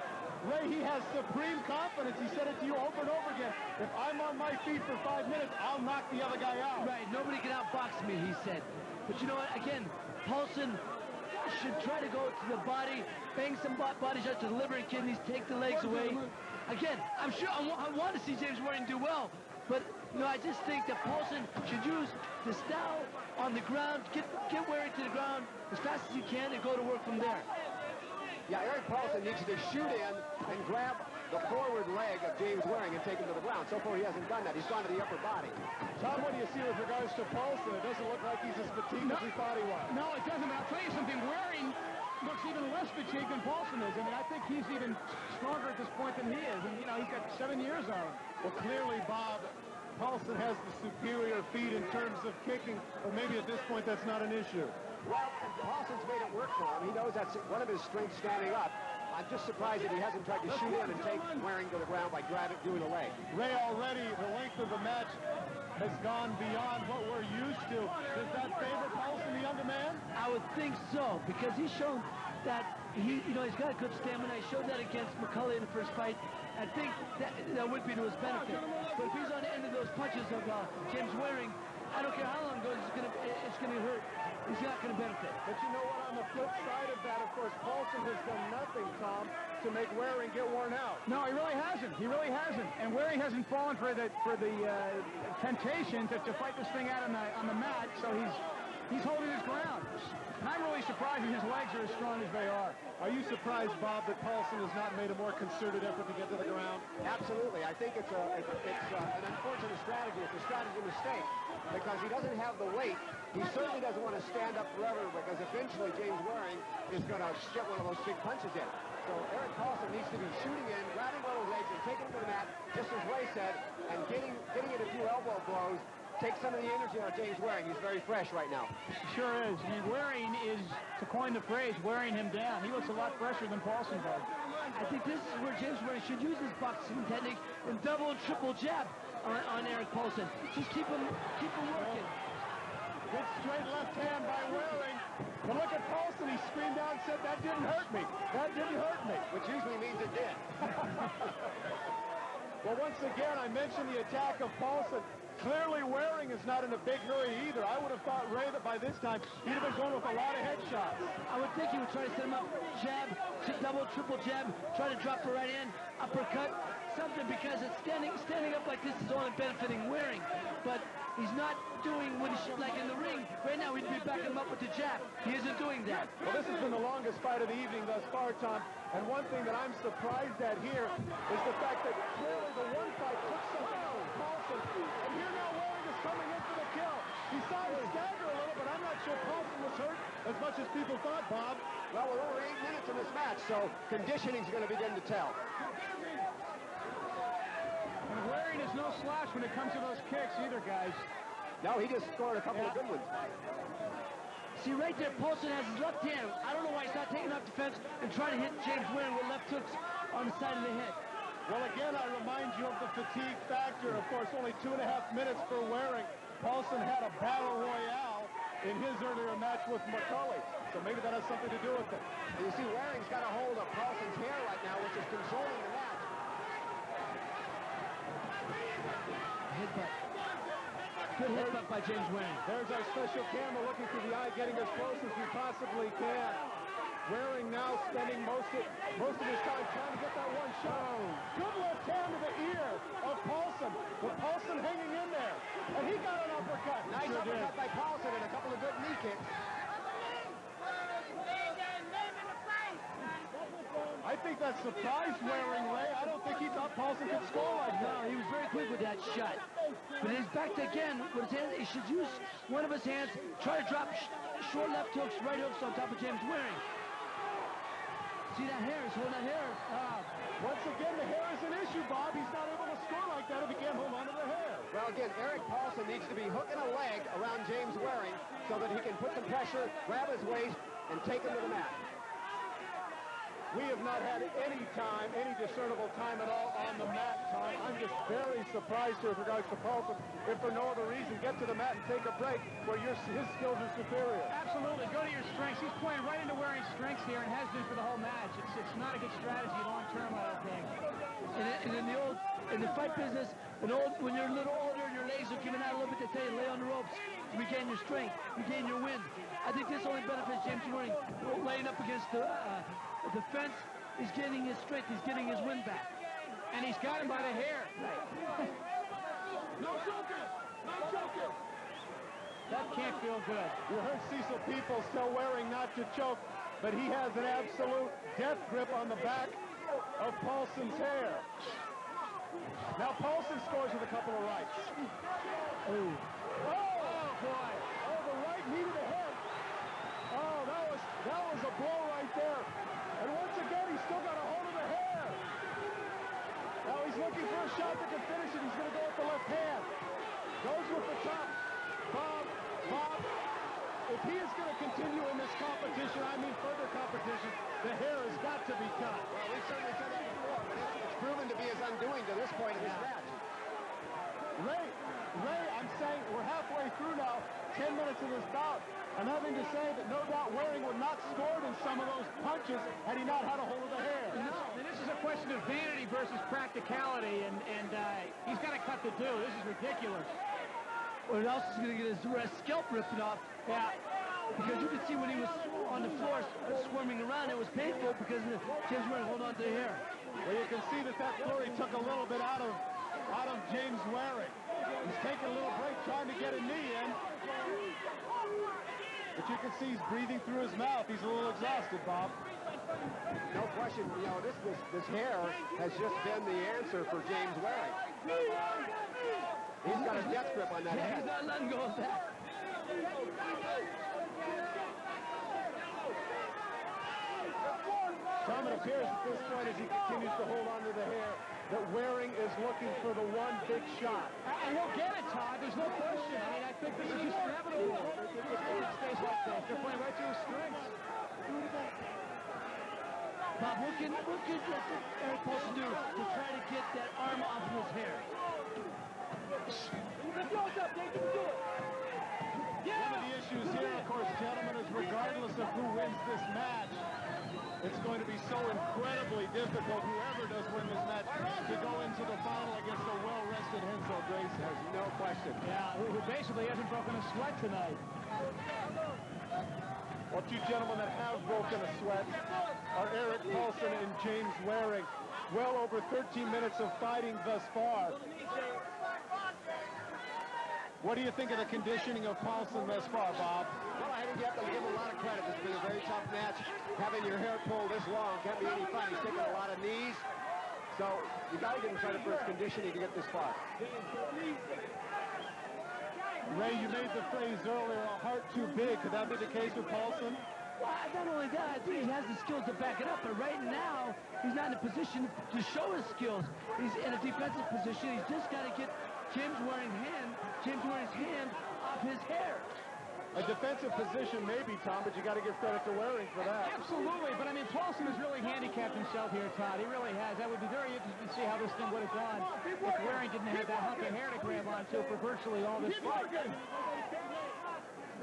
Ray, he has supreme confidence. He said it to you over and over again. If I'm on my feet for 5 minutes, I'll knock the other guy out. Right, nobody can outbox me, he said. But you know what, again, Paulson should try to go to the body, bang some body shots to the liver and kidneys, take the legs away. Again, I'm sure I want to see James Waring do well, but you know, I just think that Paulson should use the style on the ground, get Waring to the ground as fast as he can and go to work from there. Yeah, Erik Paulson needs to shoot in and grab the forward leg of James Waring and take him to the ground. So far, he hasn't done that. He's gone to the upper body. Tom, what do you see with regards to Paulson? It doesn't look like he's as fatigued as we thought he was. No, it doesn't. But I'll tell you something. Waring looks even less fatigued than Paulson is. I mean, I think he's even stronger at this point than he is. And, you know, he's got 7 years on him. Well, clearly, Bob, Paulson has the superior feet in terms of kicking, but maybe at this point that's not an issue. Well, Paulson's made it work for him. He knows that's one of his strengths standing up. I'm just surprised that he hasn't tried to shoot in and take Waring to the ground by doing the leg. Ray, already the length of the match has gone beyond what we're used to. Does that favor Paulson, the younger man? I would think so, because he's shown that he's got good stamina. He showed that against McCauley in the first fight. I think that would be to his benefit. But if he's on the end of those punches of James Waring, I don't care how long it goes, it's gonna hurt. He's not going to benefit. But you know what? On the flip side of that, of course, Paulson has done nothing, Tom, to make Waring get worn out. No, he really hasn't. He really hasn't. And Waring hasn't fallen for the temptation to fight this thing out on the mat. So he's holding his ground. And I'm really surprised that his legs are as strong as they are. Are you surprised, Bob, that Paulson has not made a more concerted effort to get to the ground? Absolutely. I think it's an unfortunate strategy. It's a strategy mistake because he doesn't have the weight. He certainly doesn't want to stand up forever because eventually James Waring is going to get one of those big punches in. So Erik Paulson needs to be shooting in, grabbing one of those legs and taking him to the mat, just as Ray said, and getting in a few elbow blows take some of the energy out of James Waring. He's very fresh right now. Sure is. I mean, Waring is, to coin the phrase, wearing him down. He looks a lot fresher than Paulson does. I think this is where James Waring should use his boxing technique and double and triple jab on Eric Paulson. Just keep him working. Good straight left hand by Waring. But look at Paulson. He screamed out and said, "That didn't hurt me. That didn't hurt me." Which usually means it did. Well, once again, I mentioned the attack of Paulson. Clearly, Waring is not in a big hurry either. I would have thought, Ray, that by this time, he'd have been going with a lot of headshots. I would think he would try to set him up, jab, double, triple jab, try to drop the right hand, uppercut, something, because it's standing up like this is only benefiting Waring. But he's not doing what he should, like in the ring. Right now, we'd be backing him up with the jab. He isn't doing that. Well, this has been the longest fight of the evening thus far, Tom. And one thing that I'm surprised at here is the fact that clearly the one fight took something out of Paulson. And here now Waring is coming in for the kill. He saw him stagger a little, but I'm not sure Paulson was hurt as much as people thought, Bob. Well, we're over 8 minutes in this match, so conditioning's going to begin to tell. And Waring is no slouch when it comes to those kicks either, guys. No, he just scored a couple of good ones. See, right there, Paulson has his left hand. I don't know why he's not taking off defense and trying to hit James Waring with left hooks on the side of the head. Well, again, I remind you of the fatigue factor. Of course, only 2.5 minutes for Waring. Paulson had a battle royale in his earlier match with McCulley. So maybe that has something to do with it. And you see, Waring's got a hold of Paulson's hair right now, which is controlling the match. Headbutt. Good headbutt by James Waring. There's our special camera looking through the eye, getting as close as we possibly can. Waring now spending most of his time trying to get that one shot. Good left hand to the ear of Paulson, but Paulson hanging in there. And he got an uppercut. Nice uppercut by Paulson and a couple of good knee kicks. I think that surprised Waring, Ray. I don't think he thought Paulson could score like that. No, he was very quick with that shot. But he's back to again with his hands. He should use one of his hands, try to drop short left hooks, right hooks on top of James Waring. See that hair? He's holding that hair. Once again, the hair is an issue, Bob. He's not able to score like that if he can't hold on to the hair. Well, again, Eric Paulson needs to be hooking a leg around James Waring so that he can put some pressure, grab his waist, and take him to the mat. We have not had any time, any discernible time at all on the mat, Tom. I'm just very surprised here with regards to Paulson, if for no other reason, get to the mat and take a break where his skills are superior. Absolutely. Go to your strengths. He's playing right into Waring's strengths here and has been for the whole match. It's not a good strategy long term, I don't think. And in the fight business, when you're a little older and your legs are giving out a little bit, they tell you lay on the ropes to regain your strength, regain your wind. I think this only benefits James Waring. Laying up against the fence, he's getting his strength, he's getting his wind back. And he's got him by the hair. No joking! No joking! That can't feel good. You heard Cecil Peoples tell Waring not to choke, but he has an absolute death grip on the back of Paulson's hair. Now Paulson scores with a couple of rights. Oh. Oh, boy. Oh, the right knee to the head. Oh, that was a blow right there. And once again, he's still got a hold of the hair. Now he's looking for a shot that can finish it. He's going to go with the left hand. Goes with the top. Bob, if he is going to continue in this competition, I mean further competition, the hair has got to be cut. Well, we've certainly said that before, but it's proven to be his undoing to this point in this match. Ray, I'm saying we're halfway through now, 10 minutes of this bout. I'm having to say that no doubt Waring would not scored in some of those punches had he not had a hold of the hair. No, this is a question of vanity versus practicality, and he's got to cut the deal. This is ridiculous. Well, else is going to get his scalp ripped off. Yeah. Because you could see when he was on the floor squirming around, it was painful because James Waring hold on to the hair. Well, you can see that flurry took a little bit out of James Waring. He's taking a little break, trying to get a knee in. But you can see he's breathing through his mouth. He's a little exhausted, Bob. No question. You know, this hair has just been the answer for James Waring. He's got a death grip on that head. He's not letting go of that. Tom, it appears at this point as he continues to hold on to the hair, that Waring is looking for the one big shot. And he'll get it, Todd. There's no question. I mean, I think this is just inevitable. If it stays like this, they're playing right through his strengths. Bob, what can Erik Paulson do to try to get that arm off of his hair? One of the issues here, of course, gentlemen, is regardless of who wins this match, it's going to be so incredibly difficult, whoever does win this match, to go into the final against a well-rested Renzo Gracie. There's no question. Yeah, who basically hasn't broken a sweat tonight. Well, two gentlemen that have broken a sweat are Erik Paulson and James Waring. Well over 13 minutes of fighting thus far. What do you think of the conditioning of Paulson thus far, Bob? Well, I think you have to give him a lot of credit. This has been a very tough match. Having your hair pulled this long can't be any fun. He's taking a lot of knees. So you got to give him credit for his conditioning to get this far. Ray, you made the phrase earlier, a heart too big. Could that be the case with Paulson? Well, not only that, I think he has the skills to back it up, but right now, he's not in a position to show his skills. He's in a defensive position. He's just got to get James Waring's hand off his hair. A defensive position maybe, Tom, but you got to give credit to Waring for that. Absolutely, but I mean, Paulson has really handicapped himself here, Todd. He really has. I would be very interested to see how this thing would have gone if Waring didn't have that hunk of hair to grab onto for virtually all this fight.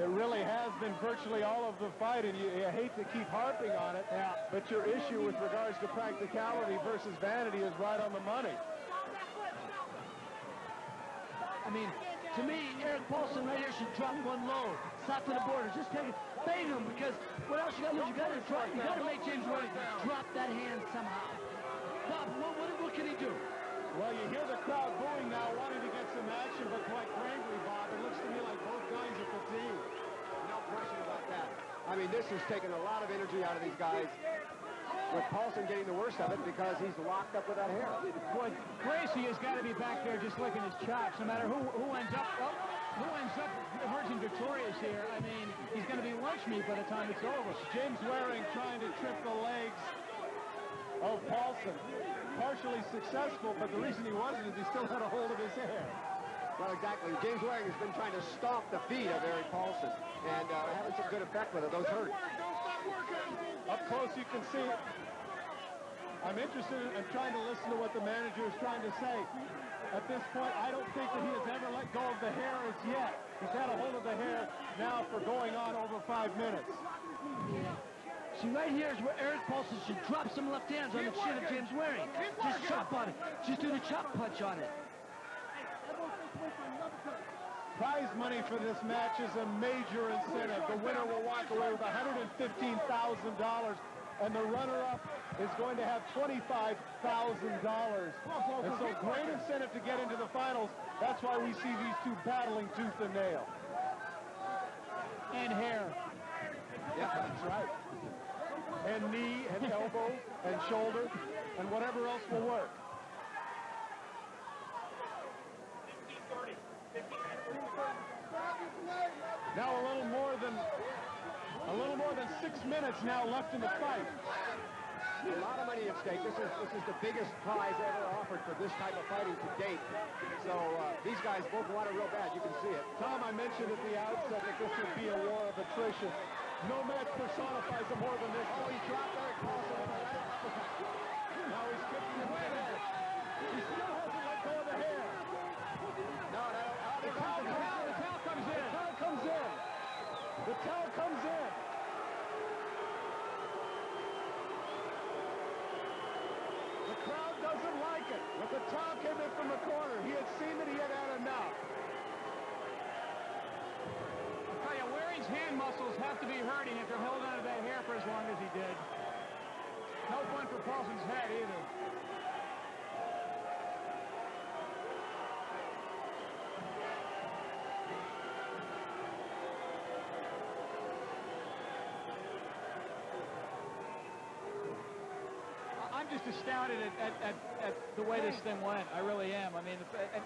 It really has been virtually all of the fight, and you hate to keep harping on it, but your issue with regards to practicality versus vanity is right on the money. I mean, to me, Erik Paulson right here should drop one low, south to the border. Just take it, bait him, because what else you got to do? You got to make James Waring drop that hand somehow. Bob, what can he do? Well, you hear the crowd booing now, wanting to get some action, but quite frankly, Bob, it looks to me like both guys are fatigued. No question about that. I mean, this has taken a lot of energy out of these guys, with Paulson getting the worst of it because he's locked up with that hair. Boy, Gracie has got to be back there just licking his chops, no matter who ends up emerging victorious here. I mean, he's going to be lunch meat by the time it's over. James Waring trying to trip the legs of Paulson. Partially successful, but the reason he wasn't is he still had a hold of his hair. Well, exactly. James Waring has been trying to stomp the feet of Erik Paulson, and having some good effect with it. Those hurt. Up close, you can see it. I'm interested in trying to listen to what the manager is trying to say. At this point, I don't think that he has ever let go of the hair as yet. He's had a hold of the hair now for going on over 5 minutes. See, right here is where Erik Paulson should drop some left hands on the chin of James Waring. Just chop on it. Just do the chop punch on it. Prize money for this match is a major incentive. The winner will walk away with $115,000, and the runner-up is going to have $25,000. And so great incentive to get into the finals. That's why we see these two battling tooth and nail. And hair. Yeah, that's right. And knee, and elbow, and shoulder, and whatever else will work. Now a little more than 6 minutes now left in the fight. A lot of money at stake. This is the biggest prize ever offered for this type of fighting to date. So these guys both want it real bad. You can see it. Tom, I mentioned at the outset that this would be a war of attrition. No match personifies it more than this. Oh, he dropped Erik Paulson with a right uppercut. Now he's kicking him in the head. He still hasn't let go of the hair. No, the towel comes in. The towel comes in. The towel comes in. The crowd doesn't like it. But the towel came in from the corner. He had seen that he had had enough. I'll tell you, Waring's hand muscles have to be hurting if they're holding onto that hair for as long as he did. No fun for Paulson's head either. I'm just astounded at the way this thing went. I really am. I mean,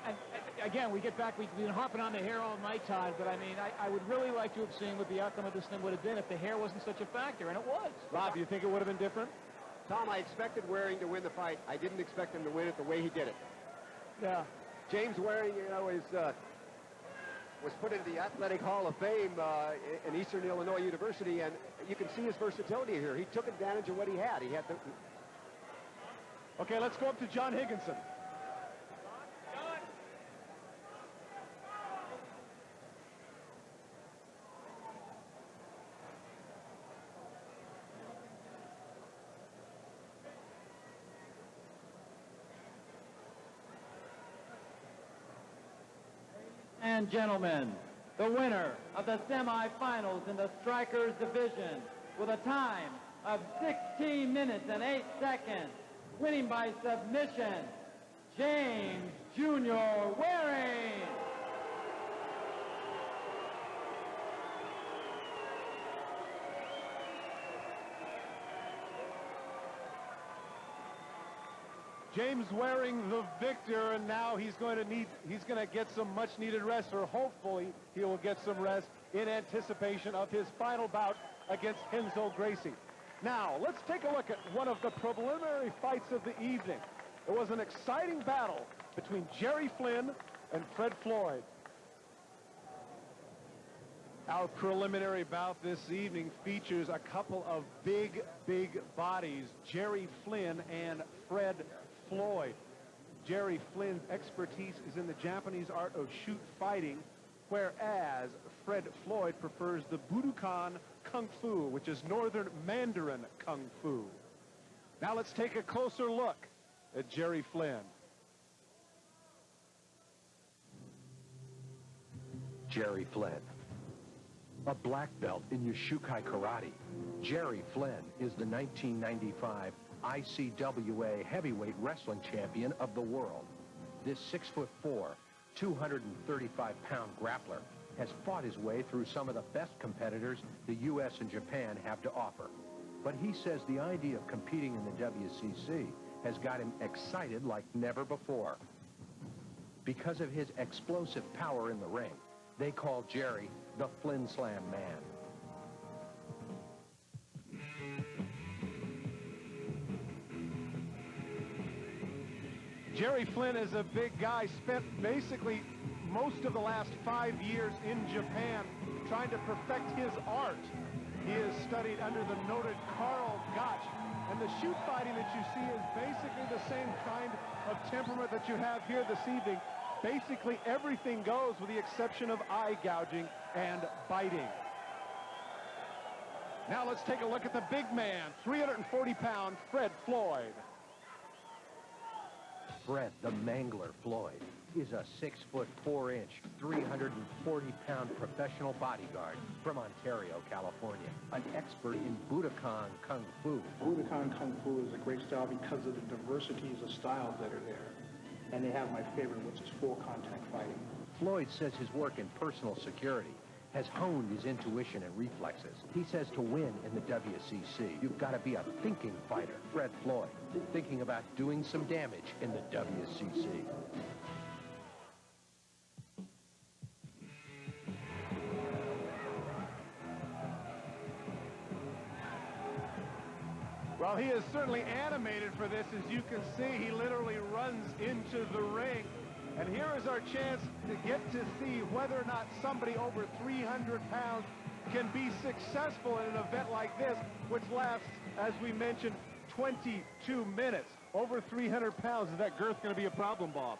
and again, we've been harping on the hair all night, Todd, but I mean, I would really like to have seen what the outcome of this thing would have been if the hair wasn't such a factor, and it was. Rob, do you think it would have been different? Tom, I expected Waring to win the fight. I didn't expect him to win it the way he did it. Yeah. James Waring, you know, was put into the Athletic Hall of Fame in Eastern Illinois University, and you can see his versatility here. He took advantage of what he had. Okay, let's go up to John Higginson. And gentlemen, the winner of the semifinals in the strikers division with a time of 16 minutes and 8 seconds, winning by submission, James Jr. Waring. James Waring, the victor, and now he's going to get some much-needed rest, or hopefully he will get some rest in anticipation of his final bout against Renzo Gracie. Now, let's take a look at one of the preliminary fights of the evening. It was an exciting battle between Jerry Flynn and Fred Floyd. Our preliminary bout this evening features a couple of big bodies, Jerry Flynn and Fred Floyd. Jerry Flynn's expertise is in the Japanese art of shoot fighting, whereas Fred Floyd prefers the Budokan Kung Fu, which is Northern Mandarin Kung Fu. Now let's take a closer look at Jerry Flynn. Jerry Flynn, a black belt in Yoshukai Karate. Jerry Flynn is the 1995 ICWA heavyweight wrestling champion of the world. This 6'4", 235-pound grappler has fought his way through some of the best competitors the U.S. and Japan have to offer. But he says the idea of competing in the WCC has got him excited like never before. Because of his explosive power in the ring, they call Jerry the Flynn Slam Man. Jerry Flynn is a big guy, spent basically most of the last 5 years in Japan trying to perfect his art. He has studied under the noted Carl Gotch, and the shoot fighting that you see is basically the same kind of temperament that you have here this evening. Basically everything goes with the exception of eye gouging and biting. Now let's take a look at the big man, 340-pound Fred Floyd. Fred the Mangler Floyd is a 6'4", 340-pound professional bodyguard from Ontario, California, an expert in Budokan Kung Fu. Budokan Kung Fu is a great style because of the diversities of styles that are there. And they have my favorite, which is full contact fighting. Floyd says his work in personal security has honed his intuition and reflexes. He says to win in the WCC, you've got to be a thinking fighter. Fred Floyd, thinking about doing some damage in the WCC. Well, he is certainly animated for this. As you can see, he literally runs into the ring. And here is our chance to get to see whether or not somebody over 300 pounds can be successful in an event like this, which lasts, as we mentioned, 22 minutes. Over 300 pounds, is that girth going to be a problem, Bob?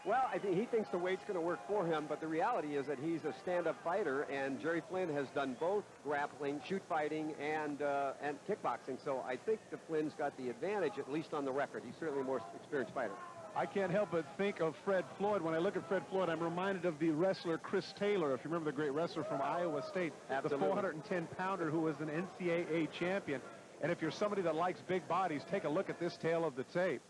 Well, I think he thinks the weight's going to work for him, but the reality is that he's a stand-up fighter, and Jerry Flynn has done both grappling, shoot fighting, and kickboxing. So I think the Flynn's got the advantage, at least on the record. He's certainly a more experienced fighter. I can't help but think of Fred Floyd. When I look at Fred Floyd, I'm reminded of the wrestler Chris Taylor, if you remember the great wrestler from Iowa State, Absolutely. The 410-pounder who was an NCAA champion. And if you're somebody that likes big bodies, take a look at this tail of the tape.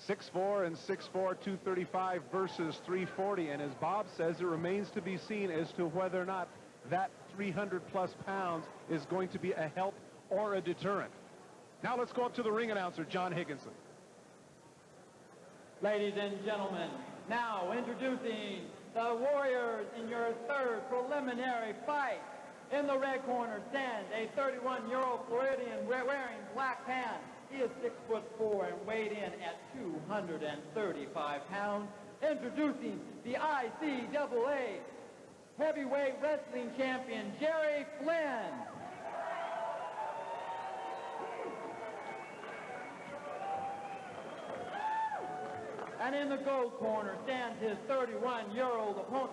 6'4" and 6'4", 235 versus 340. And as Bob says, it remains to be seen as to whether or not that 300-plus pounds is going to be a help or a deterrent. Now let's go up to the ring announcer, John Higginson. Ladies and gentlemen, now introducing the warriors in your third preliminary fight. In the red corner stands a 31-year-old Floridian wearing black pants. He is 6'4" and weighed in at 235 pounds. Introducing the ICAA heavyweight wrestling champion, Jerry Flynn. And in the gold corner stands his 31-year-old opponent,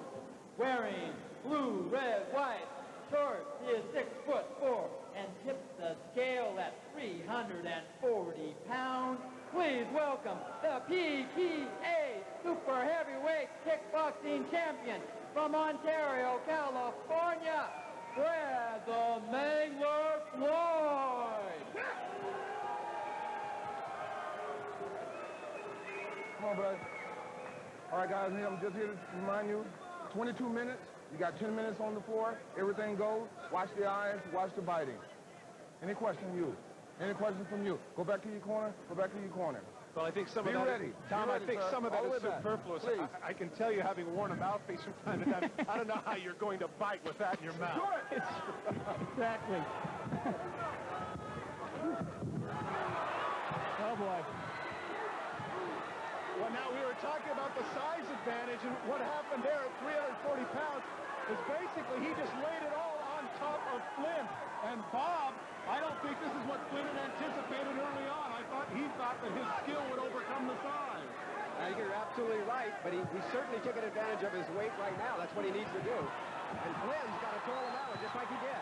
wearing blue, red, white shorts. He is 6'4" and tips the scale at 340 pounds. Please welcome the PTA Super Heavyweight Kickboxing Champion from Ontario, California, Fred the Mangler Floyd. Come on, bud. All right, guys, I'm just here to remind you, 22 minutes. You got 10 minutes on the floor. Everything goes. Watch the eyes. Watch the biting. Any question, you? Any questions from you? Go back to your corner. Go back to your corner. Well, I think some of Be that, ready. Tom, Be ready, I think sir. some of that All the is way back. superfluous. Please. I can tell you, having worn a mouthpiece from time to time, I don't know how you're going to bite with that in your mouth. Exactly. Oh, boy. Well, now we were talking about the size advantage, and what happened there at 340 pounds is basically he just laid it all on top of Flynn. And Bob, I don't think this is what Flynn had anticipated early on. I thought he thought that his skill would overcome the size. I think you're absolutely right, but he's certainly taking advantage of his weight right now. That's what he needs to do. And Flynn's got to throw him out just like he did.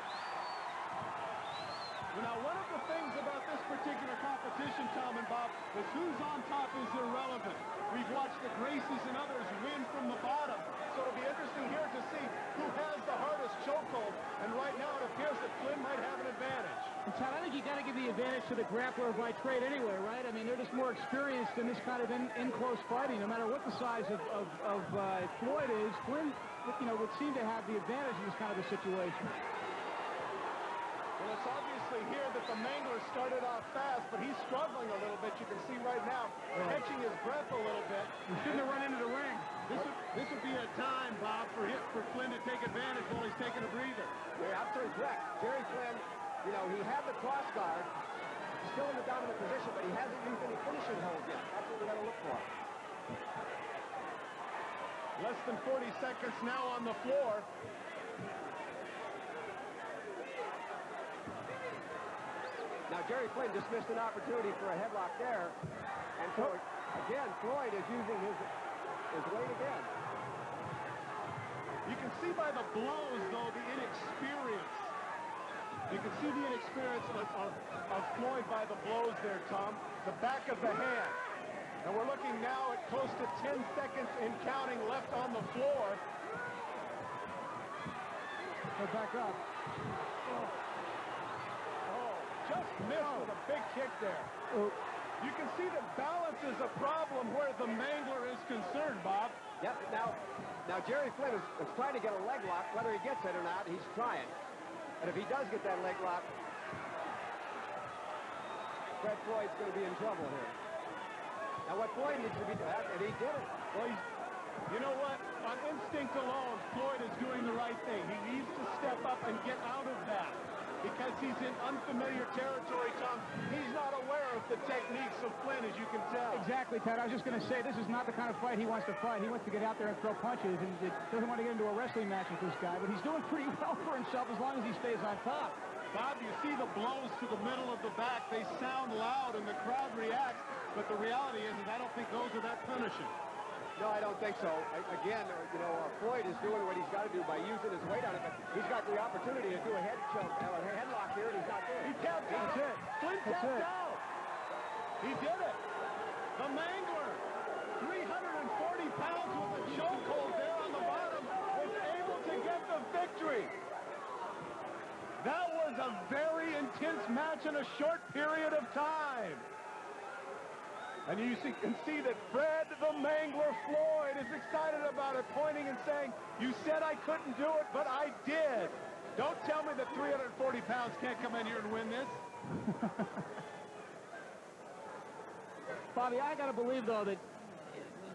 Now, one of the things about this particular competition, Tom and Bob, is who's on top is irrelevant. We've watched the Gracies and others win from the bottom, so it'll be interesting here to see who has the hardest chokehold, and right now it appears that Flynn might have an advantage. And Todd, I think you got to give the advantage to the grappler by trade anyway, right? I mean, they're just more experienced in this kind of in-close fighting. No matter what the size of Floyd is, Flynn, you know, would seem to have the advantage in this kind of a situation. Well, it's obviously here that the Mangler started off fast, but he's struggling a little bit. You can see right now, catching his breath a little bit. He shouldn't have run into the ring. This would be a time, Bob, for Flynn to take advantage while he's taking a breather. You're absolutely correct. Jerry Flynn, you know, he had the cross guard. He's still in the dominant position, but he hasn't used any finishing holds yet. That's what we got to look for. Less than 40 seconds now on the floor. Now, Jerry Flynn just missed an opportunity for a headlock there. And so, again, Floyd is using his weight again. You can see by the blows, though, the inexperience. You can see the inexperience of Floyd by the blows there, Tom. The back of the hand. And we're looking now at close to 10 seconds in counting left on the floor. Go back up. Just missed with a big kick there. You can see that balance is a problem where the Mangler is concerned, Bob. Yep, now Jerry Flynn is trying to get a leg lock. Whether he gets it or not, he's trying. And if he does get that leg lock, Fred Floyd's going to be in trouble here. Now what Floyd needs to be doing, and he did it. Well, you know what? On instinct alone, Floyd is doing the right thing. He needs to step up and get out of that. Because he's in unfamiliar territory, Tom. He's not aware of the techniques of Flynn, as you can tell. Exactly, Ted. I was just going to say, this is not the kind of fight he wants to fight. He wants to get out there and throw punches, and he doesn't want to get into a wrestling match with this guy. But he's doing pretty well for himself as long as he stays on top. Bob, you see the blows to the middle of the back. They sound loud, and the crowd reacts. But the reality is I don't think those are that punishing. No, I don't think so. Again, you know, Floyd is doing what he's got to do by using his weight on it, but he's got the opportunity to do a head choke, a headlock here, and he's not doing it. He tapped out. That's it. Flynn That's tapped it. out. He did it. The Mangler, 340 pounds with a chokehold there on the bottom, was able to get the victory. That was a very intense match in a short period of time. And you can see that Fred the Mangler Floyd is excited about it, pointing and saying, you said I couldn't do it, but I did. Don't tell me that 340 pounds can't come in here and win this. Bobby, I got to believe, though, that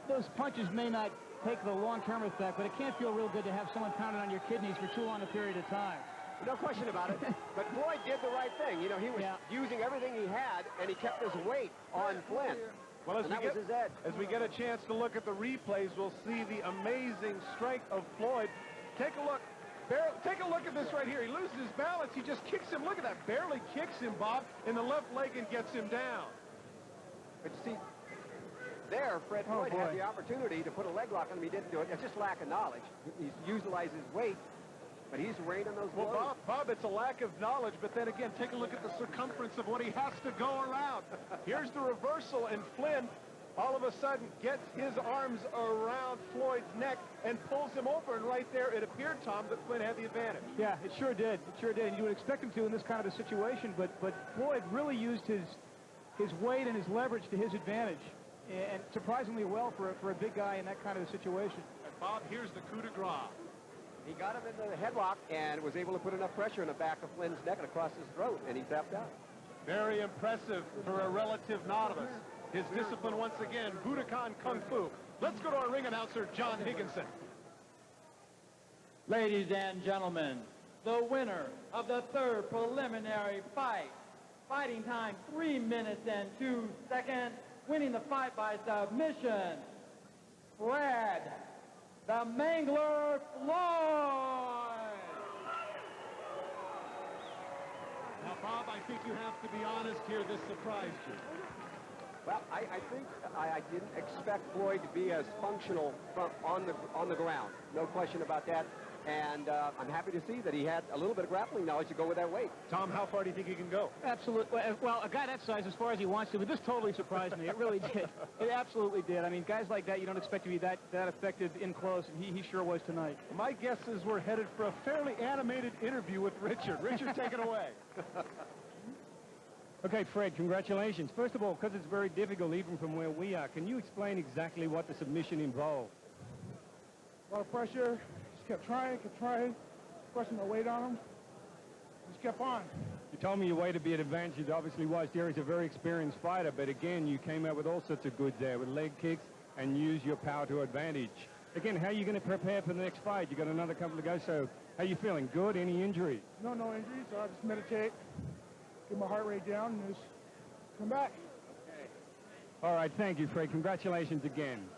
those punches may not take the long-term effect, but it can't feel real good to have someone pounding on your kidneys for too long a period of time. No question about it. But Floyd did the right thing. You know, he was using everything he had, and he kept his weight on Flynn. Well, and that was his edge. As we get a chance to look at the replays, we'll see the amazing strength of Floyd. Take a look. Take a look at this right here. He loses his balance. He just kicks him. Look at that. Barely kicks him, Bob, in the left leg and gets him down. But you see, there, Fred Floyd had the opportunity to put a leg lock on him. He didn't do it. It's just lack of knowledge. He's utilized his weight, but he's raining those blows. Well, Bob, it's a lack of knowledge, but then again, take a look at the circumference of what he has to go around. Here's the reversal, and Flynn all of a sudden gets his arms around Floyd's neck and pulls him over, and right there it appeared, Tom, that Flynn had the advantage. Yeah, it sure did. It sure did. And you would expect him to in this kind of a situation, but Floyd really used his weight and his leverage to his advantage, and surprisingly well for a big guy in that kind of a situation. And Bob, here's the coup de grace. He got him into the headlock and was able to put enough pressure in the back of Flynn's neck and across his throat, and he tapped out. Very impressive for a relative novice. His discipline once again, Budokan Kung Fu. Let's go to our ring announcer, John Higginson. Ladies and gentlemen, the winner of the third preliminary fight, fighting time 3 minutes and 2 seconds, winning the fight by submission, Fred the Mangler Floyd. Now, Bob, I think you have to be honest here. This surprised you. Well, I think I didn't expect Floyd to be as functional on the ground. No question about that. And I'm happy to see that he had a little bit of grappling knowledge to go with that weight. Tom, how far do you think he can go? Absolutely. Well, a guy that size as far as he wants to, but this totally surprised me. It really did. It absolutely did. I mean, guys like that, you don't expect to be that effective in close, and he sure was tonight. My guess is we're headed for a fairly animated interview with Richard. Richard, take it away. Okay, Fred, congratulations. First of all, because it's very difficult even from where we are, can you explain exactly what the submission involved? A lot of pressure. Just kept trying, pressing the weight on him. Just kept on. You told me your weight would be an advantage. It obviously was. Jerry's a very experienced fighter, but again, you came out with all sorts of goods there, with leg kicks and use your power to advantage. Again, how are you going to prepare for the next fight? You got another couple to go, so how are you feeling? Good? Any injury? No injuries. So I just meditate, get my heart rate down, and just come back. All right, thank you, Fred. Congratulations again.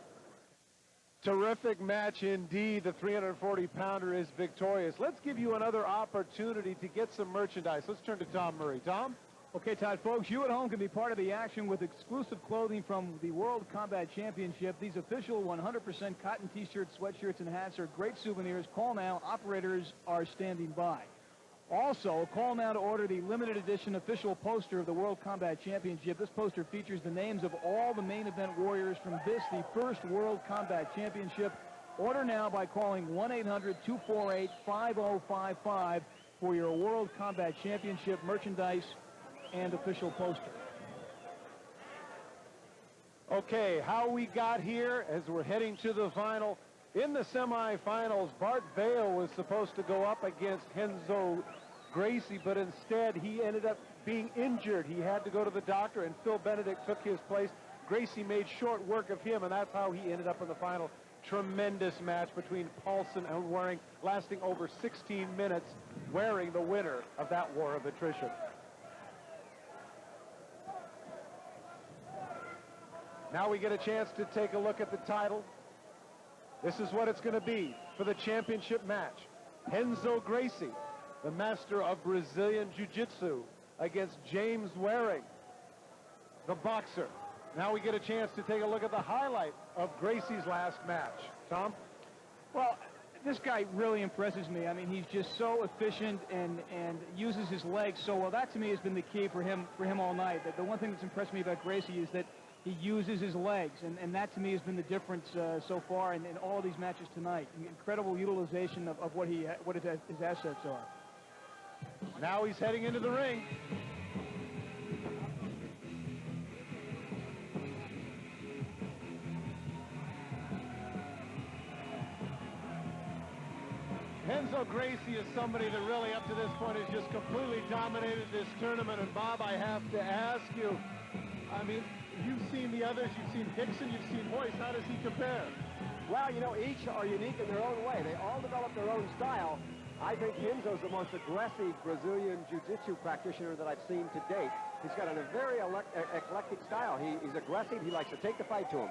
Terrific match indeed. The 340-pounder is victorious. Let's give you another opportunity to get some merchandise. Let's turn to Tom Murray. Tom? Okay, Todd, folks, you at home can be part of the action with exclusive clothing from the World Combat Championship. These official 100% cotton T-shirts, sweatshirts, and hats are great souvenirs. Call now. Operators are standing by. Also, call now to order the limited edition official poster of the World Combat Championship. This poster features the names of all the main event warriors from this, the first World Combat Championship. Order now by calling 1-800-248-5055 for your World Combat Championship merchandise and official poster. Okay, how we got here as we're heading to the final. In the semifinals, Bart Vale was supposed to go up against Renzo Gracie, but instead he ended up being injured. He had to go to the doctor, and Phil Benedict took his place. Gracie made short work of him, and that's how he ended up in the final. Tremendous match between Paulson and Waring, lasting over 16 minutes, Waring the winner of that war of attrition. Now we get a chance to take a look at the title. This is what it's going to be for the championship match. Renzo Gracie, the master of Brazilian Jiu-Jitsu, against James Waring, the boxer. Now we get a chance to take a look at the highlight of Gracie's last match. Tom? Well, this guy really impresses me. I mean, he's just so efficient and uses his legs so well. That, to me, has been the key for him all night. The one thing that's impressed me about Gracie is that he uses his legs, and that to me has been the difference so far in all of these matches tonight. Incredible utilization of what his assets are. Now he's heading into the ring. Renzo Gracie is somebody that really up to this point has just completely dominated this tournament. And Bob, I have to ask you, I mean, you've seen the others, you've seen Hickson, you've seen Hoyce. How does he compare? Well, you know, each are unique in their own way. They all develop their own style. I think Renzo's the most aggressive Brazilian jiu-jitsu practitioner that I've seen to date. He's got a very eclectic style. He's aggressive. He likes to take the fight to him.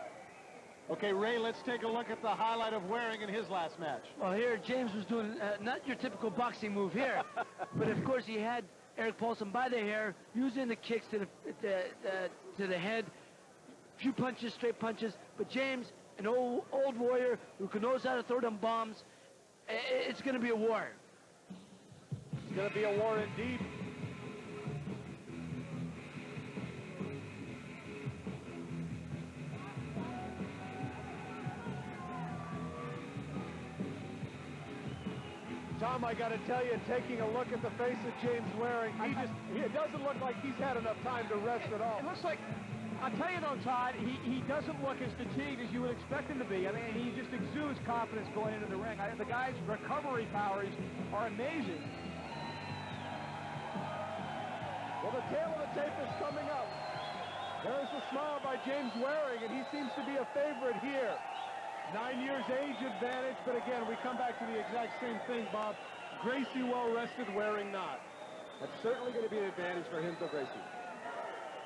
Okay, Ray, let's take a look at the highlight of Waring in his last match. Well, here James was doing not your typical boxing move here, but of course he had Eric Paulson by the hair, using the kicks to the head, few punches, straight punches. But James, an old warrior who knows how to throw them bombs, it's going to be a war. It's going to be a war indeed. Tom, I got to tell you, taking a look at the face of James Waring, it doesn't look like he's had enough time to rest at all. It looks like, I'll tell you though, Todd, he doesn't look as fatigued as you would expect him to be. I mean, he just exudes confidence going into the ring. The guy's recovery powers are amazing. Well, the tail of the tape is coming up. There's the smile by James Waring, and he seems to be a favorite here. 9 years age advantage, but again, we come back to the exact same thing, Bob. Gracie well-rested, Waring not. That's certainly going to be an advantage for Renzo Gracie.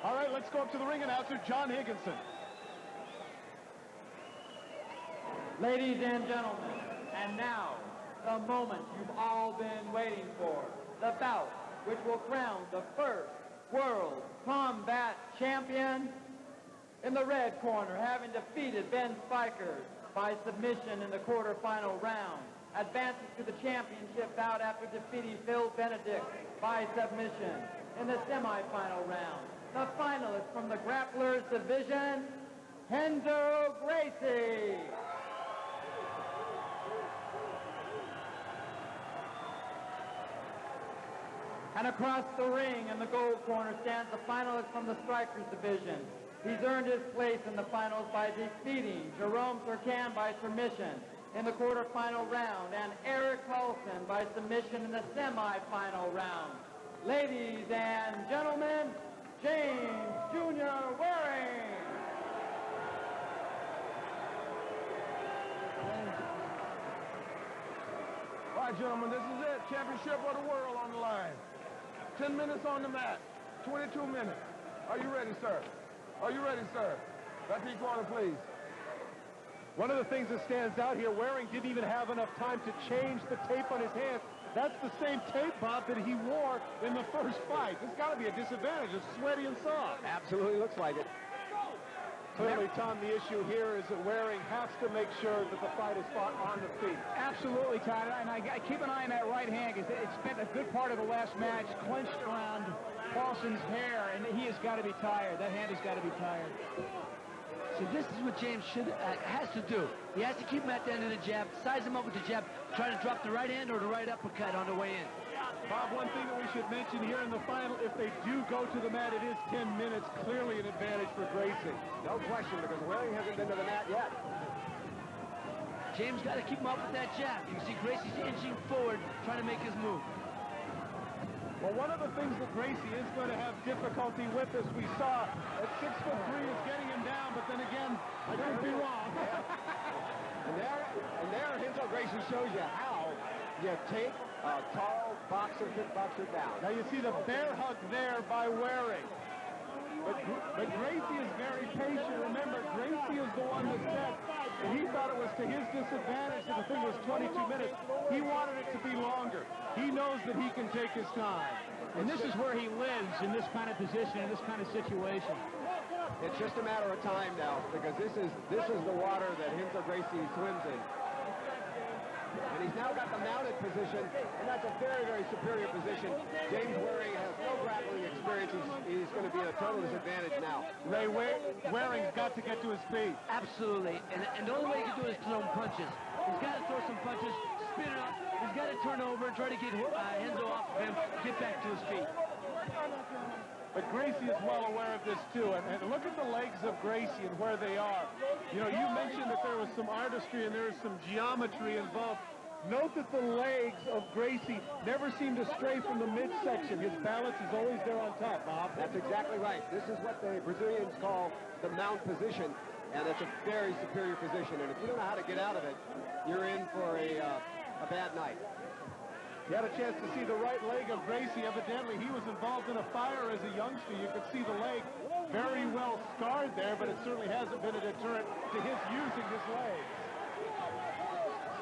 All right, let's go up to the ring announcer, John Higginson. Ladies and gentlemen, and now, the moment you've all been waiting for. The bout, which will crown the first World Combat Champion. In the red corner, having defeated Ben Spiker by submission in the quarterfinal round, advances to the championship bout after defeating Phil Benedict by submission in the semifinal round. The finalist from the Grapplers division, Renzo Gracie. And across the ring in the gold corner stands the finalist from the Strikers division. He's earned his place in the finals by defeating Jerome Turcan by submission in the quarterfinal round and Eric Paulson by submission in the semifinal round. Ladies and gentlemen, James Jr. Waring. All right, gentlemen, this is it. Championship of the world on the line. 10 minutes on the mat. 22 minutes. Are you ready, sir? Are you ready, sir? Back to your corner, please. One of the things that stands out here, Waring didn't even have enough time to change the tape on his hands. That's the same tape, Bob, that he wore in the first fight. This got to be a disadvantage. It's sweaty and soft. Absolutely looks like it. Clearly, Tom, the issue here is that Waring has to make sure that the fight is fought on the feet. Absolutely, Todd. And I keep an eye on that right hand because it spent a good part of the last match clenched around Paulson's hair, and he has got to be tired. That hand has got to be tired. So this is what James has to do. He has to keep him at the end of the jab, size him up with the jab, try to drop the right hand or the right uppercut on the way in. Bob, one thing that we should mention here in the final, if they do go to the mat, it is 10 minutes, clearly an advantage for Gracie. No question, because Waring hasn't been to the mat yet. James got to keep him up with that jab. You can see Gracie's inching forward, trying to make his move. Well, one of the things that Gracie is going to have difficulty with, as we saw, at 6'3", is getting him down, but then again, I could be wrong. and there, Renzo Gracie shows you how you take a tall boxer, kickboxer down. Now you see the bear hug there by Waring. But Gracie is very patient. Remember, Gracie is the one that said that he thought it was to his disadvantage that the thing was 22 minutes. He wanted it to be longer. He knows that he can take his time. And this is where he lives, in this kind of position, in this kind of situation. It's just a matter of time now, because this is the water that Renzo Gracie swims in. And he's now got the mounted position, and that's a very, very superior position. James Waring has no grappling experience. He's going to be at a total disadvantage now. Ray, Waring's got to get to his feet. Absolutely. And the only way he can do it is throw punches. He's got to throw some punches, spin it up. He's got to turn over and try to get Renzo off of him, get back to his feet. But Gracie is well aware of this, too. And look at the legs of Gracie and where they are. You know, you mentioned that there was some artistry and there is some geometry involved. Note that the legs of Gracie never seem to stray from the midsection. His balance is always there on top, Bob. That's exactly right. This is what the Brazilians call the mount position, and it's a very superior position. And if you don't know how to get out of it, you're in for a bad night. You had a chance to see the right leg of Gracie. Evidently, he was involved in a fire as a youngster. You could see the leg very well scarred there, but it certainly hasn't been a deterrent to his using his legs.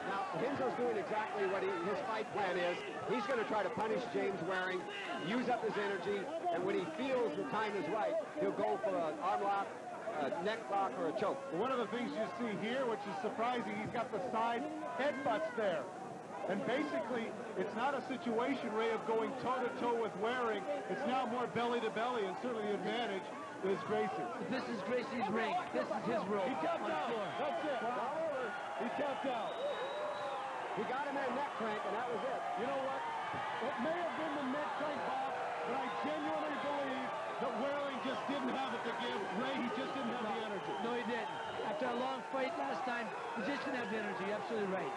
Now, Henzo's doing exactly what his fight plan is. He's going to try to punish James Waring, use up his energy, and when he feels the time is right, he'll go for an arm lock, a neck lock, or a choke. One of the things you see here, which is surprising, he's got the side headbutts there. And basically, it's not a situation, Ray, of going toe-to-toe with Waring. It's now more belly-to-belly, and certainly the advantage is Gracie. This is Gracie's ring. This is his world. He tapped out. That's it. He tapped out. He got him in a neck crank, and that was it. You know what? It may have been the neck crank, Bob, but I genuinely believe that Waring just didn't have it to give. Ray, he just didn't have the energy. No, he didn't. After a long fight last time, he just didn't have the energy. You're absolutely right.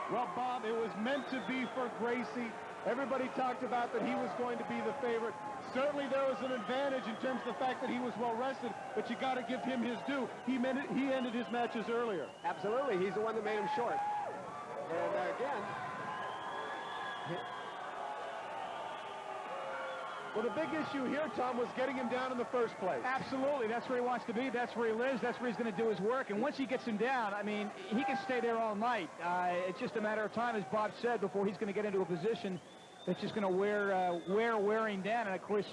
Well, Bob, it was meant to be for Gracie. Everybody talked about that he was going to be the favorite. Certainly there was an advantage in terms of the fact that he was well rested, but you got to give him his due. He ended his matches earlier. Absolutely. He's the one that made him short. And again... Well, the big issue here, Tom, was getting him down in the first place. Absolutely. That's where he wants to be. That's where he lives. That's where he's going to do his work. And once he gets him down, I mean, he can stay there all night. It's just a matter of time, as Bob said, before he's going to get into a position that's just going to wear Waring down. And, of course,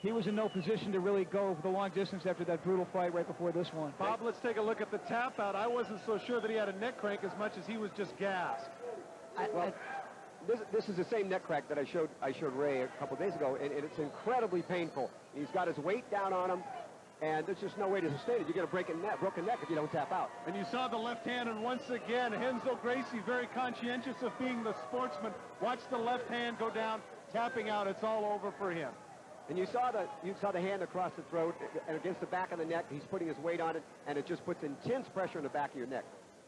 he was in no position to really go the long distance after that brutal fight right before this one. Bob, let's take a look at the tap out. I wasn't so sure that he had a neck crank as much as he was just gassed. This is the same neck crack that I showed Ray a couple days ago, and it's incredibly painful. He's got his weight down on him, and there's just no way to sustain it. You're going to break a broken neck if you don't tap out. And you saw the left hand, and once again, Renzo Gracie, very conscientious of being the sportsman. Watch the left hand go down, tapping out. It's all over for him. And you saw the hand across the throat and against the back of the neck. He's putting his weight on it, and it just puts intense pressure on the back of your neck.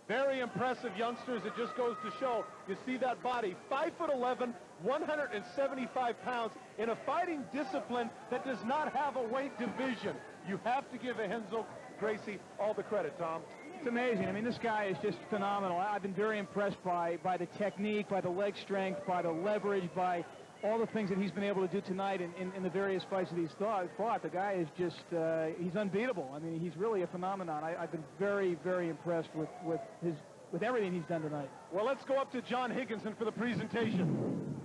Very impressive youngsters. It just goes to show. You see that body, 5'11", 175 pounds, in a fighting discipline that does not have a weight division. You have to give Renzo Gracie all the credit, Tom. It's amazing. I mean, this guy is just phenomenal. I've been very impressed by the technique, by the leg strength, by the leverage, by all the things that he's been able to do tonight in the various fights that he's fought. The guy is just, he's unbeatable. I mean, he's really a phenomenon. I've been very, very impressed with everything he's done tonight. Well, let's go up to John Higginson for the presentation.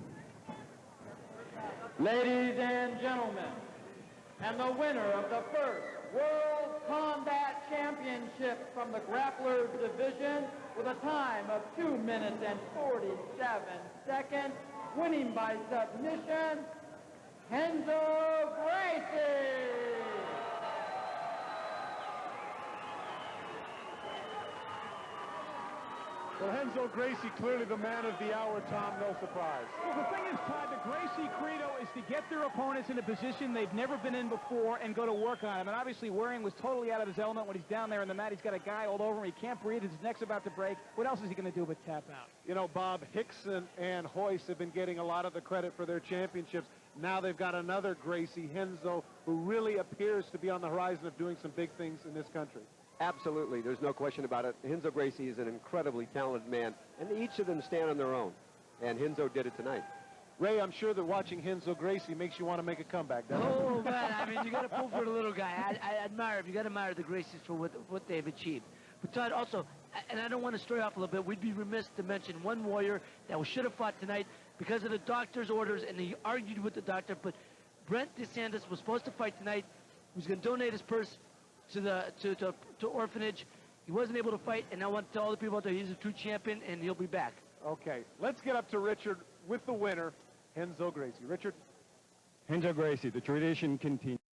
Ladies and gentlemen, and the winner of the first World Combat Championship from the Grapplers Division with a time of 2 minutes and 47 seconds, winning by submission, Renzo Gracie. Well, Renzo Gracie, clearly the man of the hour, Tom, no surprise. Well, the thing is, Todd, the Gracie credo is to get their opponents in a position they've never been in before and go to work on him. And obviously, Waring was totally out of his element when he's down there in the mat. He's got a guy all over him. He can't breathe. His neck's about to break. What else is he going to do but tap out? You know, Bob, Hickson and Hoyce have been getting a lot of the credit for their championships. Now they've got another Gracie, Renzo, who really appears to be on the horizon of doing some big things in this country. Absolutely. There's no question about it. Renzo Gracie is an incredibly talented man, and each of them stand on their own. And Renzo did it tonight. Ray, I'm sure that watching Renzo Gracie makes you want to make a comeback, doesn't it? Oh, man, I mean, you got to pull for the little guy. I admire him. You got to admire the Gracies for what they've achieved. But, Todd, also, and I don't want to stray off a little bit, we'd be remiss to mention one warrior that should have fought tonight because of the doctor's orders, and he argued with the doctor, but Brent DeSantis was supposed to fight tonight. He was going to donate his purse to orphanage. He wasn't able to fight, and I want to tell all the people out there he's a true champion, and he'll be back. Okay, let's get up to Richard with the winner, Renzo Gracie. Richard? Renzo Gracie, the tradition continues.